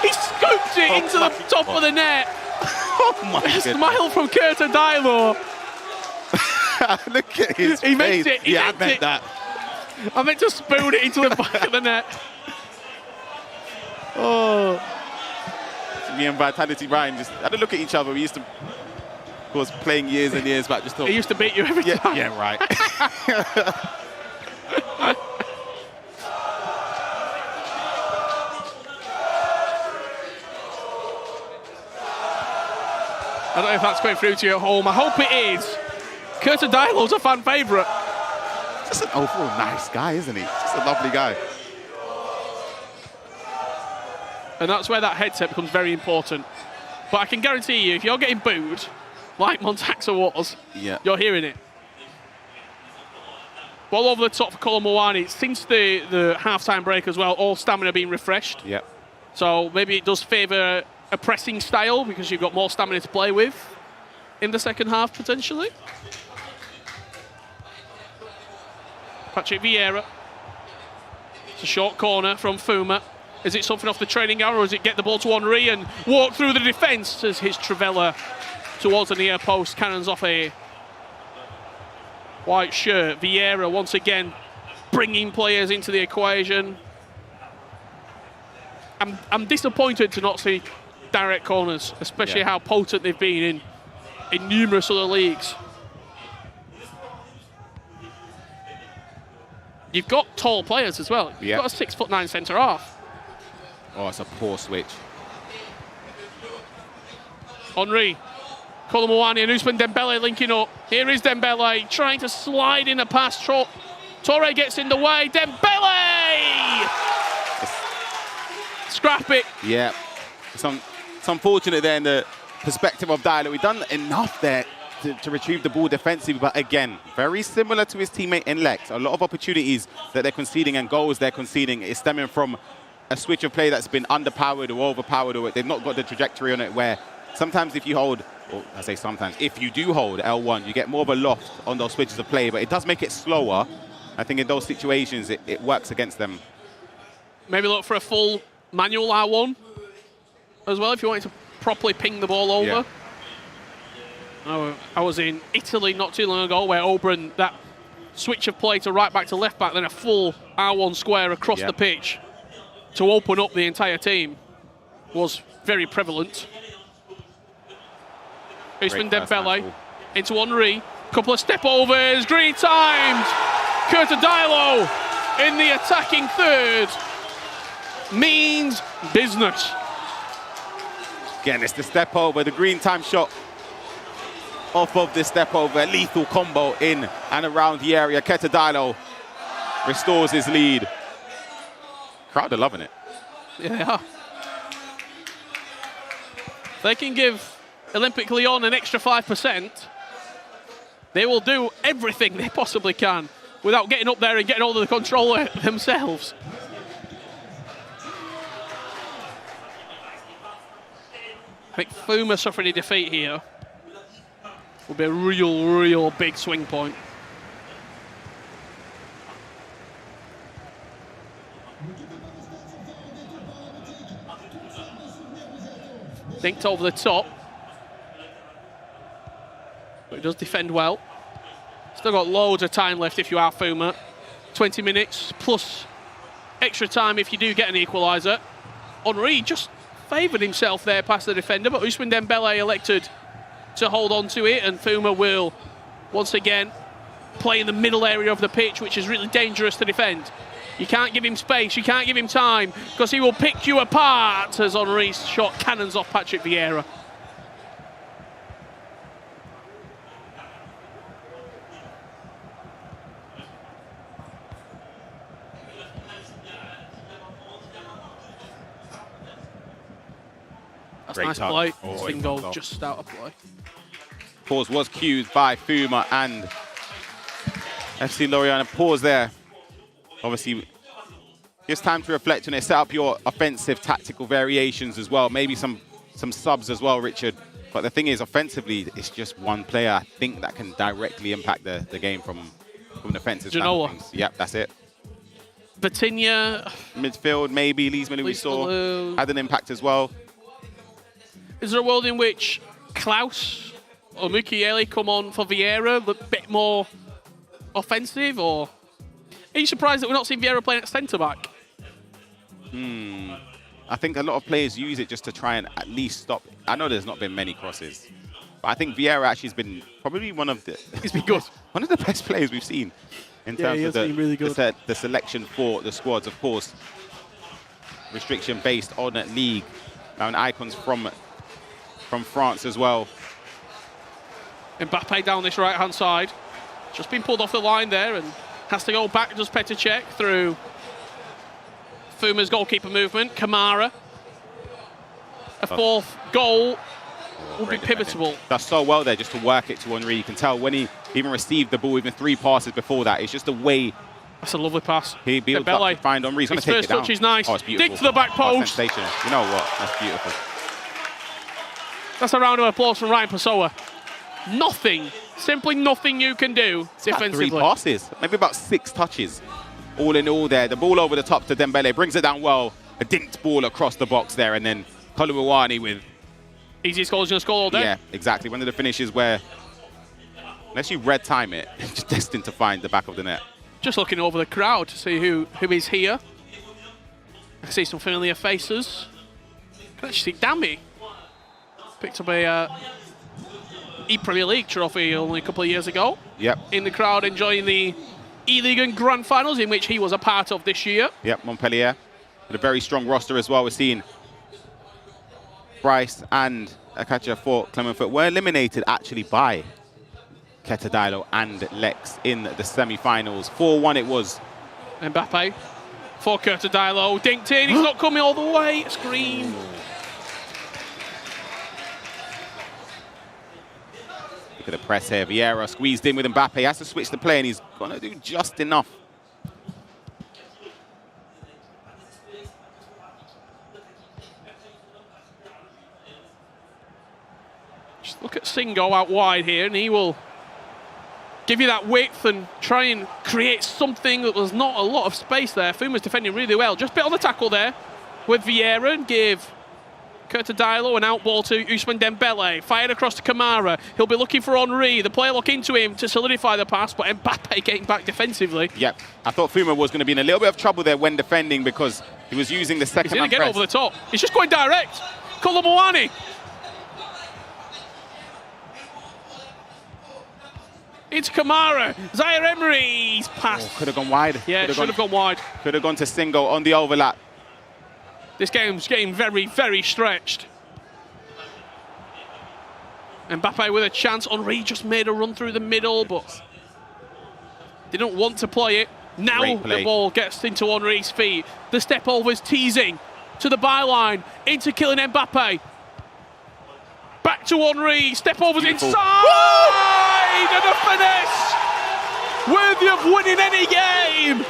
He scooped it into the top of the net. Oh my goodness. A smile from Curtis Diallo. Look at his face. He meant it. I meant that. I meant to spoon it into the back of the net. Oh. Me and Vitality Brian just had a look at each other. We used to, of course, playing years and years back. Just thought, he used to beat you every time. Yeah, right. I don't know if that's going through to you at home. I hope it is. Curtis Diallo's a fan favourite. Just an overall nice guy, isn't he? Just a lovely guy. And that's where that headset becomes very important. But I can guarantee you, if you're getting booed, like Montaxa was, you're hearing it. Ball over the top for Colomboani. Since the half-time break as well, all stamina being refreshed. Yep. So maybe it does favour a pressing style because you've got more stamina to play with in the second half, potentially. Patrick Vieira. It's a short corner from Fouma. Is it something off the training hour, or is it get the ball to Henry and walk through the defence as his Trivella towards the near post, cannons off a white shirt. Vieira once again bringing players into the equation. I'm disappointed to not see direct corners, especially how potent they've been in numerous other leagues. You've got tall players as well. You've got a 6'9" centre half. Oh, it's a poor switch. Henry, Colomboani and Ousmane Dembele linking up. Here is Dembele trying to slide in a pass. Torre gets in the way. Dembele! Scrap it. Yeah. It's unfortunate there in the perspective of Diallo. We've done enough there to retrieve the ball defensively, but again, very similar to his teammate in Lex. A lot of opportunities that they're conceding and goals they're conceding is stemming from a switch of play that's been underpowered or overpowered, or they've not got the trajectory on it, where sometimes if you hold, or I say sometimes, if you do hold L1, you get more of a loft on those switches of play, but it does make it slower. I think in those situations, it works against them. Maybe look for a full manual R1 as well, if you wanted to properly ping the ball over. Yeah. I was in Italy not too long ago where Oberon, that switch of play to right back to left back, then a full R1 square across the pitch to open up the entire team was very prevalent. Ousmane Dembele into Henry. Couple of step overs, green timed. Curtis Diallo in the attacking third means business. Again, it's the step over, the green time shot off of the step over, lethal combo in and around the area. Curtis Diallo restores his lead. Crowd are loving it. Yeah, they are. They can give Olympique Lyon an extra 5%. They will do everything they possibly can without getting up there and getting all of the control themselves. I think Fouma suffering a defeat here will be a real big swing point. Dinked over the top. But he does defend well. Still got loads of time left if you are Fouma. 20 minutes plus extra time if you do get an equaliser. Henry just favoured himself there past the defender, but Ousmane Dembele elected to hold on to it, and Fouma will once again play in the middle area of the pitch, which is really dangerous to defend. You can't give him space, you can't give him time, because he will pick you apart as Henry's shot cannons off Patrick Vieira. That's Great nice touch. play. Oh, Single just out of play. Pause was cued by Fouma and FC Lorient. A pause there. Obviously, gives time to reflect on it. Set up your offensive tactical variations as well. Maybe some subs as well, Richard. But the thing is, offensively, it's just one player, I think, that can directly impact the game from an offensive standpoint. Yep, that's it. Vitinha. Midfield, maybe. Leesman, we saw, had an impact as well. Is there a world in which Klaus or Mukiele come on for Vieira, a bit more offensive? Or are you surprised that we're not seeing Vieira playing at centre-back? I think a lot of players use it just to try and at least stop. I know there's not been many crosses, but I think Vieira actually has been probably one of the He's been good. one of the best players we've seen in terms of the selection for the squads. Of course, restriction based on league and icons from France as well. Mbappe down this right-hand side, just been pulled off the line there and has to go back. Does Petr Cech through Fuma's goalkeeper movement. Kamara. A fourth goal will be pivotal. Does so well there just to work it to Henry. You can tell when he even received the ball, even 3 passes before that. It's just the way. That's a lovely pass. He builds up to find Henry. He's going to take it down. His first touch is nice. Oh, it's beautiful. Dig to the back post. Sensational. You know what? That's beautiful. That's a round of applause from Ryan Pessoa. Nothing, simply nothing you can do defensively. 3 passes, maybe about 6 touches. All in all there. The ball over the top to Dembele. Brings it down well. A dinked ball across the box there. And then Koluwani with... Easiest goal is going to score all day. Yeah, exactly. One of the finishes where, unless you red time it, it's just destined to find the back of the net. Just looking over the crowd to see who is here. I see some familiar faces. I can actually see Damby. Picked up a Premier League trophy only a couple of years ago. Yep. In the crowd enjoying the eLigue and Grand Finals, in which he was a part of this year. Yep, Montpellier. With a very strong roster as well. We're seeing Bryce and Akacha for Clermont Foot were eliminated actually by Ketadilo and Lex in the semi-finals. 4-1 it was. Mbappe for Ketadilo. Dinked in. He's not coming all the way. Screen. Look at the press here. Vieira squeezed in with Mbappe. He has to switch the play and he's going to do just enough. Just look at Singo out wide here, and he will give you that width and try and create something that was not a lot of space there. Fuma's defending really well. Just bit on the tackle there with Vieira and give Ketadilo an out ball to Ousmane Dembele. Fired across to Kamara. He'll be looking for Henry. The player look into him to solidify the pass, but Mbappe getting back defensively. Yep. I thought Fuma was going to be in a little bit of trouble there when defending because he was using the second man He's going to get over the top. He's just going direct. Kolomoani. It's Kamara. Zaire Emery's pass. Could have gone wide. Yeah, should have gone wide. Could have gone to Singo on the overlap. This game's getting very, very stretched. Mbappe with a chance. Henry just made a run through the middle, but didn't want to play it. Now the ball gets into Henry's feet. The step over's teasing to the byline, into Kylian Mbappe. Back to Henry. Step over's inside. And a finesse worthy of winning any game.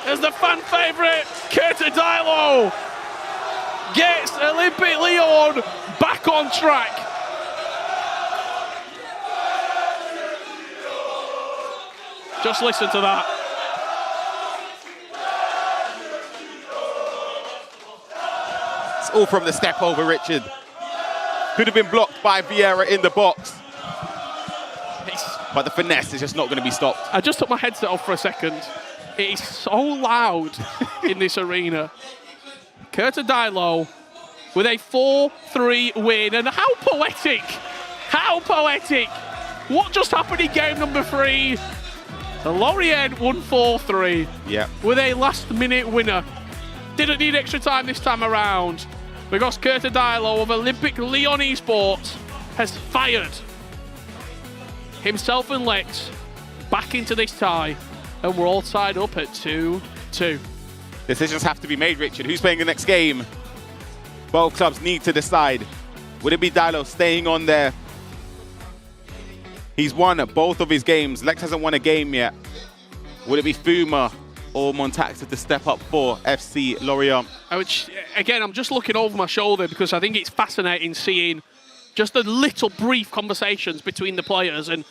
As the fan favourite, Ketadilo gets Olympique Lyon back on track. Just listen to that. It's all from the step over, Richard. Could have been blocked by Vieira in the box. But the finesse is just not going to be stopped. I just took my headset off for a second. It is so loud in this arena. Ketadilo with a 4-3 win. And how poetic! How poetic! What just happened in game number 3? The Lorient won 4-3 with a last-minute winner. Didn't need extra time this time around because Ketadilo of Olympique Lyonnais Sports has fired himself and Lex back into this tie, and we're all tied up at 2-2. Decisions have to be made, Richard. Who's playing the next game? Both clubs need to decide. Would it be Diallo staying on there? He's won both of his games. Lex hasn't won a game yet. Would it be Fouma or Montaxa to step up for FC Lorient? Again, I'm just looking over my shoulder because I think it's fascinating seeing just the little brief conversations between the players and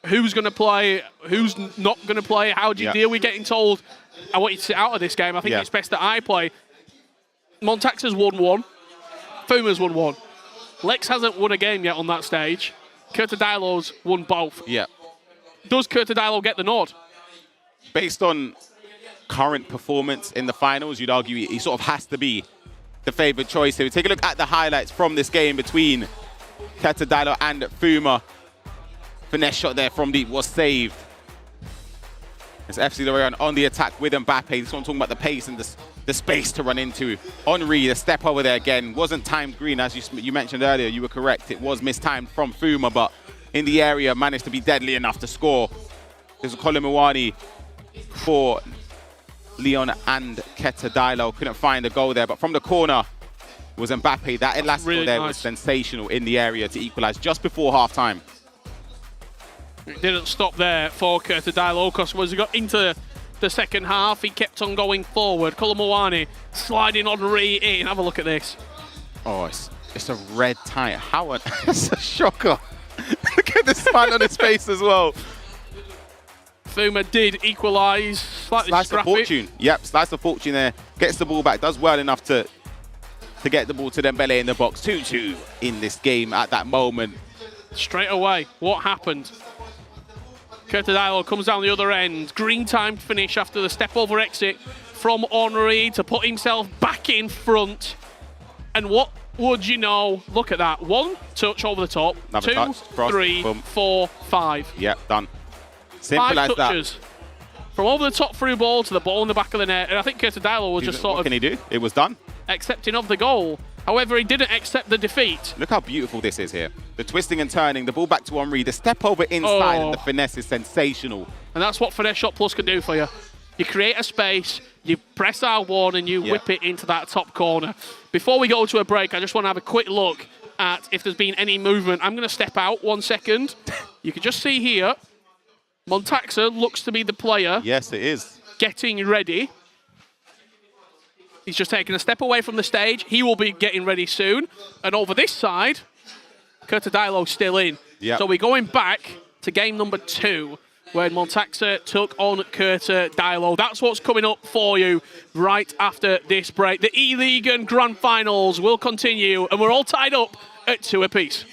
who's going to play, who's not going to play. How do you deal with getting told, I want you to sit out of this game. I think it's best that I play. Montaxa's won one. Fuma's won one. Lex hasn't won a game yet on that stage. Diallo's won both. Yeah. Does Diallo get the nod? Based on current performance in the finals, you'd argue he sort of has to be the favoured choice here. We take a look at the highlights from this game between Diallo and Fouma. Finesse shot there from deep was saved. It's FC Lorient on the attack with Mbappe. This one talking about the pace and the space to run into. Henri, the step over there again. Wasn't timed green, as you mentioned earlier. You were correct. It was mistimed from Fouma, but in the area managed to be deadly enough to score. There's Colin Mwani for Lyon and Diallo. Couldn't find a goal there, but from the corner was Mbappe. That elastic really there was sensational in the area to equalise just before half-time. It didn't stop there for Diallo, because as he got into the second half, he kept on going forward. Colin Mwani sliding Henri in. Have a look at this. Oh, it's a red tie. How it's a shocker. Look at the smile on his face as well. Fouma did equalise. Slice of fortune. Yep, slice of fortune there. Gets the ball back. Does well enough to get the ball to Dembele in the box. 2-2 in this game at that moment. Straight away, what happened? Diallo comes down the other end. Green timed finish after the step over exit from Henri to put himself back in front. And what would you know? Look at that. One touch over the top. Another 2, touch, cross, 3, boom. 4, 5. Yep, done. Simple 5 as touches. That. From over the top through ball to the ball in the back of the net. And I think Diallo was just sort of... What can he do? It was done. Accepting of the goal. However, he didn't accept the defeat. Look how beautiful this is here. The twisting and turning, the ball back to Henri, the step over inside, and the finesse is sensational. And that's what Finesse Shot Plus can do for you. You create a space, you press R1, and you whip it into that top corner. Before we go to a break, I just want to have a quick look at if there's been any movement. I'm going to step out 1 second. You can just see here, Montaxa looks to be the player. Yes, it is. Getting ready. He's just taking a step away from the stage. He will be getting ready soon. And over this side, Diallo's still in. Yep. So we're going back to game number 2, where Montaxa took on Diallo. That's what's coming up for you right after this break. The eLigue and Grand Finals will continue, and we're all tied up at 2 apiece.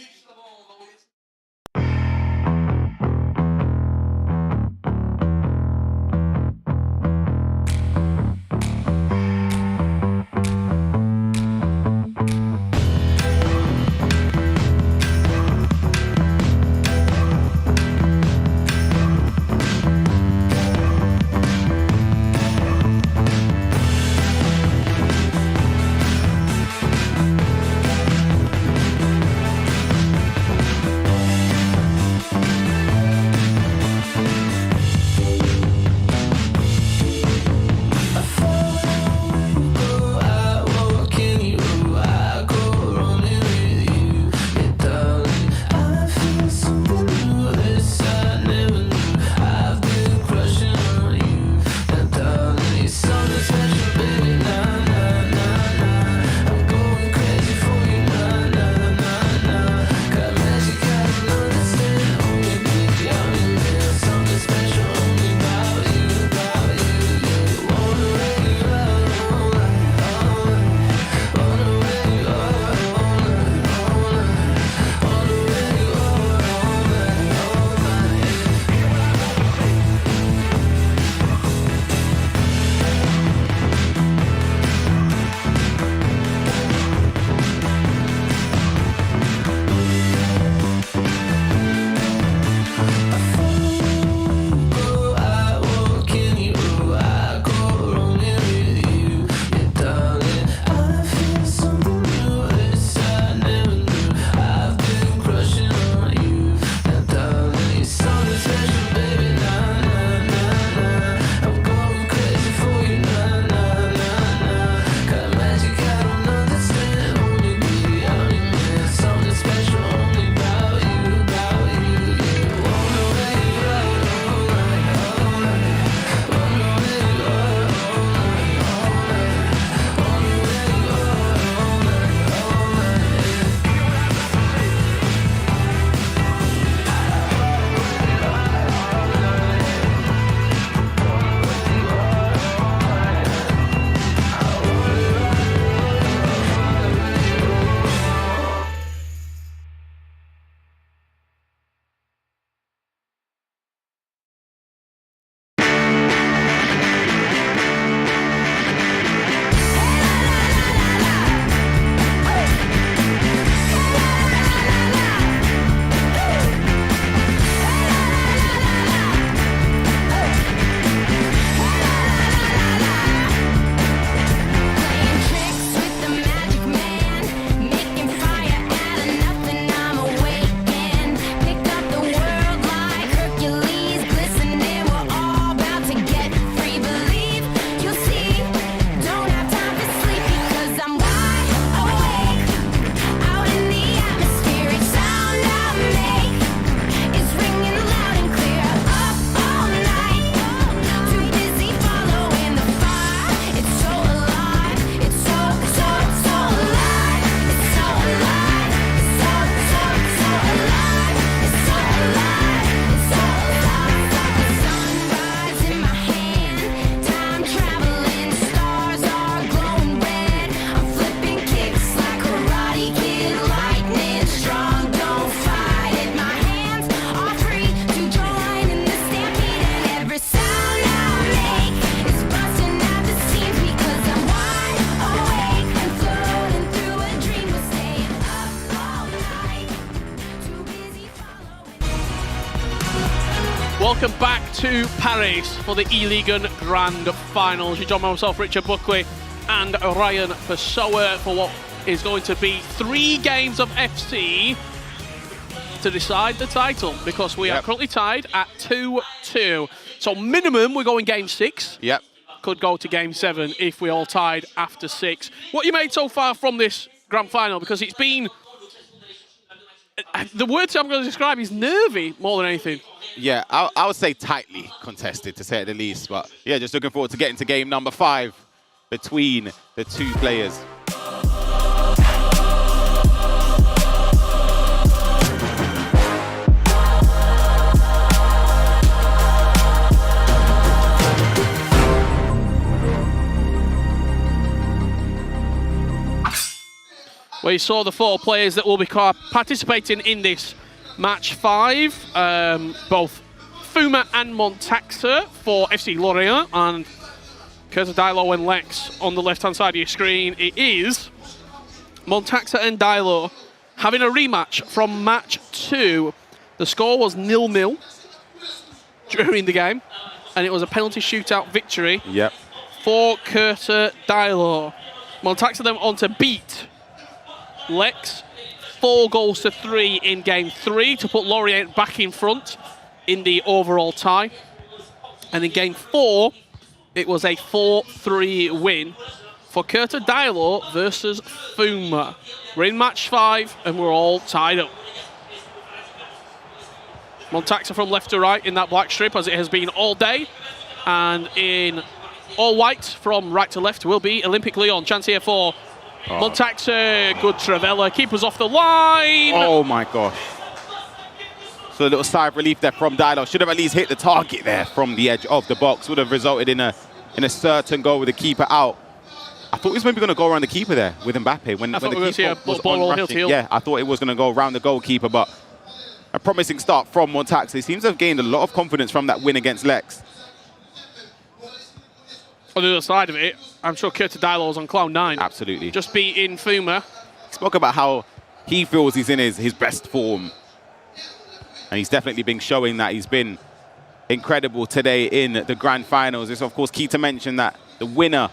Welcome back to Paris for the eLigue Grand Finals. You join myself, Richard Buckley, and Ryan Pessoa for what is going to be 3 games of FC to decide the title, because we are currently tied at 2-2. So minimum, we're going game 6. Yep. Could go to game 7 if we all tied after 6. What you made so far from this Grand Final? Because it's been... The words I'm going to describe is nervy more than anything. Yeah, I would say tightly contested, to say it the least. But yeah, just looking forward to getting to game number 5 between the 2 players. Well, you saw the 4 players that will be participating in this match 5. Both Fouma and Montaxa for FC Lorient, and Curtis Dilo and Lex on the left-hand side of your screen. It is Montaxa and Dilo having a rematch from match 2. The score was 0-0 during the game, and it was a penalty shootout victory for Curtis Dilo. Montaxa then on to beat Lex 4-3 in game 3 to put Lorient back in front in the overall tie. And in game 4, it was a 4-3 win for Curtis Dilo versus Fouma. We're in match 5 and we're all tied up. Montaxa from left to right in that black strip, as it has been all day. And in all white from right to left will be Olympique Lyon. Chance here for Montaxa. Good Travella. Keeper's off the line. Oh my gosh. So a little sigh of relief there from Dilo. Should have at least hit the target there from the edge of the box. Would have resulted in a certain goal with the keeper out. I thought he was maybe going to go around the keeper there with Mbappe. When the keeper was on rushing. Yeah, I thought it was going to go around the goalkeeper, but a promising start from Montaxa. He seems to have gained a lot of confidence from that win against Lex. On the other side of it, I'm sure Curtis Dilo's on cloud 9. Absolutely. Just beating Fouma. He spoke about how he feels he's in his best form. And he's definitely been showing that. He's been incredible today in the Grand Finals. It's, of course, key to mention that the winner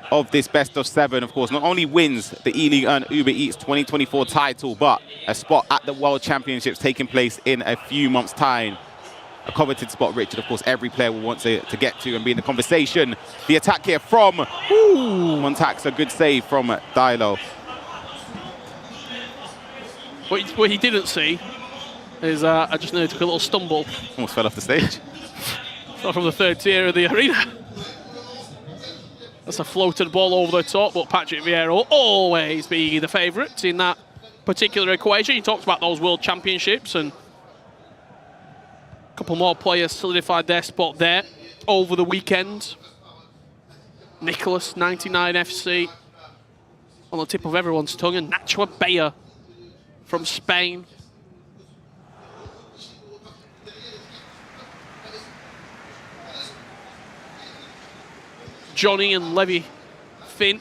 of this best of 7, of course, not only wins the eLigue and Uber Eats 2024 title, but a spot at the World Championships taking place in a few months' time. A coveted spot, Richard, of course, every player will want to get to and be in the conversation. The attack here from Montaxa, good save from Dilo. What he didn't see is I just noticed a little stumble. Almost fell off the stage. Fell from the 3rd tier of the arena. That's a floated ball over the top, but Patrick Vieira will always be the favourite in that particular equation. He talks about those World Championships, and a couple more players solidified their spot there over the weekend. Nicholas, 99 FC, on the tip of everyone's tongue, and Nacho Bayer from Spain. Johnny and Levy Finn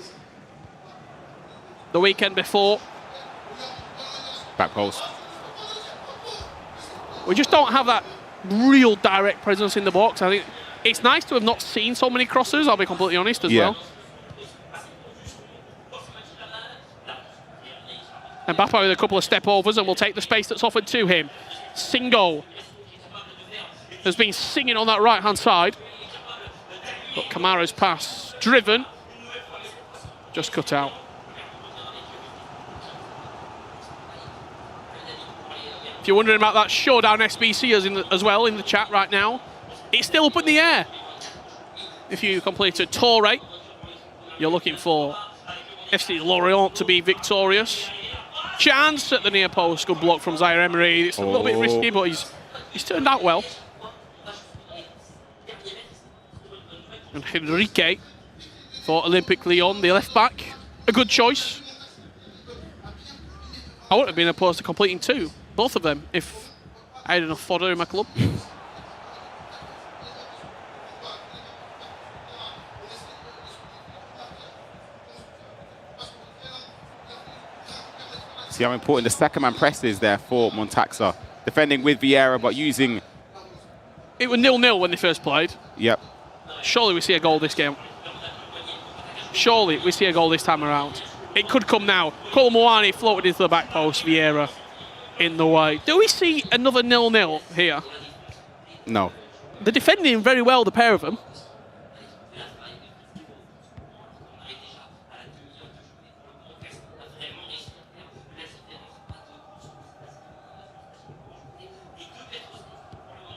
the weekend before. Back post. We just don't have that real direct presence in the box. I think it's nice to have not seen so many crosses, I'll be completely honest as well. Mbappe with a couple of step overs and will take the space that's offered to him. Singo has been singing on that right hand side. But Kamara's pass, driven, just cut out. If you're wondering about that showdown SBC as well in the chat right now, it's still up in the air. If you completed Torre, you're looking for FC Lorient to be victorious. Chance at the near post, good block from Zaire Emery. It's a little bit risky, but he's turned out well. And Henrique for Olympique Lyon, the left back. A good choice. I wouldn't have been opposed to completing 2, both of them, if I had enough fodder in my club. See how important the second man press is there for Montaxa. Defending with Vieira, but using It was 0-0 when they first played. Yep. Surely we see a goal this game. Surely we see a goal this time around. It could come now. Colomwani floated into the back post. Vieira in the way. Do we see another 0-0 here? No. They're defending very well, the pair of them.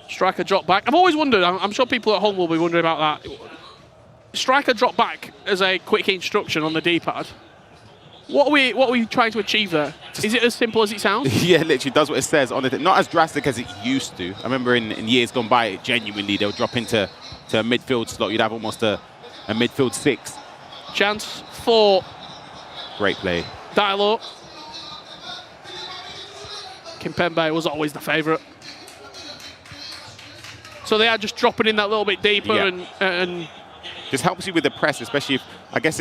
Striker drop back. I've always wondered, I'm sure people at home will be wondering about that. Striker drop back as a quick instruction on the D-pad. What are we trying to achieve there? Is it as simple as it sounds? Yeah, literally does what it says on it. Not as drastic as it used to. I remember in years gone by, genuinely, they'll drop into a midfield slot. You'd have almost a midfield 6. Chance for... Great play. Diallo. Kimpembe was always the favourite. So they are just dropping in that little bit deeper, yeah. and just helps you with the press, especially if, I guess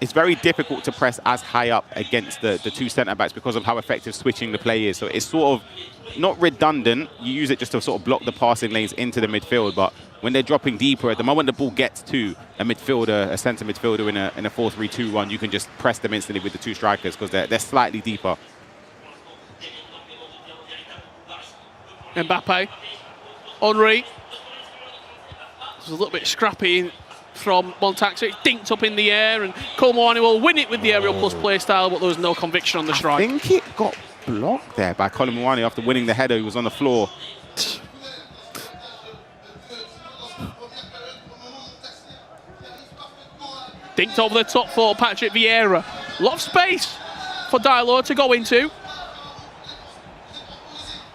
it's very difficult to press as high up against the two centre-backs because of how effective switching the play is. So it's sort of not redundant. You use it just to sort of block the passing lanes into the midfield, but when they're dropping deeper, at the moment the ball gets to a midfielder, a centre midfielder in a 4-3-2-1, you can just press them instantly with the two strikers because they're slightly deeper. Mbappe. Henry. This is a little bit scrappy from Montax. It's dinked up in the air, and Colomwani will win it with the aerial plus play style, but there was no conviction on the strike. I think it got blocked there by Colomwani after winning the header. He was on the floor. Dinked over the top for Patrick Vieira. A lot of space for Diallo to go into.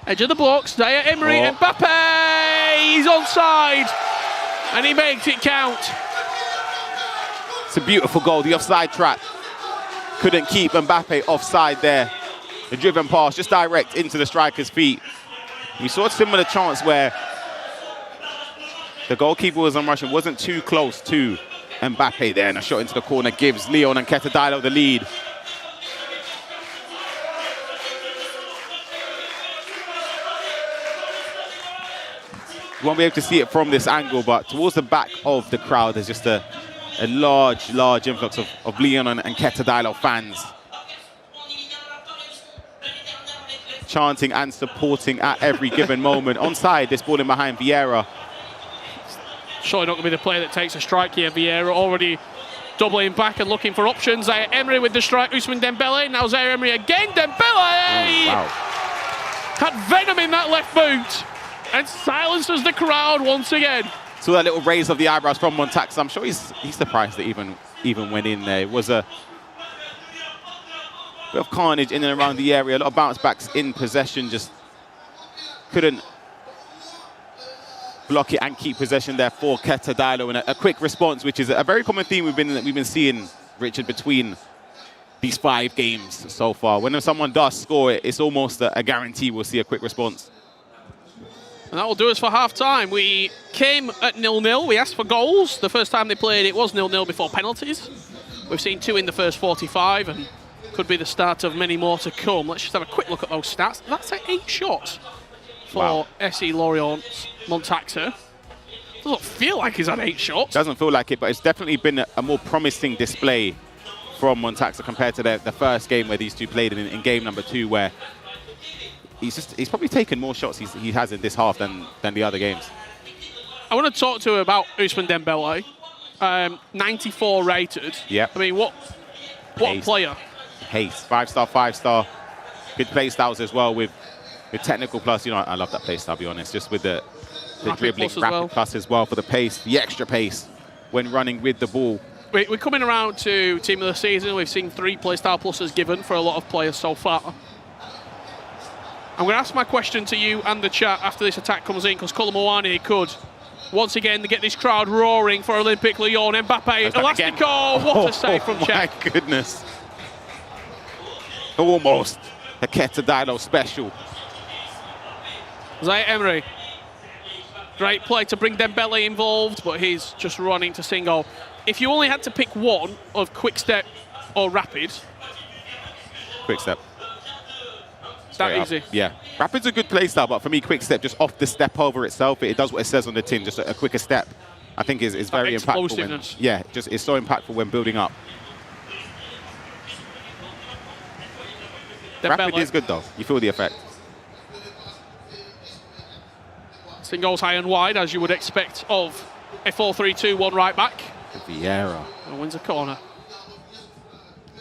Edge of the box, Zaire Emery, Mbappe! He's onside, and he makes it count. It's a beautiful goal. The offside trap couldn't keep Mbappe offside there. The driven pass just direct into the striker's feet. We saw a similar chance where the goalkeeper was on rush and wasn't too close to Mbappe there, and a shot into the corner gives Leon and Ketadilo the lead. You won't be able to see it from this angle, but towards the back of the crowd, there's just a large influx of Leon and Ketadilo fans chanting and supporting at every given moment. Onside, this ball in behind Vieira. Surely not going to be the player that takes a strike here. Vieira already doubling back and looking for options. Zaire Emery with the strike. Ousmane Dembele. Now Zaire Emery again. Dembele! Wow. Had venom in that left boot and silences the crowd once again. So that little raise of the eyebrows from Montax. I'm sure he's surprised that even went in there. It was a bit of carnage in and around the area. A lot of bounce backs in possession. Just couldn't block it and keep possession there for Ketadilo. And a quick response, which is a very common theme we've been seeing, Richard, between these 5 games so far. When someone does score it, it's almost a guarantee we'll see a quick response. And that will do us for half-time. We came at 0-0. We asked for goals. The first time they played, it was 0-0 before penalties. We've seen 2 in the first 45, and could be the start of many more to come. Let's just have a quick look at those stats. That's 8 shots for FC Lorient's Montaxer. Doesn't feel like he's had 8 shots. Doesn't feel like it, but it's definitely been a more promising display from Montaxer compared to the first game where these two played in game number 2, where he's probably taken more shots he has in this half than the other games. I want to talk to him about Ousmane Dembele. 94 rated. Yeah. I mean, what player? Pace, 5-star, 5-star. Good play styles as well with technical plus. You know, I love that play style, to be honest. Just with the dribbling, rapid plus as well for the pace, the extra pace when running with the ball. We're coming around to team of the season. We've seen 3 play style pluses given for a lot of players so far. I'm going to ask my question to you and the chat after this attack comes in, because Colomwani could once again get this crowd roaring for Olympique Lyon. Mbappe, Elastico, what a save from Czech. My goodness. Almost a Ketadilo special. Zaire Emery. Great play to bring Dembele involved, but he's just running to single. If you only had to pick one of quick step or rapid. Quick step. That easy. Yeah. Rapid's a good play style, but for me, quick step, just off the step over itself, it does what it says on the tin, just a quicker step. I think is very impactful. It's so impactful when building up. Rapid is good though. You feel the effect. Goes high and wide, as you would expect of a 4-3-2-1 right back. Vieira. And wins a corner.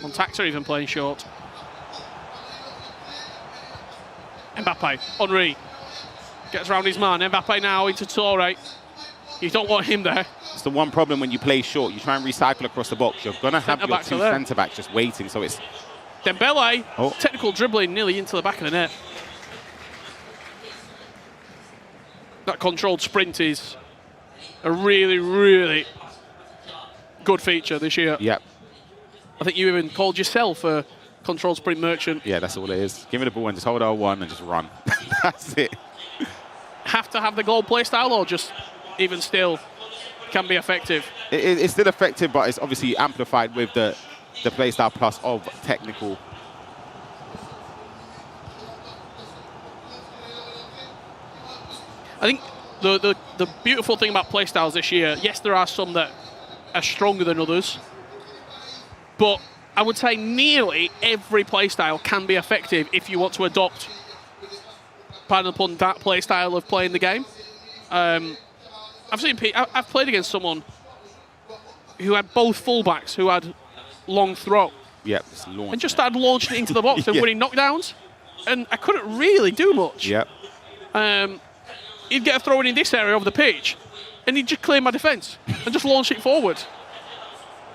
Montaxa even playing short. Mbappe, Henry. Gets around his man. Mbappe now into Torre. You don't want him there. It's the one problem when you play short. You try and recycle across the box. You're going to have your two centre-backs just waiting. So it's... Dembele, technical dribbling nearly into the back of the net. That controlled sprint is a really, really good feature this year. Yep. I think you even called yourself a controlled sprint merchant. Yeah, that's all it is. Give me the ball and just hold R1 and just run. That's it. Have to have the goal play style, or just even still can be effective? It's still effective, but it's obviously amplified with the play style plus of technical. I think the beautiful thing about play styles this year, yes, there are some that are stronger than others, but I would say nearly every play style can be effective if you want to adopt, pardon the pun, that play style of playing the game. I've played against someone who had both fullbacks who had long throw. Yep, and just started launching it into the box and winning knockdowns, and I couldn't really do much. Yep. He'd get a throw in this area of the pitch, and he'd just clear my defence and just launch it forward.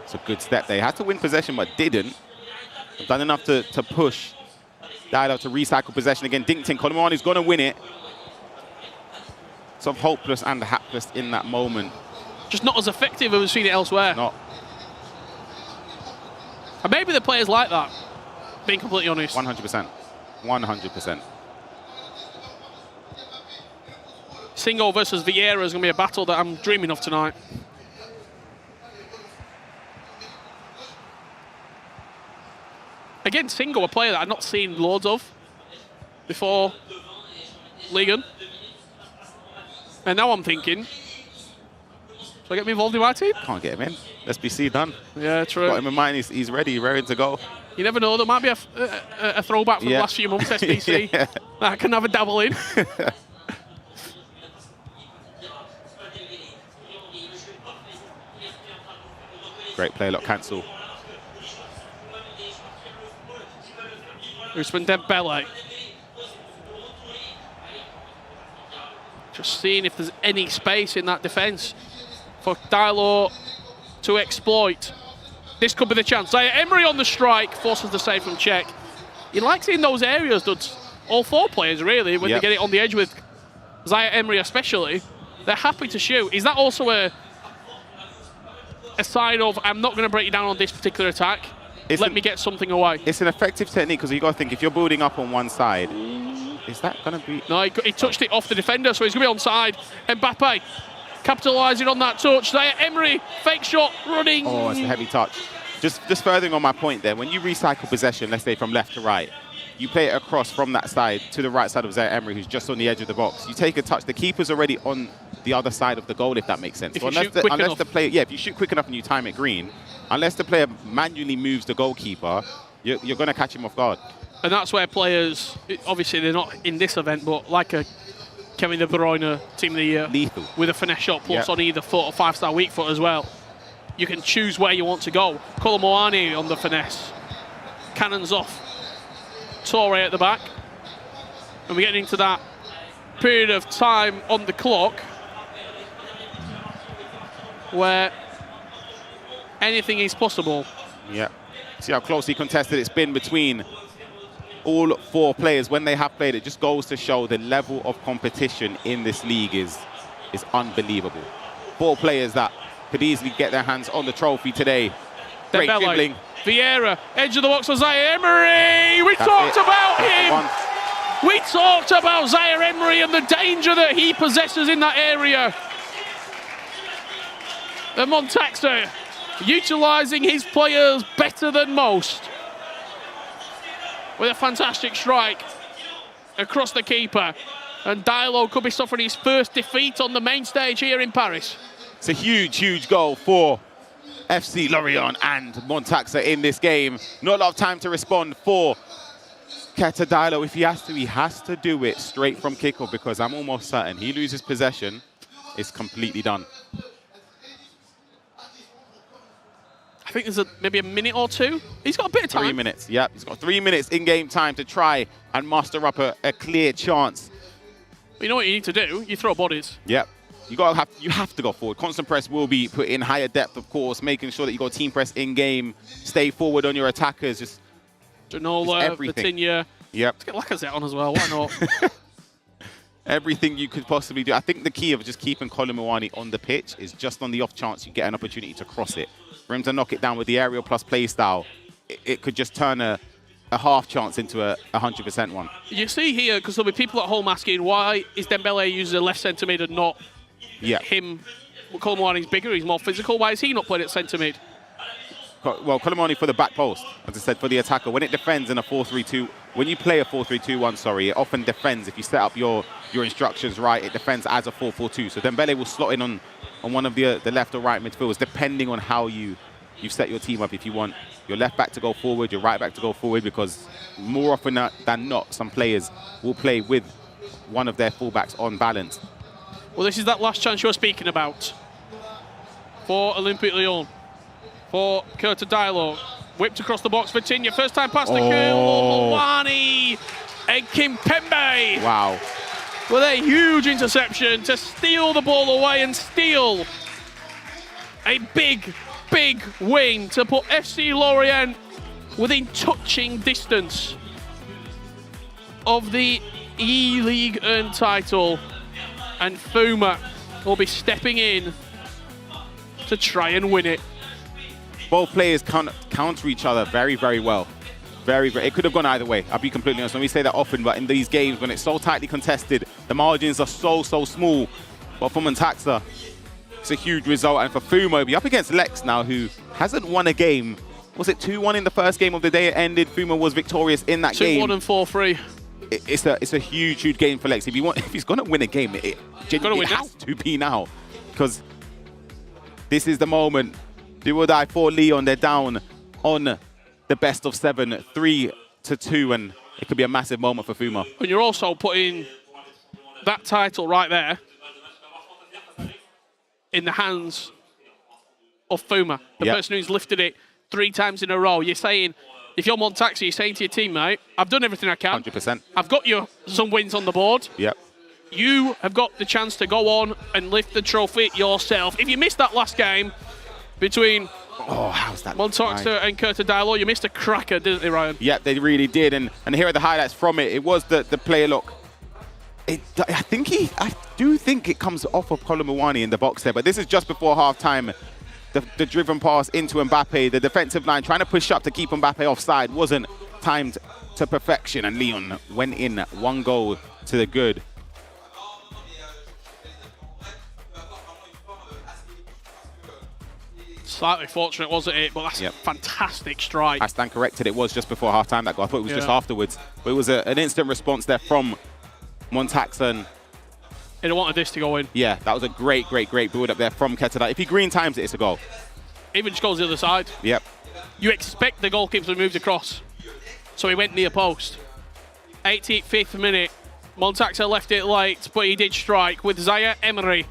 It's a good step. They had to win possession, but didn't. They've done enough to push. Diallo to recycle possession again. Dinkton, Colomboani's going to win it. Sort of hopeless and hapless in that moment. Just not as effective as we've seen it elsewhere. Not. And maybe the players like that, being completely honest. 100%. 100%. Singo versus Vieira is going to be a battle that I'm dreaming of tonight. Again, Singo, a player that I've not seen loads of before Ligue. And now I'm thinking, should I get me involved in my team? Can't get him in. SBC done. Yeah, true. Got him in mind. He's ready, raring to go. You never know. There might be a throwback from the last few months, SBC. Yeah. That I can have a dabble in. Great play, look, cancel. Ousmane Dembele. Just seeing if there's any space in that defence for Diallo to exploit. This could be the chance. Zaire Emery on the strike, forces the save from Czech. You like seeing those areas, does all four players really, when they get it on the edge with Zaire Emery especially. They're happy to shoot. Is that also a sign of, I'm not going to break you down on this particular attack, let me get something away? It's an effective technique, because you got to think, if you're building up on one side, is that going to be... No, he touched it off the defender, so he's going to be onside. Mbappe capitalising on that touch. There, Emery, fake shot, running. Oh, it's a heavy touch. Just furthering on my point there, when you recycle possession, let's say from left to right, you play it across from that side to the right side of Zaire Emery, who's just on the edge of the box. You take a touch, the keeper's already on the other side of the goal, if that makes sense. So unless the player, if you shoot quick enough and you time it green, unless the player manually moves the goalkeeper, you're going to catch him off guard. And that's where players, obviously they're not in this event, but like a Kevin De Bruyne, Team of the Year, lethal with a finesse shot plus on either foot or 5-star weak foot as well. You can choose where you want to go. Colomboani on the finesse. Cannons off. Torre at the back. And we're getting into that period of time on the clock where anything is possible. Yeah. See how closely contested it's been between all four players when they have played. It just goes to show the level of competition in this league is unbelievable. Four players that could easily get their hands on the trophy today. Great dribbling. Vieira, edge of the box for Zaire Emery. We talked about him. We talked about Zaire Emery and the danger that he possesses in that area. And Montaxa utilising his players better than most. With a fantastic strike. across the keeper. And Diallo could be suffering his first defeat on the main stage here in Paris. It's a huge, huge goal for FC Lorient and Montaxa in this game. Not a lot of time to respond for Keta Diallo. If he has to do it straight from kickoff, because I'm almost certain he loses possession, it's completely done. I think there's maybe a minute or two. He's got a bit of time. 3 minutes, yep. He's got 3 minutes in-game time to try and muster up a clear chance. But you know what you need to do? You throw bodies. Yep. You have to go forward. Constant press will be put in higher depth, of course, making sure that you got team press in-game, stay forward on your attackers, just Janola, everything. Vitinha. Yep. Let's get Lacazette on as well, why not? Everything you could possibly do. I think the key of just keeping Colin Mawani on the pitch is just on the off chance you get an opportunity to cross it. For him to knock it down with the aerial plus play style, it could just turn a half chance into a 100% one. You see here, because there'll be people at home asking, why is Dembele using a left centre mid and not him? Colin Mawani's bigger, he's more physical. Why is he not playing at centre mid? Well, Colin Mawani for the back post, as I said, for the attacker. When it defends in a 4-3-2, when you play a 4-3-2-1, sorry, it often defends. If you set up your instructions right, it defends as a 4-4-2. So Dembele will slot in on one of the left or right midfielders, depending on how you've set your team up. If you want your left back to go forward, your right back to go forward, because more often than not, some players will play with one of their fullbacks on balance. Well, this is that last chance you're speaking about for Olympique Lyon. For Curta Diallo, whipped across the box for Vitinha. First time pass to Mawani and Kimpembe. Wow. With a huge interception to steal the ball away and steal a big, big win to put FC Lorient within touching distance of the eLigue earned title. And Fouma will be stepping in to try and win it. Both players counter each other very, very well. Very, very. It could have gone either way. I'll be completely honest. When we say that often, but in these games, when it's so tightly contested, the margins are so small. But for Montaxa, it's a huge result. And for Fouma, he'll be up against Lex now, who hasn't won a game. Was it 2-1 in the first game of the day it ended? Fouma was victorious in that game. 2-1 and 4-3. It's a huge, huge game for Lex. If he's going to win a game, it genuinely has to be now. Because this is the moment. Do or die for Lyon. They're down on the best of 7, 3-2, and it could be a massive moment for Fouma. And you're also putting that title right there in the hands of Fouma, the person who's lifted it 3 times in a row. You're saying, if you're Montaxa, you're saying to your teammate, I've done everything I can. 100%. I've got you some wins on the board. Yep. You have got the chance to go on and lift the trophy yourself. If you missed that last game between Montaxa and Curta Diallo, you missed a cracker, didn't they, Ryan? Yep, they really did. And here are the highlights from it. It was the player look. I do think it comes off of Colin Mawani in the box there, but this is just before half-time. The driven pass into Mbappe, the defensive line trying to push up to keep Mbappe offside wasn't timed to perfection, and Lyon went in 1 goal to the good. Slightly fortunate, wasn't it? But that's a fantastic strike. I stand corrected. It was just before half-time, that goal. I thought it was just afterwards. But it was an instant response there from Montaxa. He wanted this to go in. Yeah, that was a great, great, great build-up there from Keta. If he green times it, it's a goal. Even just goes the other side. Yep. You expect the goalkeeper to move across. So he went near post. 85th minute. Montaxa left it late, but he did strike with Zaire Emery.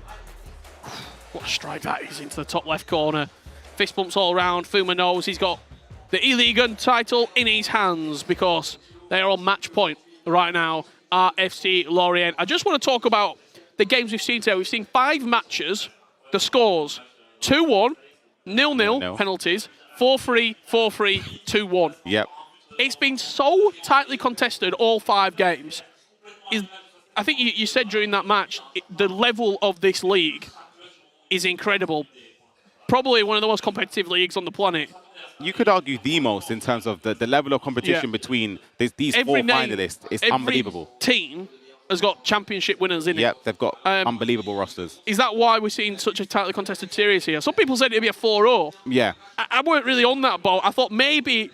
What a strike that is into the top left corner. Fist bumps all around. Fouma knows he's got the eLigue title in his hands because they are on match point right now, FC Lorient. I just want to talk about the games we've seen today. We've seen 5 matches. The scores: 2-1, 0-0 penalties, 4-3, 4-3, 2-1. Yep. It's been so tightly contested, all 5 games. I think you said during that match, the level of this league is incredible. Probably one of the most competitive leagues on the planet. You could argue the most in terms of the level of competition between these 4 finalists. It's unbelievable. Every team has got championship winners in it. Yep, they've got unbelievable rosters. Is that why we're seeing such a tightly contested series here? Some people said it'd be a 4-0. Yeah. I weren't really on that boat. I thought maybe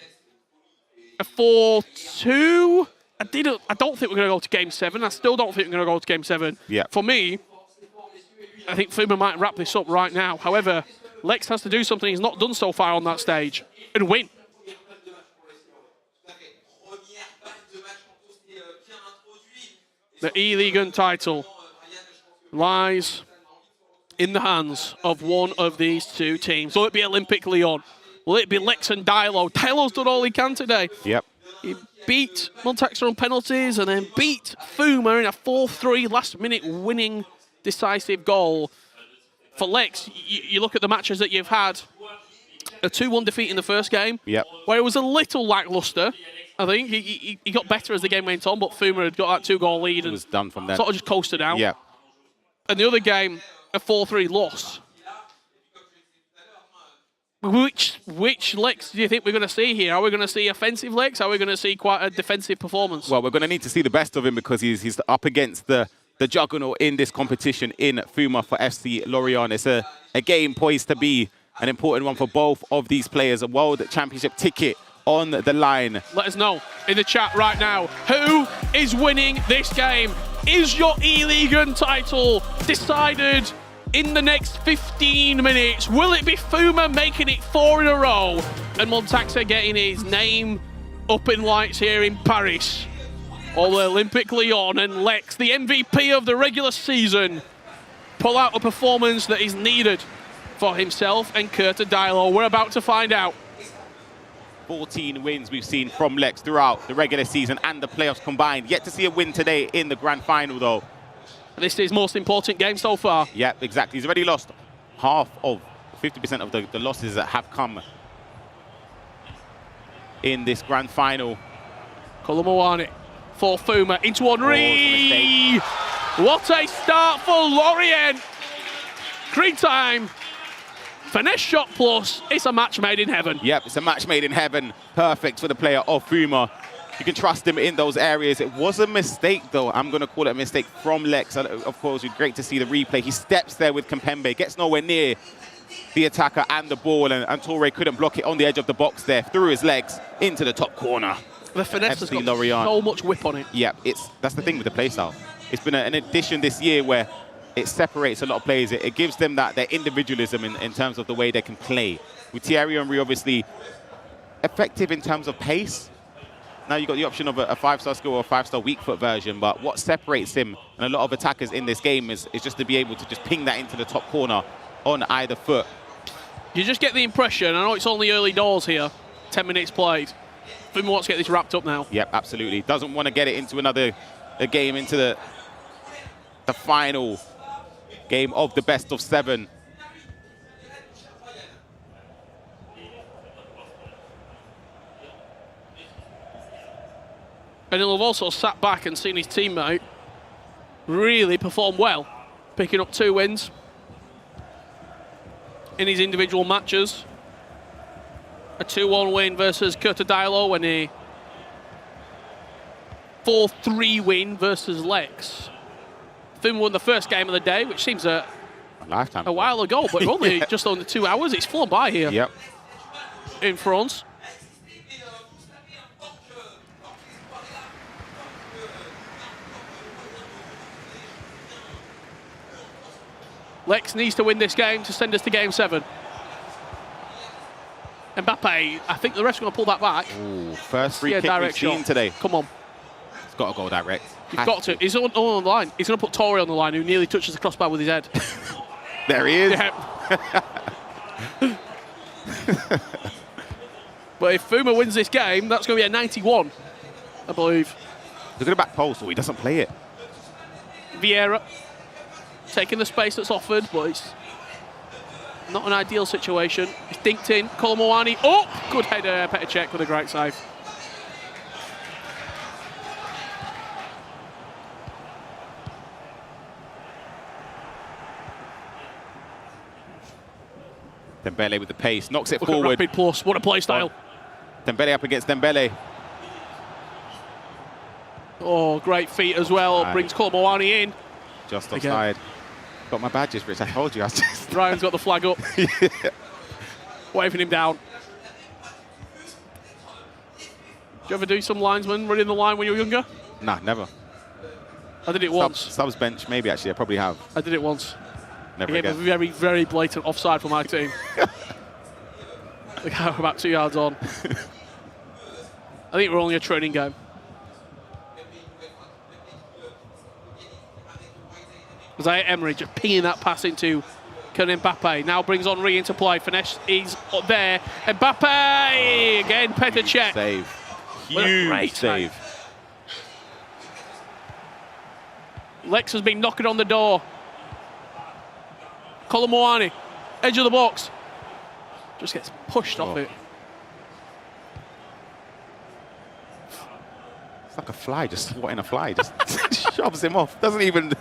a 4-2, I don't think we're going to go to Game 7. I still don't think we're going to go to Game 7. Yeah. For me, I think Fouma might wrap this up right now. However, Lex has to do something he's not done so far on that stage and win. The eLigue title lies in the hands of one of these two teams. Will it be Olympique Lyon? Will it be Lex and Dilo? Dilo's done all he can today. Yep. He beat Montaxer on penalties and then beat Fouma in a 4-3 last-minute winning decisive goal. For Lex, you look at the matches that you've had, a 2-1 defeat in the first game, where it was a little lackluster. I think he got better as the game went on, but Fouma had got that 2-goal lead and was done from there. Sort of just coasted out. Yeah. And the other game, a 4-3 loss. Which Lex do you think we're going to see here? Are we going to see offensive Lex? Are we going to see quite a defensive performance? Well, we're going to need to see the best of him because he's up against the juggernaut in this competition in Fouma for FC Lorient. It's a game poised to be an important one for both of these players. A World Championship ticket on the line. Let us know in the chat right now. Who is winning this game? Is your eLigue title decided in the next 15 minutes? Will it be Fouma making it 4 in a row and Montaxer getting his name up in lights here in Paris? Or will Olympique Lyon and Lex, the MVP of the regular season, pull out a performance that is needed for himself and Curta Dilo? We're about to find out. 14 wins we've seen from Lex throughout the regular season and the playoffs combined. Yet to see a win today in the grand final, though. This is his most important game so far. Yeah, exactly. He's already lost half of 50% of the losses that have come in this grand final. Colomboani for Fouma into Henri. What a start for Lorient. Green time. Finesse shot plus. It's a match made in heaven. Yep, it's a match made in heaven. Perfect for the player of Fouma. You can trust him in those areas. It was a mistake, though. I'm going to call it a mistake from Lex. Of course, it's great to see the replay. He steps there with Kimpembe, gets nowhere near the attacker and the ball, and Toure couldn't block it on the edge of the box there. Through his legs into the top corner. The finesse has got Lorient. so much whip on it. Yeah, that's the thing with the play style. It's been an addition this year where it separates a lot of players. It gives them their individualism in terms of the way they can play. With Thierry Henry, obviously, effective in terms of pace. Now you've got the option of a 5-star skill or a 5-star weak foot version, but what separates him and a lot of attackers in this game is just to be able to just ping that into the top corner on either foot. You just get the impression, I know it's only early doors here, 10 minutes played. Fouma wants to get this wrapped up now. Yep, absolutely. Doesn't want to get it into another game, into the final game of the best of 7. And he'll have also sat back and seen his teammate really perform well, picking up 2 wins in his individual matches. A 2-1 win versus Curta Dilo and a 4-3 win versus Lex. Fouma won the first game of the day, which seems a while ago, but only just under 2 hours. It's flown by here. Yep. In France. Lex needs to win this game to send us to Game 7. Mbappe, I think the ref's going to pull that back. Ooh, first free kick we've seen today. Come on. It's got to go direct. You've got to. He's on the line. He's going to put Toure on the line, who nearly touches the crossbar with his head. There he is. Yeah. But if Fouma wins this game, that's going to be a 91, I believe. Look at the back post. Oh, he doesn't play it. Vieira taking the space that's offered, but it's not an ideal situation. It's dinked in. Colomboani. Oh, good header. Petr Cech with a great save. Dembele with the pace, knocks it Look forward. Rapid plus, what a play style. Dembele up against Dembele. Oh, great feet as well. Right. Brings Colomboani in. Just offside. Got my badges, Rich. I told you. Ryan's got the flag up. Waving him down. you ever do some linesman running the line when you were younger? Nah, never. I did it once. Subs bench, maybe actually, I probably have. I did it once. Never I gave a again. very, very blatant offside for my team. The guy about 2 yards on. I think we're only a training game. Zaire Emery just pinging that pass into Mbappe. Now brings Henry into play. Finesse is there. Mbappe again. Petr Cech. Save. Huge save. Lex has been knocking on the door. Colomboani, edge of the box. Just gets pushed off it. It's like a fly, just swatting a fly. Just shoves him off. Doesn't even...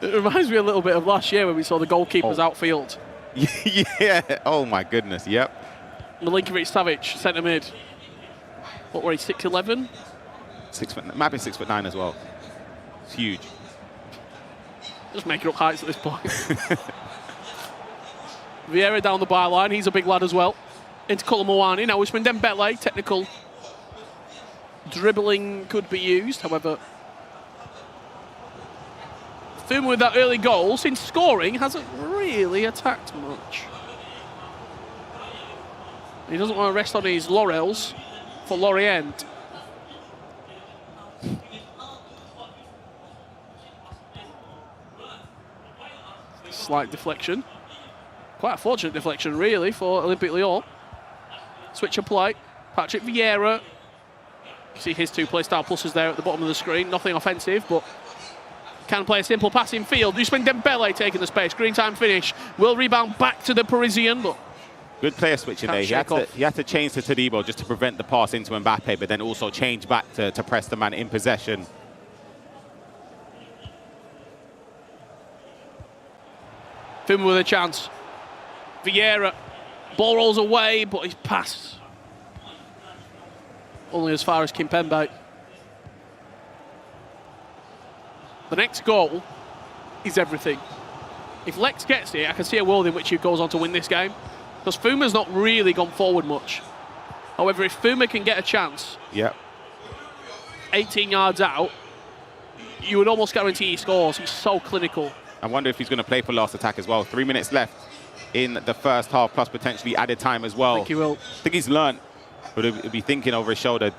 It reminds me a little bit of last year when we saw the goalkeepers outfield. Yeah. Oh, my goodness. Yep. Milinkovic-Savic, centre mid. What were he, 6'11"? 6 foot, might be 6'9" as well. It's huge. Just making up heights at this point. Vieira down the byline. He's a big lad as well. Into Colomboani. Now Ousmane Dembele. Technical dribbling could be used. However, Fouma with that early goal, since scoring, hasn't really attacked much. He doesn't want to rest on his laurels for Lorient. Slight deflection. Quite a fortunate deflection, really, for Olympique Lyon. Switch of play. Patrick Vieira. You see his two play style pluses there at the bottom of the screen. Nothing offensive, but can play a simple passing field. Ousmane Dembele taking the space. Green time finish. Will rebound back to the Parisian, but good player switching there. He had to change to Todibo just to prevent the pass into Mbappe, but then also change back to press the man in possession. Fouma with a chance. Vieira. Ball rolls away, but he's passed only as far as Kimpembe. The next goal is everything. If Lex gets it, I can see a world in which he goes on to win this game. Because Fuma's not really gone forward much. However, if Fouma can get a chance, 18 yards out, you would almost guarantee he scores. He's so clinical. I wonder if he's going to play for last attack as well. 3 minutes left in the first half, plus potentially added time as well. I think he will. I think he's learned, but he'll be thinking over his shoulder.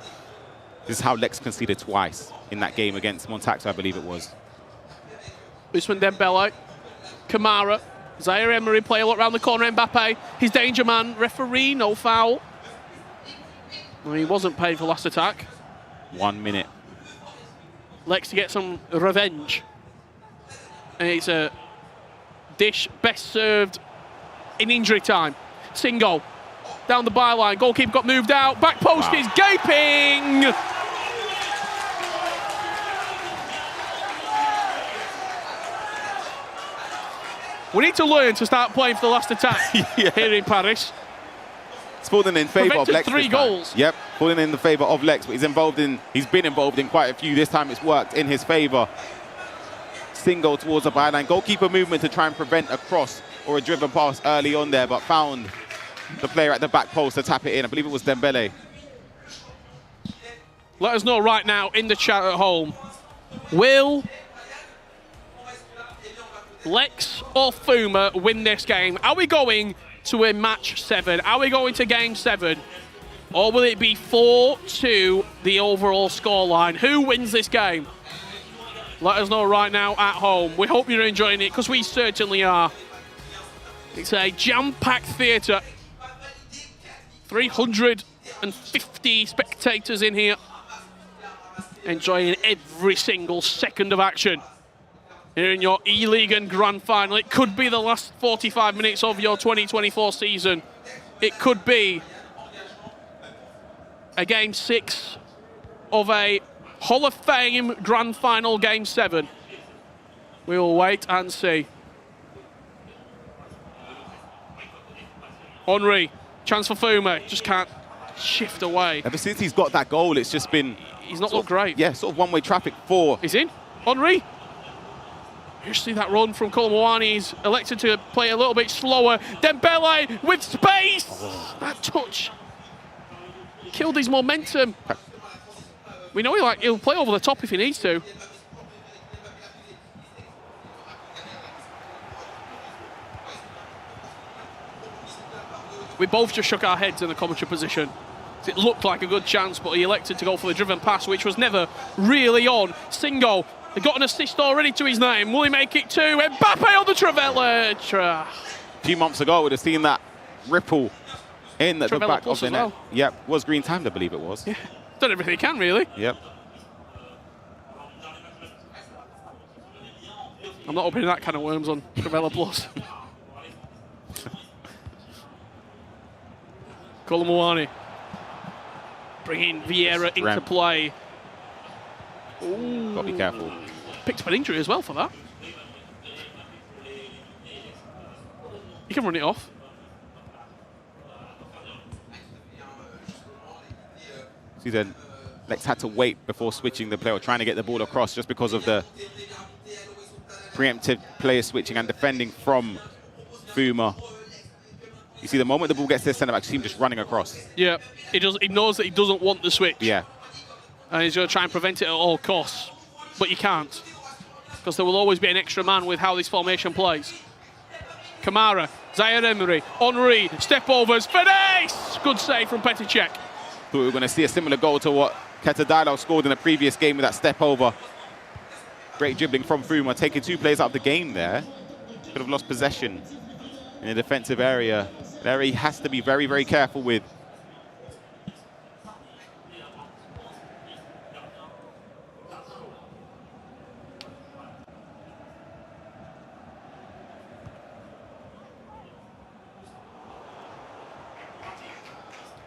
This is how Lex conceded twice in that game against Montax, I believe it was. Ousmane Dembele, Kamara, Zaire Emery play a lot around the corner. Mbappe, his danger man. Referee, no foul. Well, he wasn't paid for last attack. 1 minute. Lex to get some revenge. And it's a dish best served in injury time. Singo down the byline. Goalkeeper got moved out. Back post is gaping. We need to learn to start playing for the last attack here in Paris. It's falling in favour of Lex. 3 goals. Yep, falling in the favour of Lex, but he's been involved in quite a few. This time it's worked in his favour. Single towards the byline. Goalkeeper movement to try and prevent a cross or a driven pass early on there, but found the player at the back post to tap it in. I believe it was Dembele. Let us know right now in the chat at home. Will Lex or Fouma win this game? Are we going to a match 7? Are we going to game 7? Or will it be 4-2 the overall scoreline? Who wins this game? Let us know right now at home. We hope you're enjoying it, because we certainly are. It's a jam-packed theatre. 350 spectators in here, enjoying every single second of action. Here in your eLigue and Grand Final. It could be the last 45 minutes of your 2024 season. It could be a Game 6 of a Hall of Fame Grand Final Game 7. We will wait and see. Henry, chance for Fouma, just can't shift away. Ever since he's got that goal, it's just been... He's not looked great. Yeah, sort of one-way traffic for... He's in. Henry. You see that run from Colomboani. He's elected to play a little bit slower. Dembele with space. That touch killed his momentum. We know he'll play over the top if he needs to. We both just shook our heads in the commentary position. It looked like a good chance, but he elected to go for the driven pass, which was never really on. Singo, he got an assist already to his name. Will he make it 2? Mbappe on the Trivela. A few months ago, we'd have seen that ripple in the back of the net. Yep, was green timed, I believe it was. Yeah, done everything he can, really. Yep. I'm not opening that kind of worms on Trivela Plus. Colomboani bringing Vieira into play. Got to be careful. Picked up an injury as well for that. You can run it off. See then, Lex had to wait before switching the play or trying to get the ball across just because of the preemptive player switching and defending from Fouma. You see, the moment the ball gets to the centre back, you see him just running across. Yeah, he knows that he doesn't want the switch. Yeah. And he's going to try and prevent it at all costs. But you can't, because there will always be an extra man with how this formation plays. Kamara, Zaire Emery, Henry, step overs, finesse! Good save from Petr Cech. Thought we were going to see a similar goal to what Ketadalo scored in the previous game with that step over. Great dribbling from Fouma, taking 2 players out of the game there. Could have lost possession in the defensive area. There he has to be very, very careful with.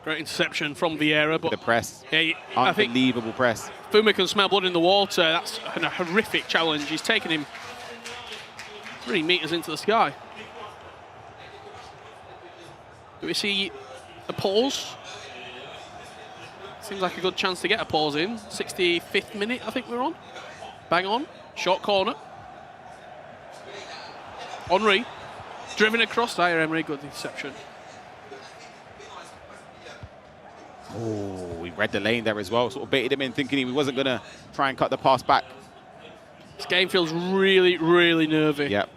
Great interception from Vieira, but the press. Yeah, I think unbelievable press. Fouma can smell blood in the water. That's a horrific challenge. He's taken him 3 meters into the sky. Do we see a pause? Seems like a good chance to get a pause in. 65th minute, I think we're on. Bang on. Short corner. Henry. Driven across. Zaire Emery, good interception. Oh, he read the lane there as well. Sort of baited him in, thinking he wasn't going to try and cut the pass back. This game feels really, really nervy. Yep.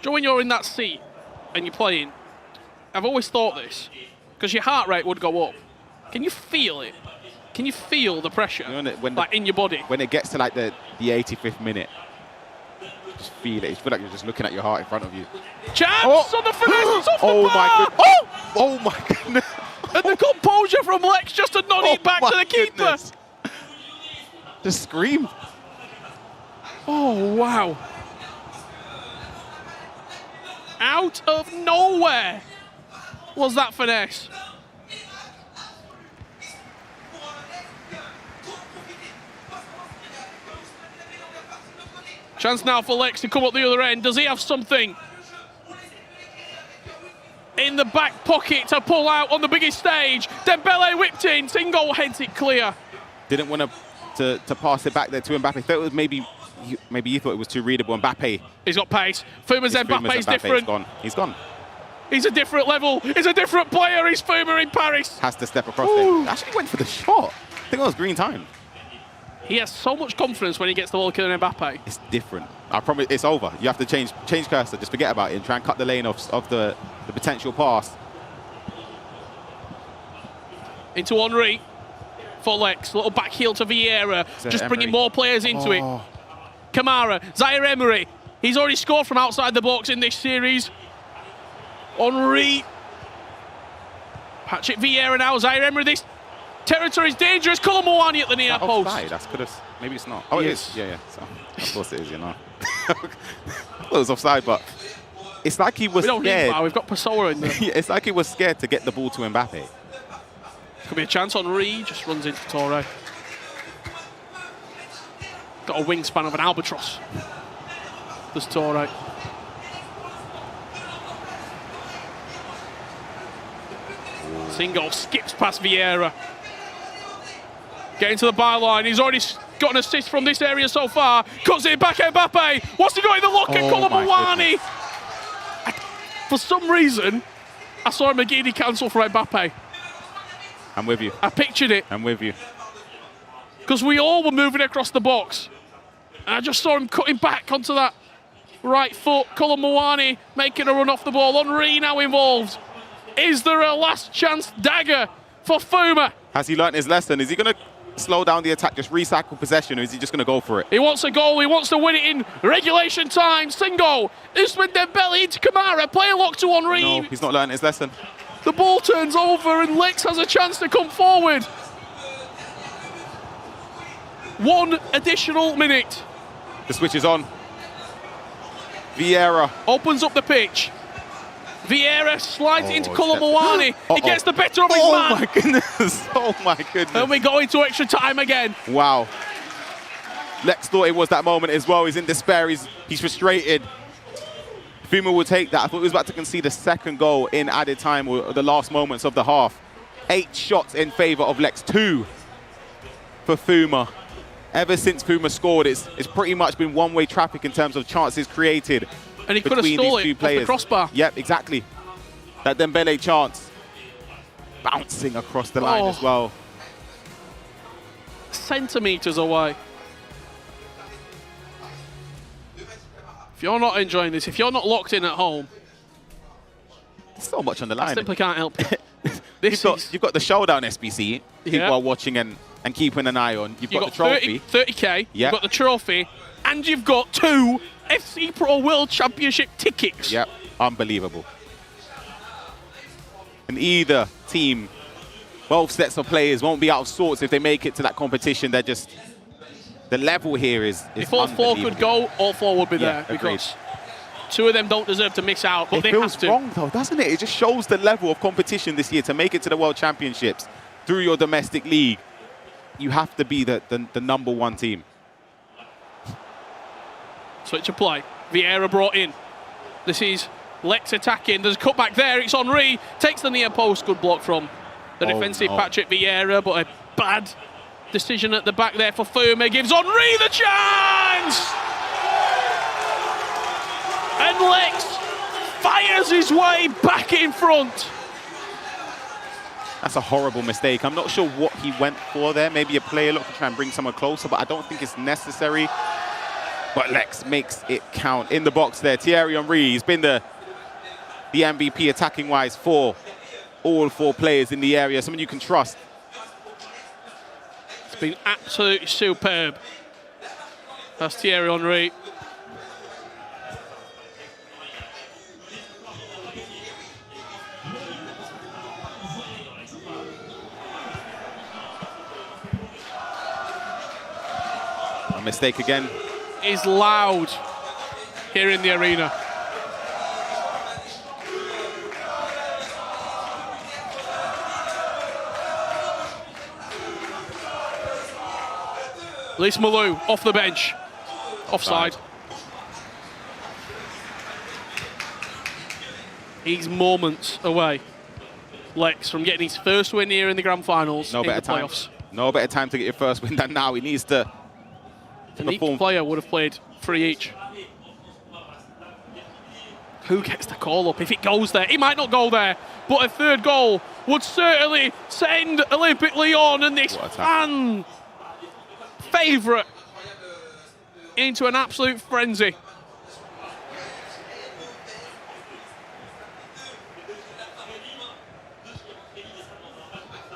Joe, when you're in that seat and you're playing, I've always thought this, because your heart rate would go up. Can you feel it? Can you feel the pressure, in your body? When it gets to like the 85th minute, just feel it. You feel like you're just looking at your heart in front of you. Chance on the finesse, off oh the bar! My goodness. Oh my goodness. And the composure from Lex just to nod it back to the keeper. Goodness. Just screamed. Oh, wow. Out of nowhere was that finesse. Chance now for Lex to come up the other end. Does he have something in the back pocket to pull out on the biggest stage? Dembele whipped in. Singo heads it clear. Didn't want to pass it back there to Mbappe. Thought it was maybe you thought it was too readable. Mbappe. He's got pace. Fuma's Mbappe's different. He's gone. He's a different level. He's a different player. He's Fouma in Paris. Has to step across there. Actually went for the shot. I think it was green time. He has so much confidence when he gets the ball killing Mbappe. It's different. I promise it's over. You have to change cursor. Just forget about it and try and cut the lane of the potential pass. Into Henry for Lex. Little back heel to Vieira. Just bringing more players into it. Kamara, Zaire Emery. He's already scored from outside the box in this series. Henry. Patrick Vieira now. Zaire Emery. This territory is dangerous. Colomboani at the near post. Offside? That's could have. Maybe it's not. Oh, yes. It is. Yeah. So, of course it is. You know. It was offside, but it's like he was scared. We've got Pessoa in there. It's like he was scared to get the ball to Mbappe. Could be a chance. Henry just runs into Torre. Got a wingspan of an albatross. There's Torre. Singo skips past Vieira. Getting to the byline. He's already got an assist from this area so far. Cuts it back at Mbappe. What's he got in the lock at Colomboani? For some reason, I saw Maghidi cancel for Mbappe. I'm with you. I pictured it. I'm with you. Because we all were moving across the box. And I just saw him cutting back onto that right foot. Colomwani making a run off the ball. Henry now involved. Is there a last chance dagger for Fouma? Has he learnt his lesson? Is he going to slow down the attack, just recycle possession, or is he just going to go for it? He wants a goal. He wants to win it in regulation time. Singo. Usman Dembele into Kamara. Player lock to Henry. No, he's not learnt his lesson. The ball turns over and Lex has a chance to come forward. 1 additional minute. The switch is on. Vieira opens up the pitch. Vieira slides into Colomwani. He gets the better of his man. Oh my goodness. Oh my goodness. And we go into extra time again. Wow. Lex thought it was that moment as well. He's in despair. He's frustrated. Fouma will take that. I thought he was about to concede a second goal in added time or the last moments of the half. 8 shots in favour of Lex, 2 for Fouma. Ever since Fouma scored, it's pretty much been one-way traffic in terms of chances created. And he could have stole it off the crossbar. Yep, exactly. That Dembele chance bouncing across the line as well. Centimetres away. If you're not enjoying this, if you're not locked in at home, there's so much on the line. I simply can't help you. You've got the showdown SBC people are watching and keeping an eye on. You've got the trophy. 30K, you've got the trophy, and you've got 2 FC Pro World Championship tickets. Yep, unbelievable. And either team, both sets of players won't be out of sorts if they make it to that competition. They're just, the level here is if all 4 could go, all 4 would be there. Because 2 of them don't deserve to miss out, but they have to. It feels wrong though, doesn't it? It just shows the level of competition this year. To make it to the World Championships through your domestic league, you have to be the number 1 team. Switch of play. Vieira brought in. This is Lex attacking. There's a cutback there. It's Henry. Takes the near post. Good block from the defensive Patrick Vieira, but a bad decision at the back there for Fouma. Gives Henry the chance! And Lex fires his way back in front. That's a horrible mistake. I'm not sure what he went for there. Maybe a player look to try and bring someone closer, but I don't think it's necessary. But Lex makes it count in the box there. Thierry Henry, he's been the MVP attacking-wise for all 4 players in the area. Someone you can trust. It's been absolutely superb. That's Thierry Henry. A mistake again. Is loud here in the arena. Lys Malou off the bench. Offside. He's moments away, Lex, from getting his first win here in the grand finals. No better time. Playoffs. No better time to get your first win than now. He needs to. And each player would have played 3 each. Who gets the call up? If it goes there, he might not go there, but a 3rd goal would certainly send Olympique Lyon and this fan favourite into an absolute frenzy.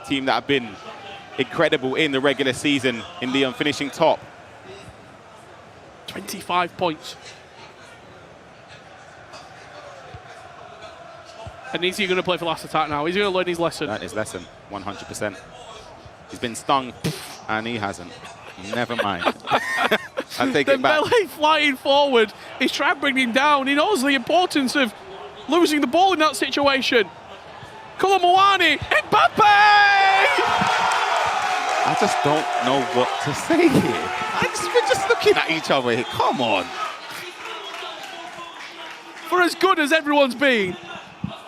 Team that have been incredible in the regular season, in Lyon finishing top. 25 points. And is he going to play for last attack now? Is he going to learn his lesson? Learn his lesson, 100%. He's been stung, and he hasn't. Never mind. I take it back. Dembele flying forward. He's trying to bring him down. He knows the importance of losing the ball in that situation. Colomwani, Mbappe! I just don't know what to say here. We're just looking at each other here. Come on. For as good as everyone's been,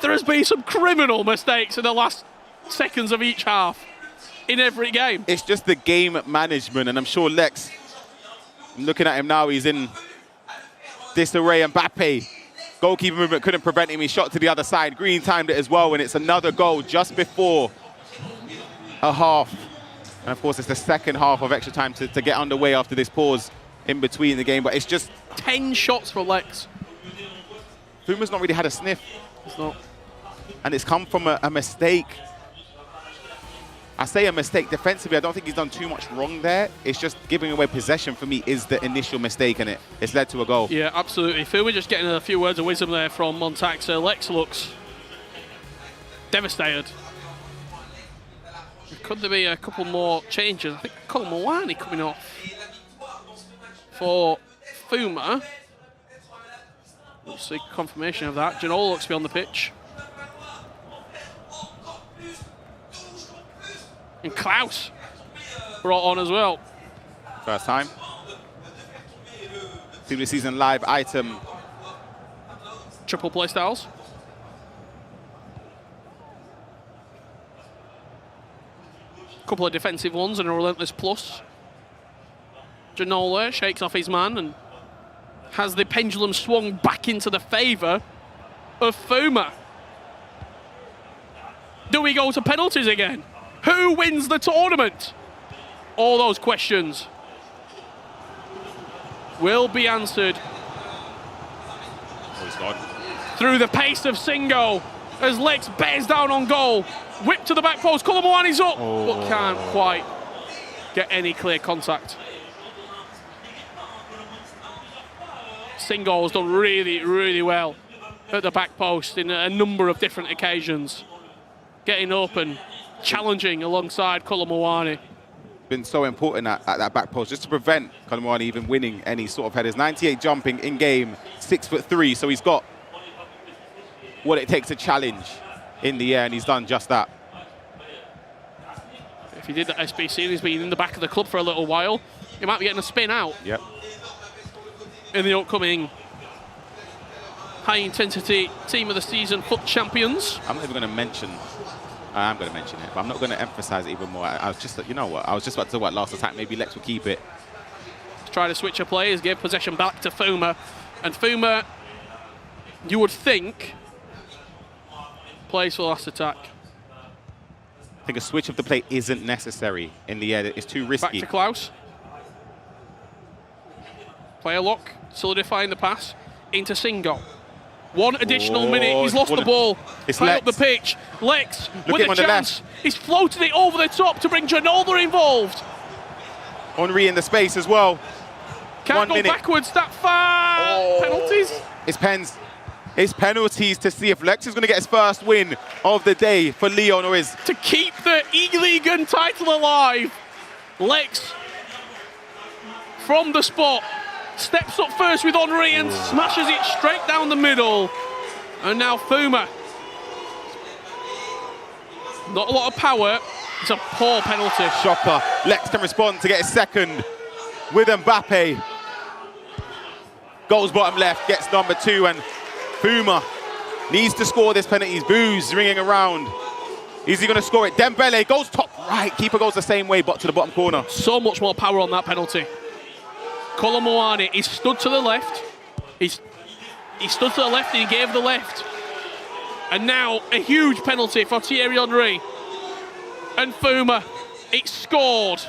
there has been some criminal mistakes in the last seconds of each half in every game. It's just the game management, and I'm sure Lex, I'm looking at him now, he's in disarray. Mbappe, goalkeeper movement couldn't prevent him. He shot to the other side. Green timed it as well, and it's another goal just before a half. And of course, it's the second half of extra time to get underway after this pause in between the game. But it's just 10 shots for Lex. Fuma's not really had a sniff. It's not. And it's come from a mistake. I say a mistake defensively. I don't think he's done too much wrong there. It's just giving away possession for me is the initial mistake, and it's led to a goal. Yeah, absolutely. Fuma just getting a few words of wisdom there from Montaxa. Lex looks devastated. Could there be a couple more changes? I think Colomwani coming off for Fuma. We'll see confirmation of that. Janol looks to be on the pitch. And Klaus brought on as well. First time. Team of the season live item. Triple play styles. Couple of defensive ones and a relentless plus. Janola shakes off his man and has the pendulum swung back into the favour of Fuma. Do we go to penalties again? Who wins the tournament? All those questions will be answered through the pace of Singo as Lex bears down on goal. Whip to the back post, Colomwani's up, but can't quite get any clear contact. Singo has done really, really well at the back post in a number of different occasions. Getting open, challenging alongside Colomwani. Been so important at that back post just to prevent Colomwani even winning any sort of headers. 98 jumping in game, 6'3", so he's got what it takes to challenge in the air, and he's done just that. If he did that SBC and he's been in the back of the club for a little while, he might be getting a spin out. Yep. In the upcoming high-intensity Team of the Season Foot Champions. I'm not even going to mention. I am going to mention it, but I'm not going to emphasize it even more. I was just, you know what? I was just about to talk about last attack. Maybe Lex will keep it. Try to switch of players, give possession back to Fuma, and Fuma, you would think, plays for last attack. I think a switch of the play isn't necessary in the air. It's too risky. Back to Klaus. Player lock, solidifying the pass into Singo. One additional minute, he's lost the ball. It's high Lex. up the pitch. Lex Look with a chance. He's floated it over the top to bring Janola involved. Henri in the space as well. Can't go backwards that far. Penalties? It's pens. It's penalties to see if Lex is going to get his first win of the day for Lyon, or is to keep the eLigue title alive. Lex from the spot steps up first with Henri and smashes it straight down the middle. And now Fuma. Not a lot of power. It's a poor penalty. Shocker. Lex can respond to get his second with Mbappe. Goals bottom left, gets number 2, and Fuma needs to score this penalty. Boos ringing around. Is he going to score it? Dembele goes top right. Keeper goes the same way, but to the bottom corner. So much more power on that penalty. Colomwani, he stood to the left. He stood to the left and he gave the left. And now a huge penalty for Thierry Henry. And Fuma, it's scored.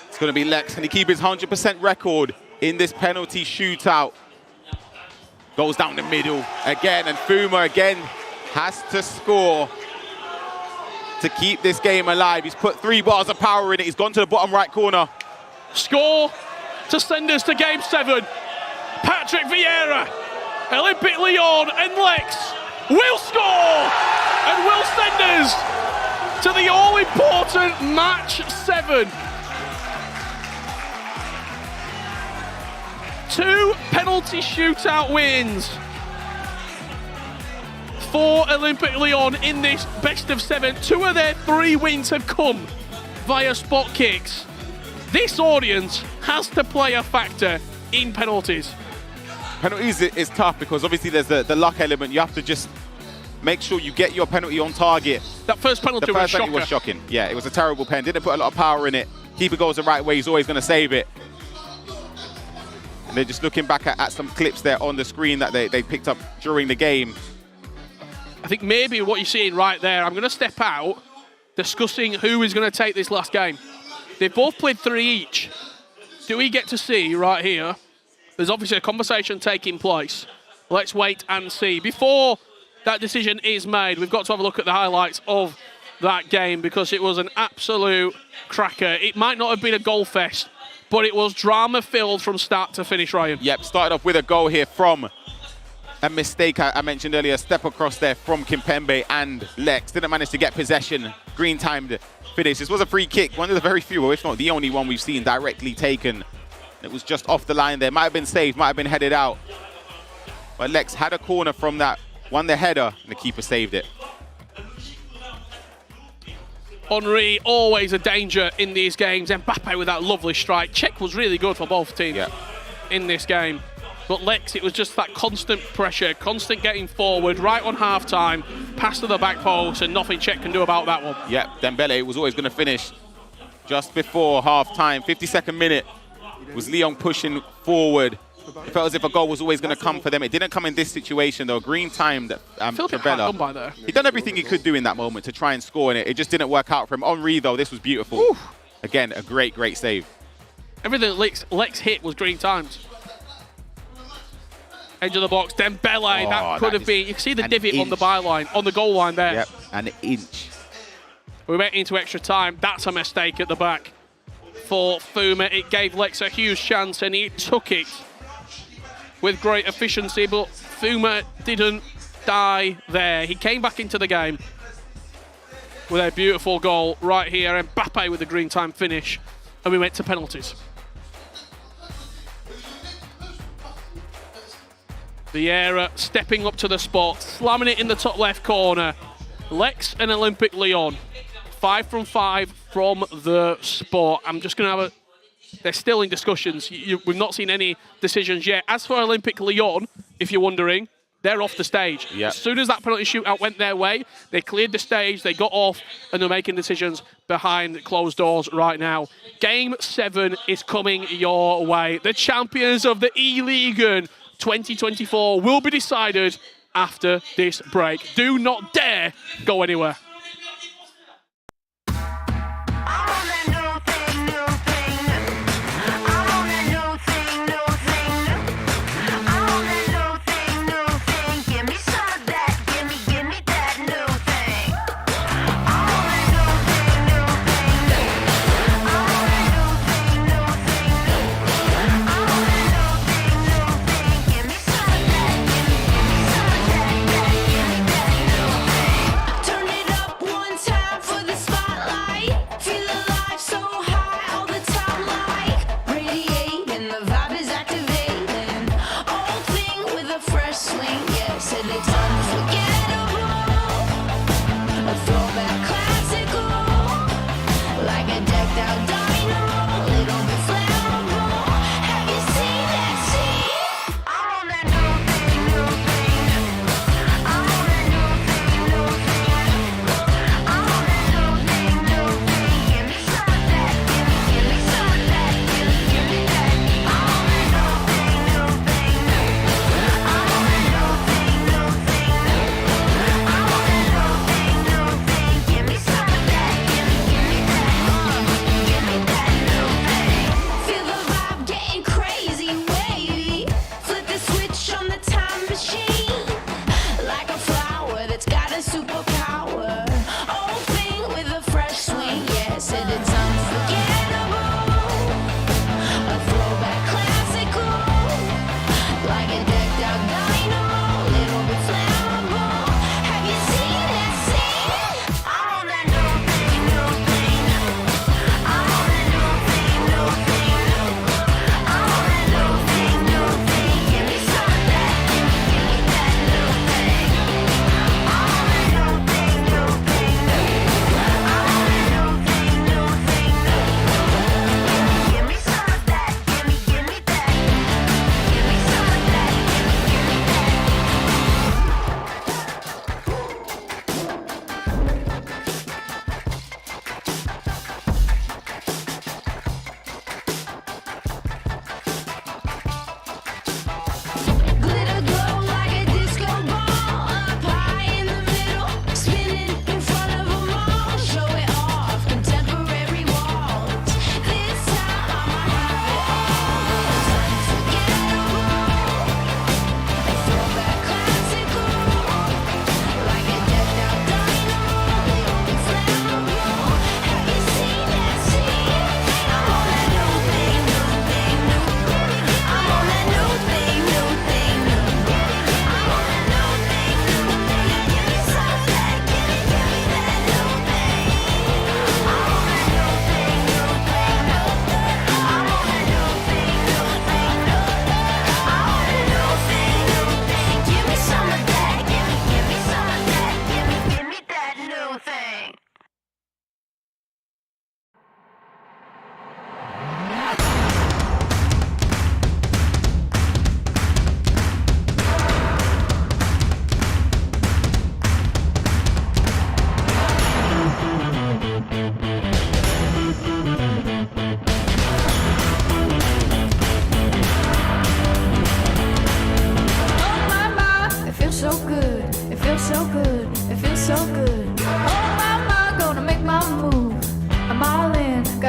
It's going to be Lex. Can he keep his 100% record in this penalty shootout? Goes down the middle again, and Fuma again has to score to keep this game alive. He's put 3 bars of power in it. He's gone to the bottom right corner. Score to send us to game 7. Patrick Vieira, Olympique Lyon and Lex will score and will send us to the all-important match 7. 2 penalty shootout wins for Olympique Lyon in this best of 7. 2 of their 3 wins have come via spot kicks. This audience has to play a factor in penalties. Penalties is tough because obviously there's the luck element. You have to just make sure you get your penalty on target. That first penalty was shocking. Yeah, it was a terrible pen. Didn't put a lot of power in it. Keeper goes the right way. He's always going to save it. And they're just looking back at some clips there on the screen that they picked up during the game. I think maybe what you're seeing right there, I'm going to step out discussing who is going to take this last game. They've both played 3 each. Do we get to see right here? There's obviously a conversation taking place. Let's wait and see. Before that decision is made, we've got to have a look at the highlights of that game because it was an absolute cracker. It might not have been a goal fest, but it was drama-filled from start to finish, Ryan. Yep, started off with a goal here from a mistake I mentioned earlier, a step across there from Kimpembe, and Lex didn't manage to get possession. Green timed finish. This was a free kick, one of the very few, or if not the only one we've seen directly taken. It was just off the line there. Might have been saved, might have been headed out. But Lex had a corner from that, won the header, and the keeper saved it. Henry, always a danger in these games. Mbappe with that lovely strike. Czech was really good for both teams in this game. But Lex, it was just that constant pressure, constant getting forward, right on half-time, pass to the back post, and nothing Czech can do about that one. Yeah, Dembele was always going to finish just before half-time. 52nd minute was Lyon pushing forward. It felt as if a goal was always going to come for them. It didn't come in this situation, though. Green timed Trabella. He done everything he could do in that moment to try and score, and it just didn't work out for him. Henry, though, this was beautiful. Ooh. Again, a great, great save. Everything Lex hit was green timed. Edge of the box, Dembele, that could have been, you can see the divot on the byline, on the goal line there. Yep, an inch. We went into extra time. That's a mistake at the back for Fouma. It gave Lex a huge chance and he took it with great efficiency, but Fouma didn't die there. He came back into the game with a beautiful goal right here. Mbappe with the green time finish, and we went to penalties. Vieira stepping up to the spot, slamming it in the top left corner. Lex and Olympique Lyon, 5 from 5 from the spot. I'm just going to have they're still in discussions. We've not seen any decisions yet. As for Olympique Lyon, if you're wondering, they're off the stage. Yep. As soon as that penalty shootout went their way, they cleared the stage, they got off, and they're making decisions behind closed doors right now. Game 7 is coming your way. The champions of the eLigue 2024 will be decided after this break. Do not dare go anywhere.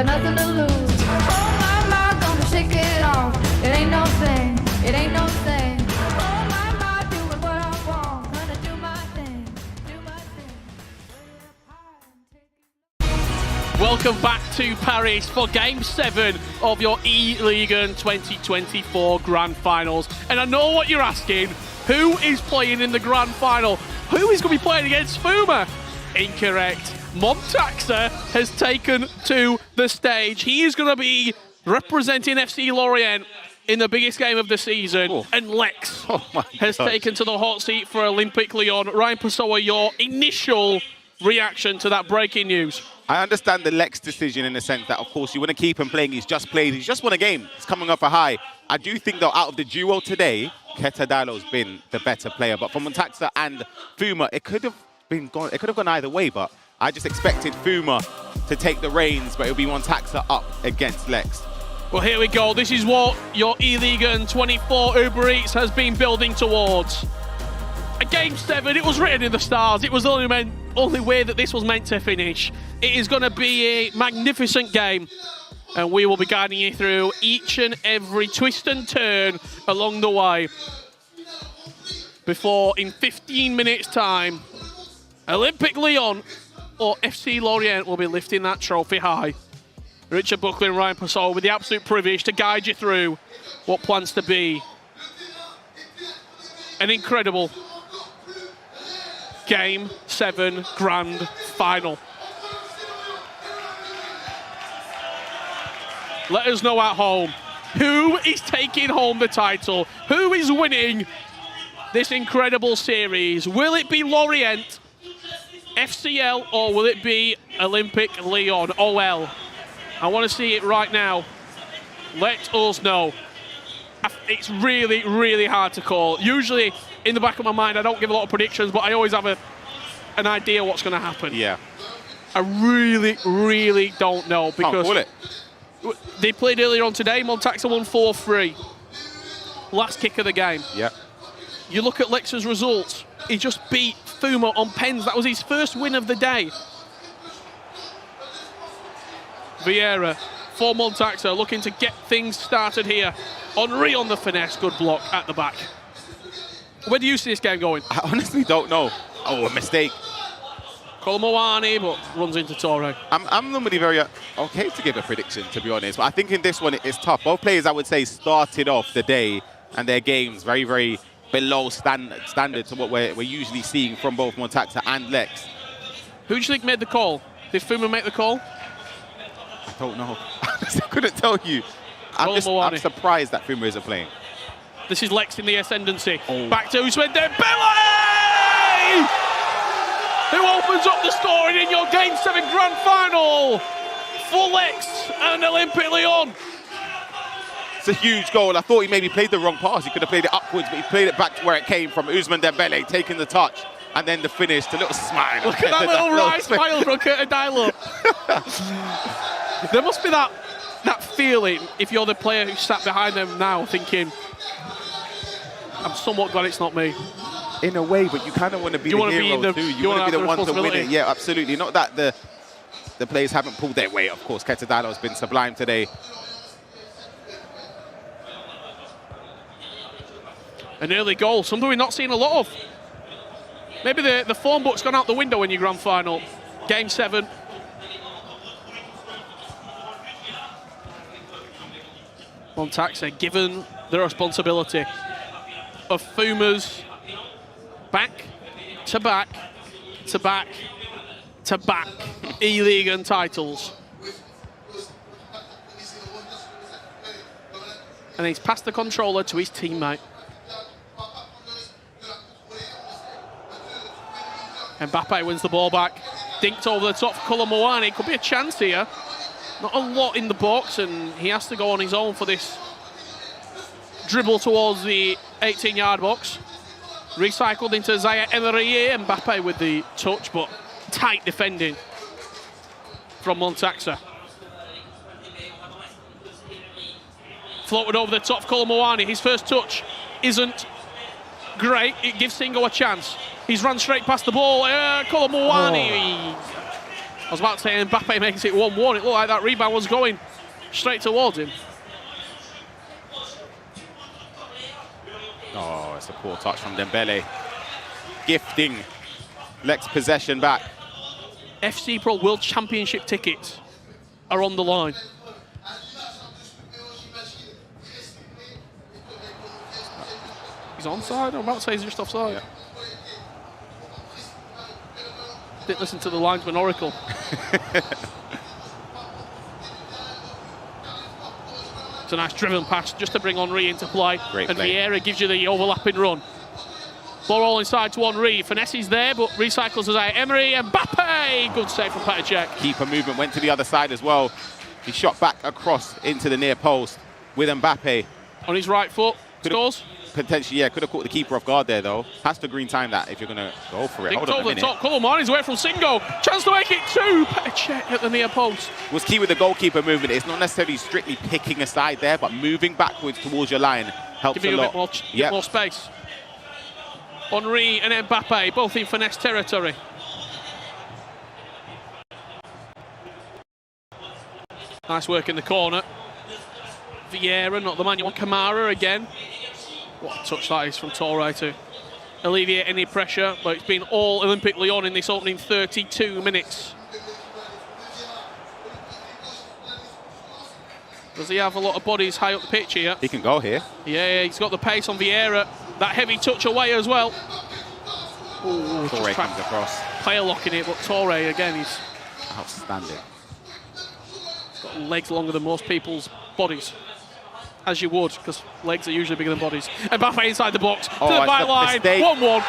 nothing to lose. Oh my, gonna shake it off. It ain't no thing, it ain't no thing. Oh my, doing what I want. Gonna do my thing, do my thing. Welcome back to Paris for Game 7 of your eLigue 2024 Grand Finals. And I know what you're asking. Who is playing in the Grand Final? Who is going to be playing against Fouma? Incorrect. Montaxa has taken to the stage. He is going to be representing FC Lorient in the biggest game of the season. Oh. And Lex has taken to the hot seat for Olympique Lyon. Ryan Pessoa, your initial reaction to that breaking news? I understand the Lex decision in the sense that, of course, you want to keep him playing. He's just played. He's just won a game. He's coming off a high. I do think, though, out of the duo today, Ketadalo's been the better player. But for Montaxa and Fouma, it could have gone either way. But I just expected Fouma to take the reins, but it'll be Montaxa up against Lex. Well, here we go. This is what your eLigue 24 Uber Eats has been building towards. A Game 7, it was written in the stars. It was the only way that this was meant to finish. It is going to be a magnificent game, and we will be guiding you through each and every twist and turn along the way. Before, in 15 minutes' time, Olympique Lyon or FC Lorient will be lifting that trophy high. Richard Buckley and Ryan Pessoa with the absolute privilege to guide you through what plans to be an incredible Game 7 Grand Final. Let us know at home, who is taking home the title? Who is winning this incredible series? Will it be Lorient, FCL, or will it be Olympique Lyon, OL? I want to see it right now. Let us know. It's really, really hard to call. Usually, in the back of my mind, I don't give a lot of predictions, but I always have an idea what's going to happen. Yeah. I really, really don't know because call it. They played earlier on today. Montaxa won 4-3. Last kick of the game. Yeah. You look at Lex's results. He just beat Fouma on pens. That was his first win of the day. Vieira for Montaxa, looking to get things started here. Henri on the finesse, good block at the back. Where do you see this game going? I honestly don't know. Oh, a mistake. Colomboani, but runs into Torre. I'm normally very okay to give a prediction, to be honest. But I think in this one, it's tough. Both players, I would say, started off the day and their games very, very below standard to what we're usually seeing from both Montaxa and Lex. Who do you think made the call? Did Fouma make the call? I don't know. I couldn't tell you. I'm surprised that Fouma isn't playing. This is Lex in the ascendancy. Oh. Back to Ousmane Dembele! Who opens up the scoring in your Game 7 Grand Final for Lex and Olympique Lyon. It's a huge goal. I thought he maybe played the wrong pass. He could have played it upwards, but he played it back to where it came from. Ousmane Dembele taking the touch, and then the finish, the little smile. Look at that little right smile from Ketadalo. There must be that feeling if you're the player who sat behind them now thinking, I'm somewhat glad it's not me. In a way, but you kind of want to be the hero too. You want to be the one to win it. Yeah, absolutely. Not that the players haven't pulled their weight, of course. Ketadalo's been sublime today. An early goal, something we're not seeing a lot of. Maybe the form book's gone out the window in your Grand Final. Game 7. Montaxa given the responsibility of Fouma's back to back to back to back eLigue and titles. And he's passed the controller to his teammate. Mbappe wins the ball back. Dinked over the top for Colomboani. Could be a chance here. Not a lot in the box, and he has to go on his own for this dribble towards the 18-yard box. Recycled into Zaya Emery. Mbappe with the touch, but tight defending from Montaxa. Floated over the top, Colomboani. His first touch isn't great. It gives Singo a chance. He's run straight past the ball. Colomboani I was about to say Mbappe makes it 1-1. It looked like that rebound was going straight towards him. Oh, it's a poor touch from Dembele. Gifting Lex possession back. FC Pro World Championship tickets are on the line. He's onside? I'm about to say he's just offside. Yeah. Didn't listen to the linesman oracle. It's a nice driven pass just to bring Henry into play. Great and play. Vieira gives you the overlapping run. Ball all inside to Henry. Finesse is there, but recycles as Emery. And Mbappe! Good save from Petr Cech. Keeper movement went to the other side as well. He shot back across into the near post with Mbappe. On his right foot. Scores. Potentially, yeah, could have caught the keeper off guard there, though. Has to green time that if you're going to go for it. Hold on a over the minute. top. Coleman is away from Singo. Chance to make it 2. Petr Cech at the near post. Was key with the goalkeeper movement. It's not necessarily strictly picking a side there, but moving backwards towards your line helps Give a you lot. bit more space. Henry and Mbappe, both in finesse territory. Nice work in the corner. Vieira, not the man you want. Kamara again. What a touch that is from Torre to alleviate any pressure, but it's been all Olympique Lyon in this opening 32 minutes. Does he have a lot of bodies high up the pitch here? He can go here. Yeah, he's got the pace on Vieira. That heavy touch away as well. Ooh, Torre comes across. Player locking it, but Torre again, he's outstanding. He's got legs longer than most people's bodies. As you would, because legs are usually bigger than bodies. Mbappe inside the box, to the back line, 1-1.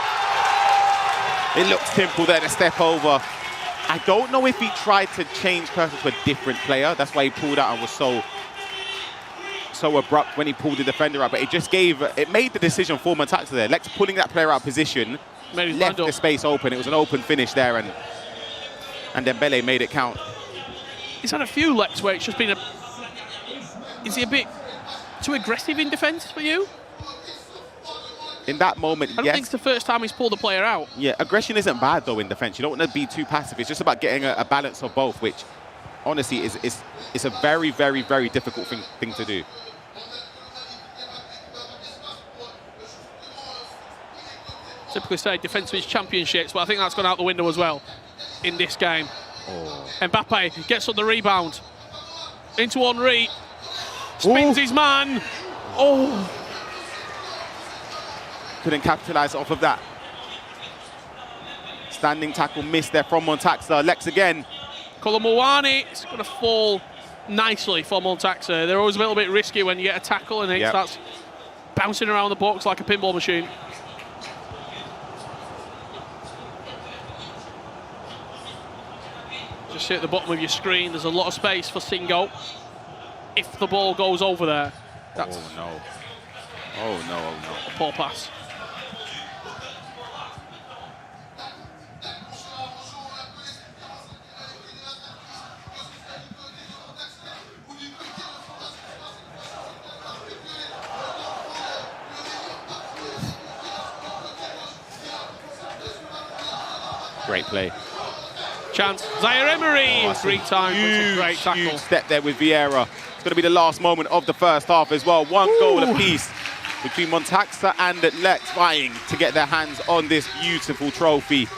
It looked simple there to step over. I don't know if he tried to change cursor to a different player. That's why he pulled out and was so abrupt when he pulled the defender out. But it made the decision for Montaxa there. Lex pulling that player out of position, left the space open. It was an open finish there, and Dembele made it count. He's had a few Lex where it's just been is he a bit too aggressive in defence for you? In that moment, I don't think it's the first time he's pulled a player out. Yeah, aggression isn't bad, though, in defence. You don't want to be too passive. It's just about getting a balance of both, which, honestly, is a very, very, very difficult thing to do. Typically say defence wins championships, but I think that's gone out the window as well in this game. Mbappe gets on the rebound. Into Henry. Spins his man. Oh. Couldn't capitalise off of that. Standing tackle missed there from Montaxa. Lex again. Colomboani, it's going to fall nicely for Montaxa. They're always a little bit risky when you get a tackle and it starts bouncing around the box like a pinball machine. Just see at the bottom of your screen, there's a lot of space for Singo. If the ball goes over there, that's oh no. Oh no, oh no. A poor pass. Great play. Chance. Zaire Emery, 3 times. Huge, great tackle. Huge step there with Vieira. It's going to be the last moment of the first half as well. 1 goal apiece between Montaxa and Lex, vying to get their hands on this beautiful trophy.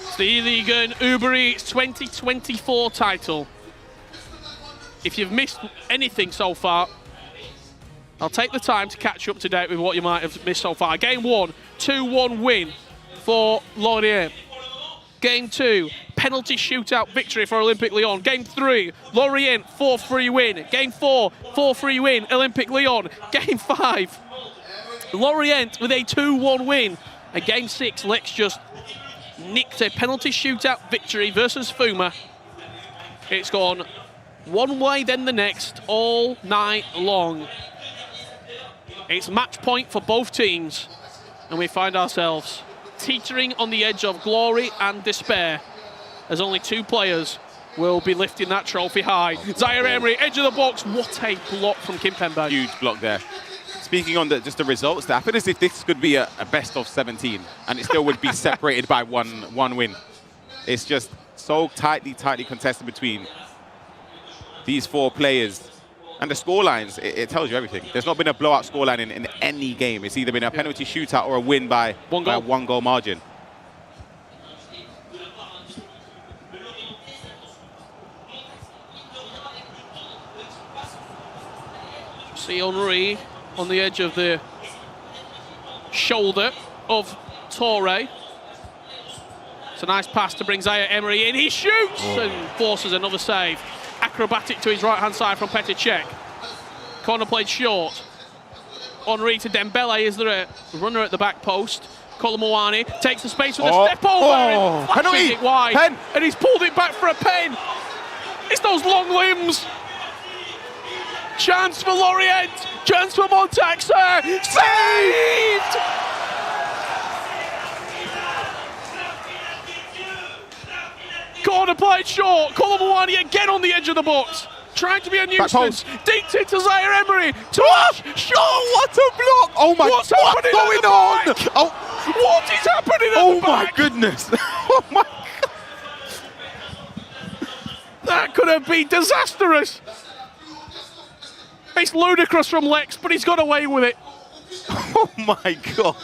It's the eLigue Uber Eats 2024 title. If you've missed anything so far, I'll take the time to catch you up to date with what you might have missed so far. Game 1, 2-1 win for Lorient. Game 2, penalty shootout victory for Olympique Lyon. Game 3, Lorient 4-3 win. Game 4, 4-3 win, Olympique Lyon. Game 5, Lorient with a 2-1 win. And Game 6, Lex just nicked a penalty shootout victory versus Fouma. It's gone one way then the next all night long. It's match point for both teams, and we find ourselves teetering on the edge of glory and despair, as only 2 players will be lifting that trophy high. Zaire Emery, edge of the box. What a block from Kimpembe. Huge block there. Speaking on just the results there, I feel as if this could be a best of 17, and it still would be separated by one win. It's just So tightly contested between these 4 players. And the scorelines, it tells you everything. There's not been a blowout scoreline in any game. It's either been a penalty shootout or a win by a 1-goal margin. See Henry on the edge of the shoulder of Toure. It's a nice pass to bring Zaire Emery in. He shoots and forces another save. Acrobatic to his right-hand side from Petr Cech. Corner played short. Henry to Dembele. Is there a runner at the back post? Colomouani takes the space with a step over and flashes it wide. Pen. And he's pulled it back for a pen. It's those long limbs. Chance for Lorient. Chance for Montaxa. Saved! Corner played short. Colomouani again on the edge of the box. Trying to be a nuisance. Dinked it to Zaire Emery. Touch! Shot! Oh, what a block! Oh my, what's going on? Oh, what is happening at oh the back? My goodness! Oh my God. That could have been disastrous. It's ludicrous from Lex, but he's got away with it. Oh my God.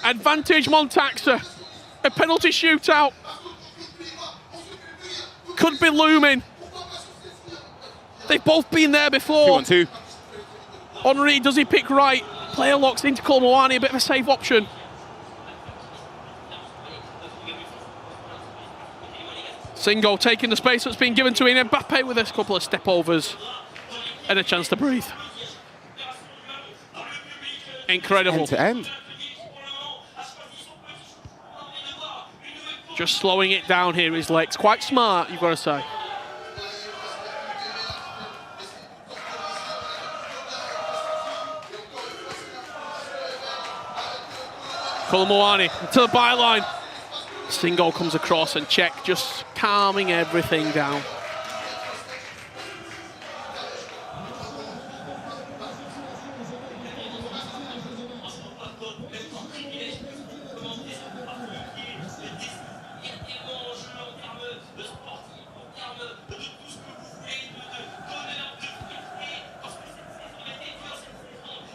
Advantage Montaxa. A penalty shootout. Could be looming. They've both been there before. 2-on-2. Henry, does he pick right? Player locks into Colomouani, a bit of a safe option. Singo taking the space that's been given to him. Mbappe with a couple of step overs and a chance to breathe. Incredible. End to end. Just slowing it down here, his legs. Quite smart, you've got to say. Colomouani to the byline. Singo comes across and Cech just calming everything down.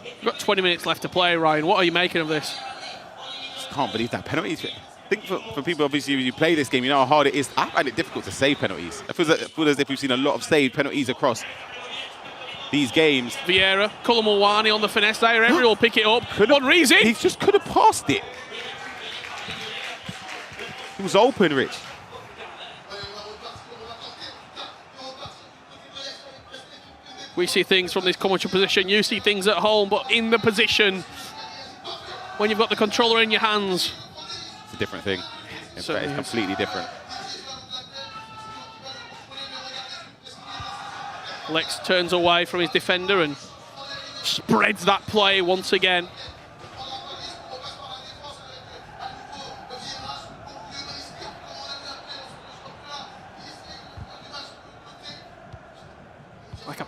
We've got 20 minutes left to play, Ryan. What are you making of this? Can't believe that penalty. I think for people, obviously, when you play this game, you know how hard it is. I find it difficult to save penalties. It feels as if we've seen a lot of saved penalties across these games. Vieira, Colomouani on the finesse there. Emery will pick it up. Henry's in. He just could have passed it. He was open, Rich. We see things from this commentary position. You see things at home, but in the position when you've got the controller in your hands. It's a different thing. It's completely different. Lex turns away from his defender and spreads that play once again. Like a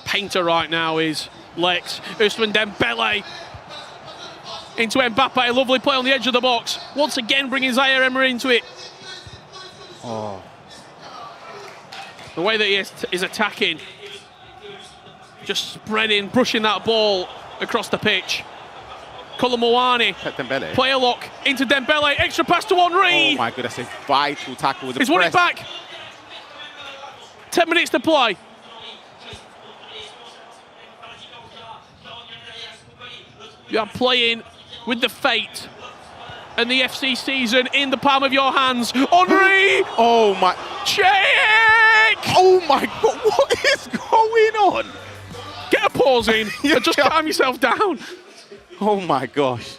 painter right now is Lex. Ousmane Dembele into Mbappe, a lovely play on the edge of the box. Once again bringing Zaire Emery into it. Oh. The way that he is attacking. Just spreading, brushing that ball across the pitch. Colomouani, player lock into Dembele, extra pass to Henry. Oh my goodness, a vital tackle. He's won it back. 10 minutes to play. You are playing with the fate and the FC season in the palm of your hands. Henry! Oh my... Cech! Oh my God, what is going on? Get a pause in and just calm yourself down. Oh my gosh.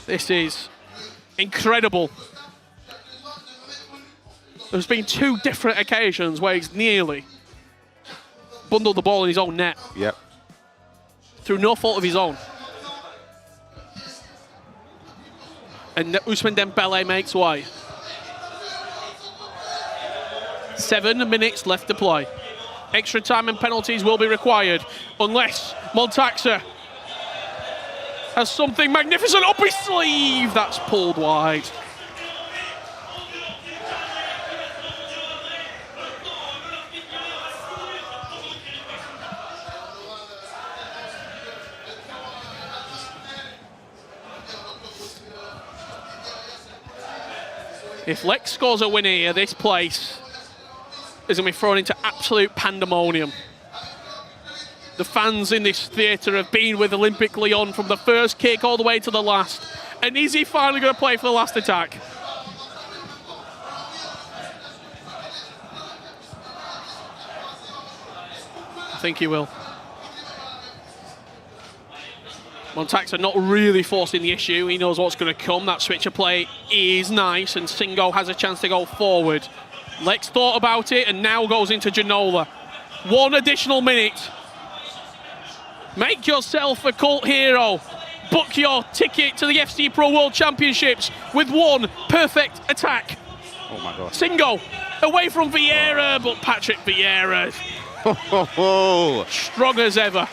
This is incredible. There's been 2 different occasions where he's nearly bundled the ball in his own net. Yep. Through no fault of his own. And Ousmane Dembele makes way. 7 minutes left to play. Extra time and penalties will be required unless Montaxa has something magnificent up his sleeve. That's pulled wide. If Lex scores a winner here, this place is going to be thrown into absolute pandemonium. The fans in this theatre have been with Olympique Lyon from the first kick all the way to the last. And is he finally going to play for the last attack? I think he will. Montaxa not really forcing the issue. He knows what's going to come. That switch of play is nice, and Singo has a chance to go forward. Lex thought about it and now goes into Ginola. 1 additional minute. Make yourself a cult hero. Book your ticket to the FC Pro World Championships with 1 perfect attack. Oh my God. Singo away from Vieira, but Patrick Vieira strong as ever.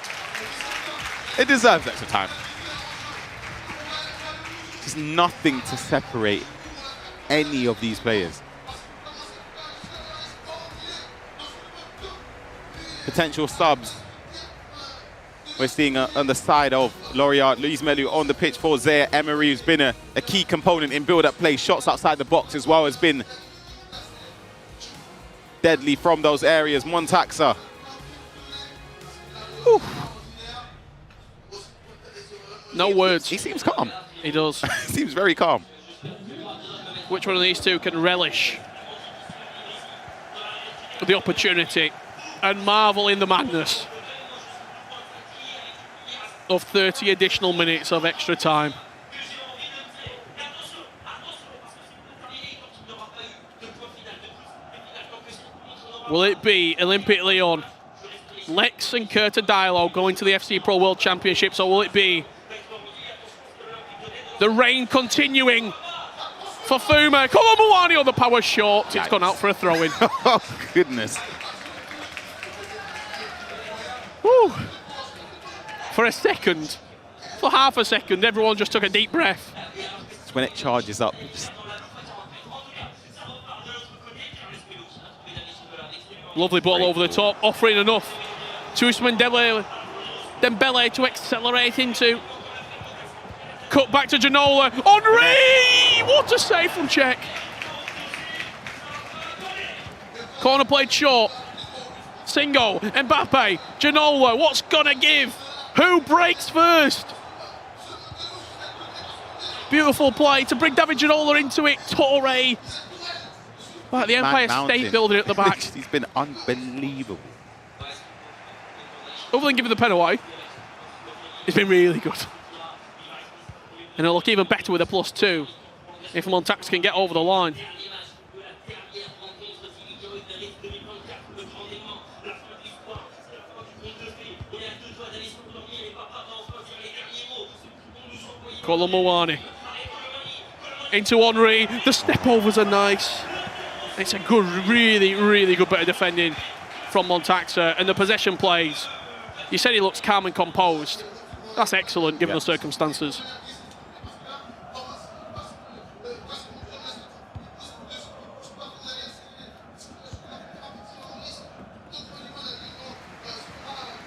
It deserves extra time. There's nothing to separate any of these players. Potential subs. We're seeing on the side of Lorient, Luis Melu on the pitch for Zaire Emery, who's been a key component in build-up play. Shots outside the box as well has been deadly from those areas. Montaxa. Whew. No words. He seems calm. He does. He seems very calm. Which one of these two can relish the opportunity and marvel in the madness of 30 additional minutes of extra time? Will it be Olympique Lyon, Lex and Curta Diallo going to the FC Pro World Championships, or will it be the rain continuing for Fouma? Come on, Mawani on the power short. It's gone out for a throw-in. Oh, goodness. Woo. For a second, for half a second, everyone just took a deep breath. It's when it charges up. Lovely ball over the top, offering enough to Ousmane Dembele to accelerate into. Cut back to Ginola. Henry! What a save from Czech. Corner played short. Singo, Mbappe, Ginola. What's gonna give? Who breaks first? Beautiful play to bring David Ginola into it. Torre. Like the Empire State Building at the back. He's been unbelievable. Other than giving the pen away, it's been really good. And it'll look even better with a +2 if Montax can get over the line. Colomboani into Henry. The step overs are nice. It's a good, really, really good bit of defending from Montaxa, and the possession plays. You said he looks calm and composed. That's excellent given the circumstances.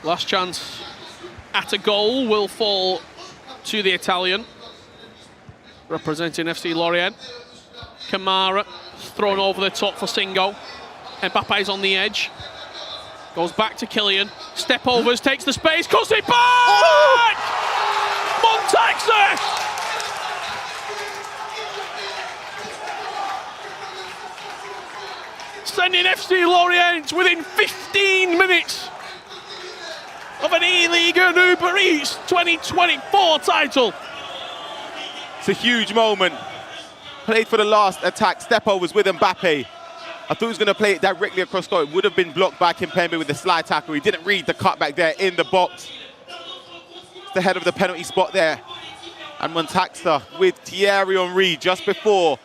Last chance at a goal will fall to the Italian, representing FC Lorient. Kamara thrown over the top for Singo. Mbappe's on the edge. Goes back to Kylian. Step overs, takes the space, cuts it back! Oh! Montaxa! Sending FC Lorient within 15 minutes of an eLigue and Uber Eats 2024 title. It's a huge moment. Played for the last attack, step overs with Mbappe. I thought he was going to play it directly across goal. It would have been blocked by Kimpembe with the slide tackle. He didn't read the cutback there in the box. It's the head of the penalty spot there. And Montaxa with Thierry Henry just before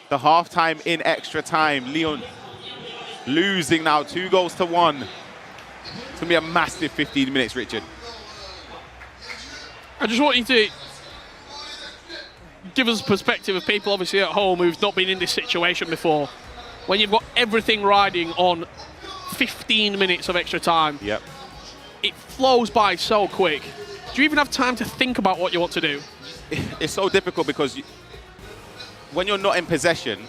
the half-time in extra time. Lyon losing now 2-1. It's going to be a massive 15 minutes, Richard. I just want you to give us a perspective of people obviously at home who've not been in this situation before. When you've got everything riding on 15 minutes of extra time, yep, it flows by so quick. Do you even have time to think about what you want to do? It's so difficult because when you're not in possession,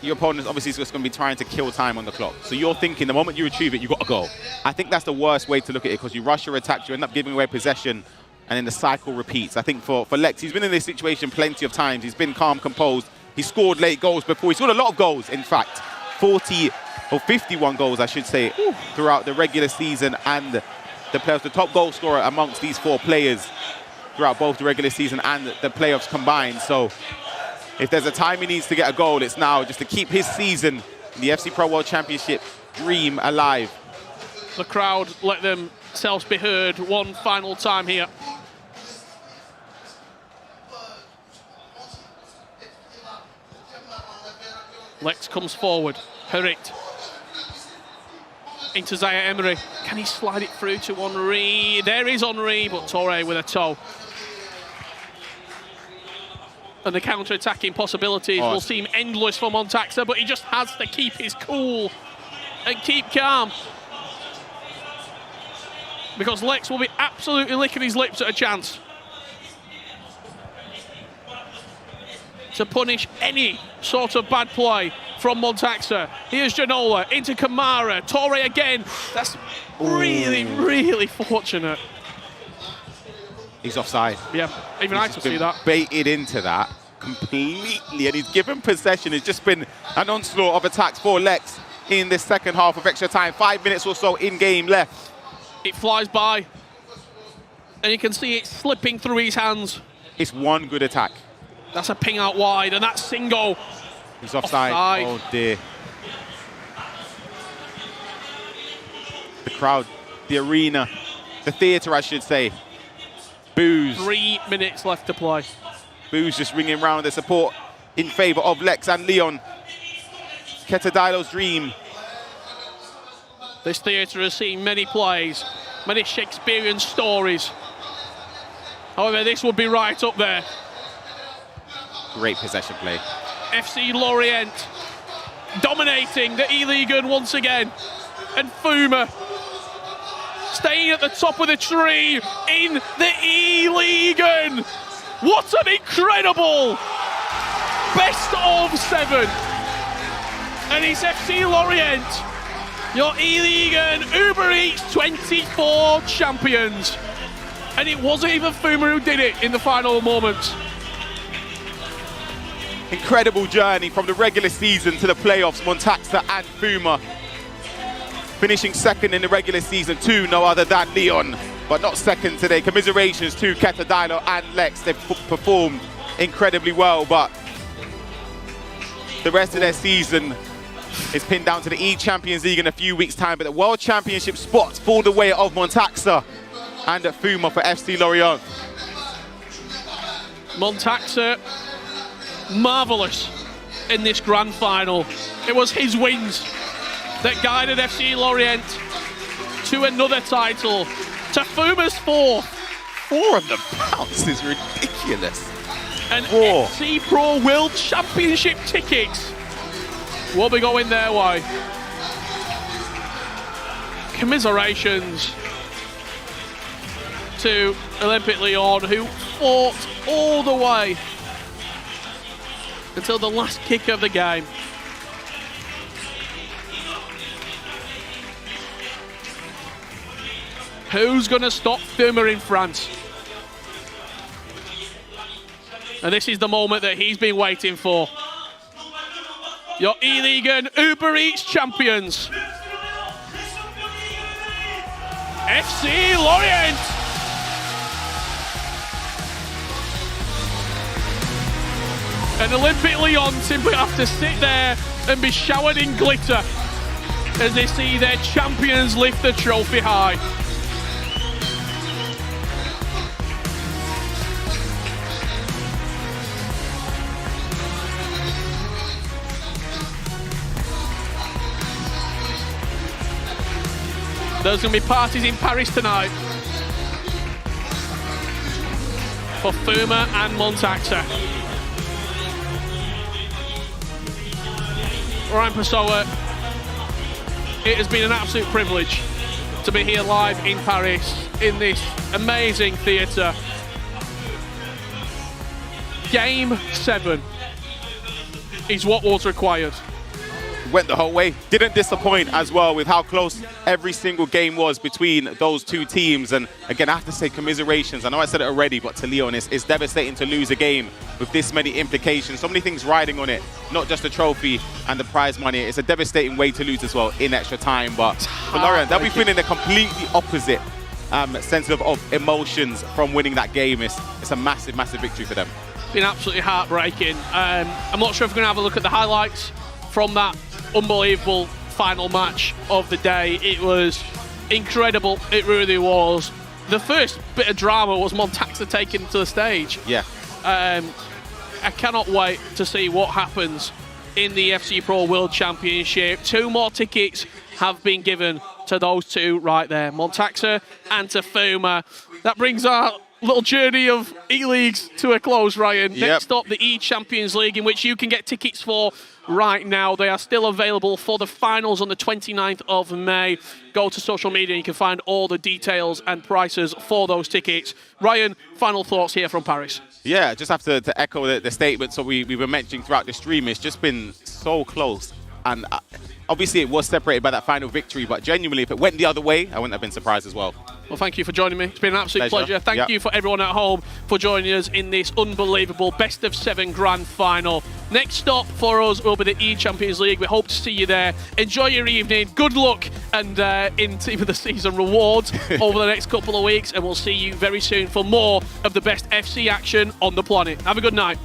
your opponent obviously is just going to be trying to kill time on the clock. So you're thinking the moment you retrieve it, you've got to go. I think that's the worst way to look at it because you rush your attacks, you end up giving away possession, and then the cycle repeats. I think for Lex, he's been in this situation plenty of times. He's been calm, composed. He scored late goals before. He scored a lot of goals, in fact. 51 goals, I should say, throughout the regular season and the playoffs. The top goal scorer amongst these 4 players throughout both the regular season and the playoffs combined. So if there's a time he needs to get a goal, it's now, just to keep his season in the FC Pro World Championship dream alive. The crowd let themselves be heard one final time here. Lex comes forward. Harit into Zaire Emery. Can he slide it through to Henry? There is Henry, but Torre with a toe. And the counter-attacking possibilities will seem endless for Montaxa, but he just has to keep his cool and keep calm. Because Lex will be absolutely licking his lips at a chance to punish any sort of bad play from Montaxa. Here's Janola into Kamara. Torre again. That's really, really fortunate. He's offside. Yeah, even I can see that. Baited into that completely, and he's given possession. It's just been an onslaught of attacks for Lex in this second half of extra time. 5 minutes or so in game left. It flies by, and you can see it slipping through his hands. It's one good attack. That's a ping out wide, and that's Singo. He's offside. Oh dear. The crowd, the arena, the theatre, I should say. Boos. 3 minutes left to play. Boos just ringing round the support in favour of Lex and Leon. Ketadilo's dream. This theatre has seen many plays, many Shakespearean stories. However, this would be right up there. Great possession play. FC Lorient dominating the eLigue once again. And Fouma staying at the top of the tree in the eLigue. What an incredible best of 7. And it's FC Lorient, your eLigue and Uber Eats 24 champions. And it wasn't even Fouma who did it in the final moments. Incredible journey from the regular season to the playoffs, Montaxa and Fouma. Finishing second in the regular season to no other than Leon, but not second today. Commiserations to Ketadilo and Lex. They've performed incredibly well, but the rest of their season is pinned down to the eChampions League in a few weeks' time, but the World Championship spots fall the way of Montaxa and Fouma for FC Lorient. Montaxa, marvellous in this grand final. It was his wins that guided FC Lorient to another title, to Fuma's 4th. 4 of the pounds is ridiculous. And FC Pro World Championship tickets will be going their way. Commiserations to Olympique Lyon, who fought all the way until the last kick of the game. Who's going to stop Fouma in France? And this is the moment that he's been waiting for. Your eLigue and Uber Eats champions, FC Lorient. And Olympique Lyon simply have to sit there and be showered in glitter as they see their champions lift the trophy high. There's going to be parties in Paris tonight for Fouma and Montaxa. Ryan Pessoa, it has been an absolute privilege to be here live in Paris in this amazing theatre. Game 7 is what was required. Went the whole way. Didn't disappoint as well with how close every single game was between those two teams. And again, I have to say commiserations. I know I said it already, but to Lyon, it's devastating to lose a game with this many implications. So many things riding on it, not just the trophy and the prize money. It's a devastating way to lose as well in extra time. But for Lorient, they'll be feeling the completely opposite sense of emotions from winning that game. It's a massive, massive victory for them. Been absolutely heartbreaking. I'm not sure if we're going to have a look at the highlights from that unbelievable final match of the day. It was incredible. It really was. The first bit of drama was Montaxa taken to the stage. Yeah. I cannot wait to see what happens in the FC Pro World Championship. 2 more tickets have been given to those two right there, Montaxa and to Fouma. That brings our little journey of eLigues to a close, Ryan. Yep. Next up, the eChampions League, in which you can get tickets for right now. They are still available for the finals on the 29th of May. Go to social media and you can find all the details and prices for those tickets. Ryan, final thoughts here from Paris. Yeah, just have to echo the statements that we were mentioning throughout the stream. It's just been so close. And obviously it was separated by that final victory, but genuinely, if it went the other way, I wouldn't have been surprised as well. Well, thank you for joining me. It's been an absolute pleasure. Thank you for everyone at home for joining us in this unbelievable best-of-7 grand final. Next stop for us will be the eChampions League. We hope to see you there. Enjoy your evening. Good luck and in Team of the Season rewards over the next couple of weeks. And we'll see you very soon for more of the best FC action on the planet. Have a good night.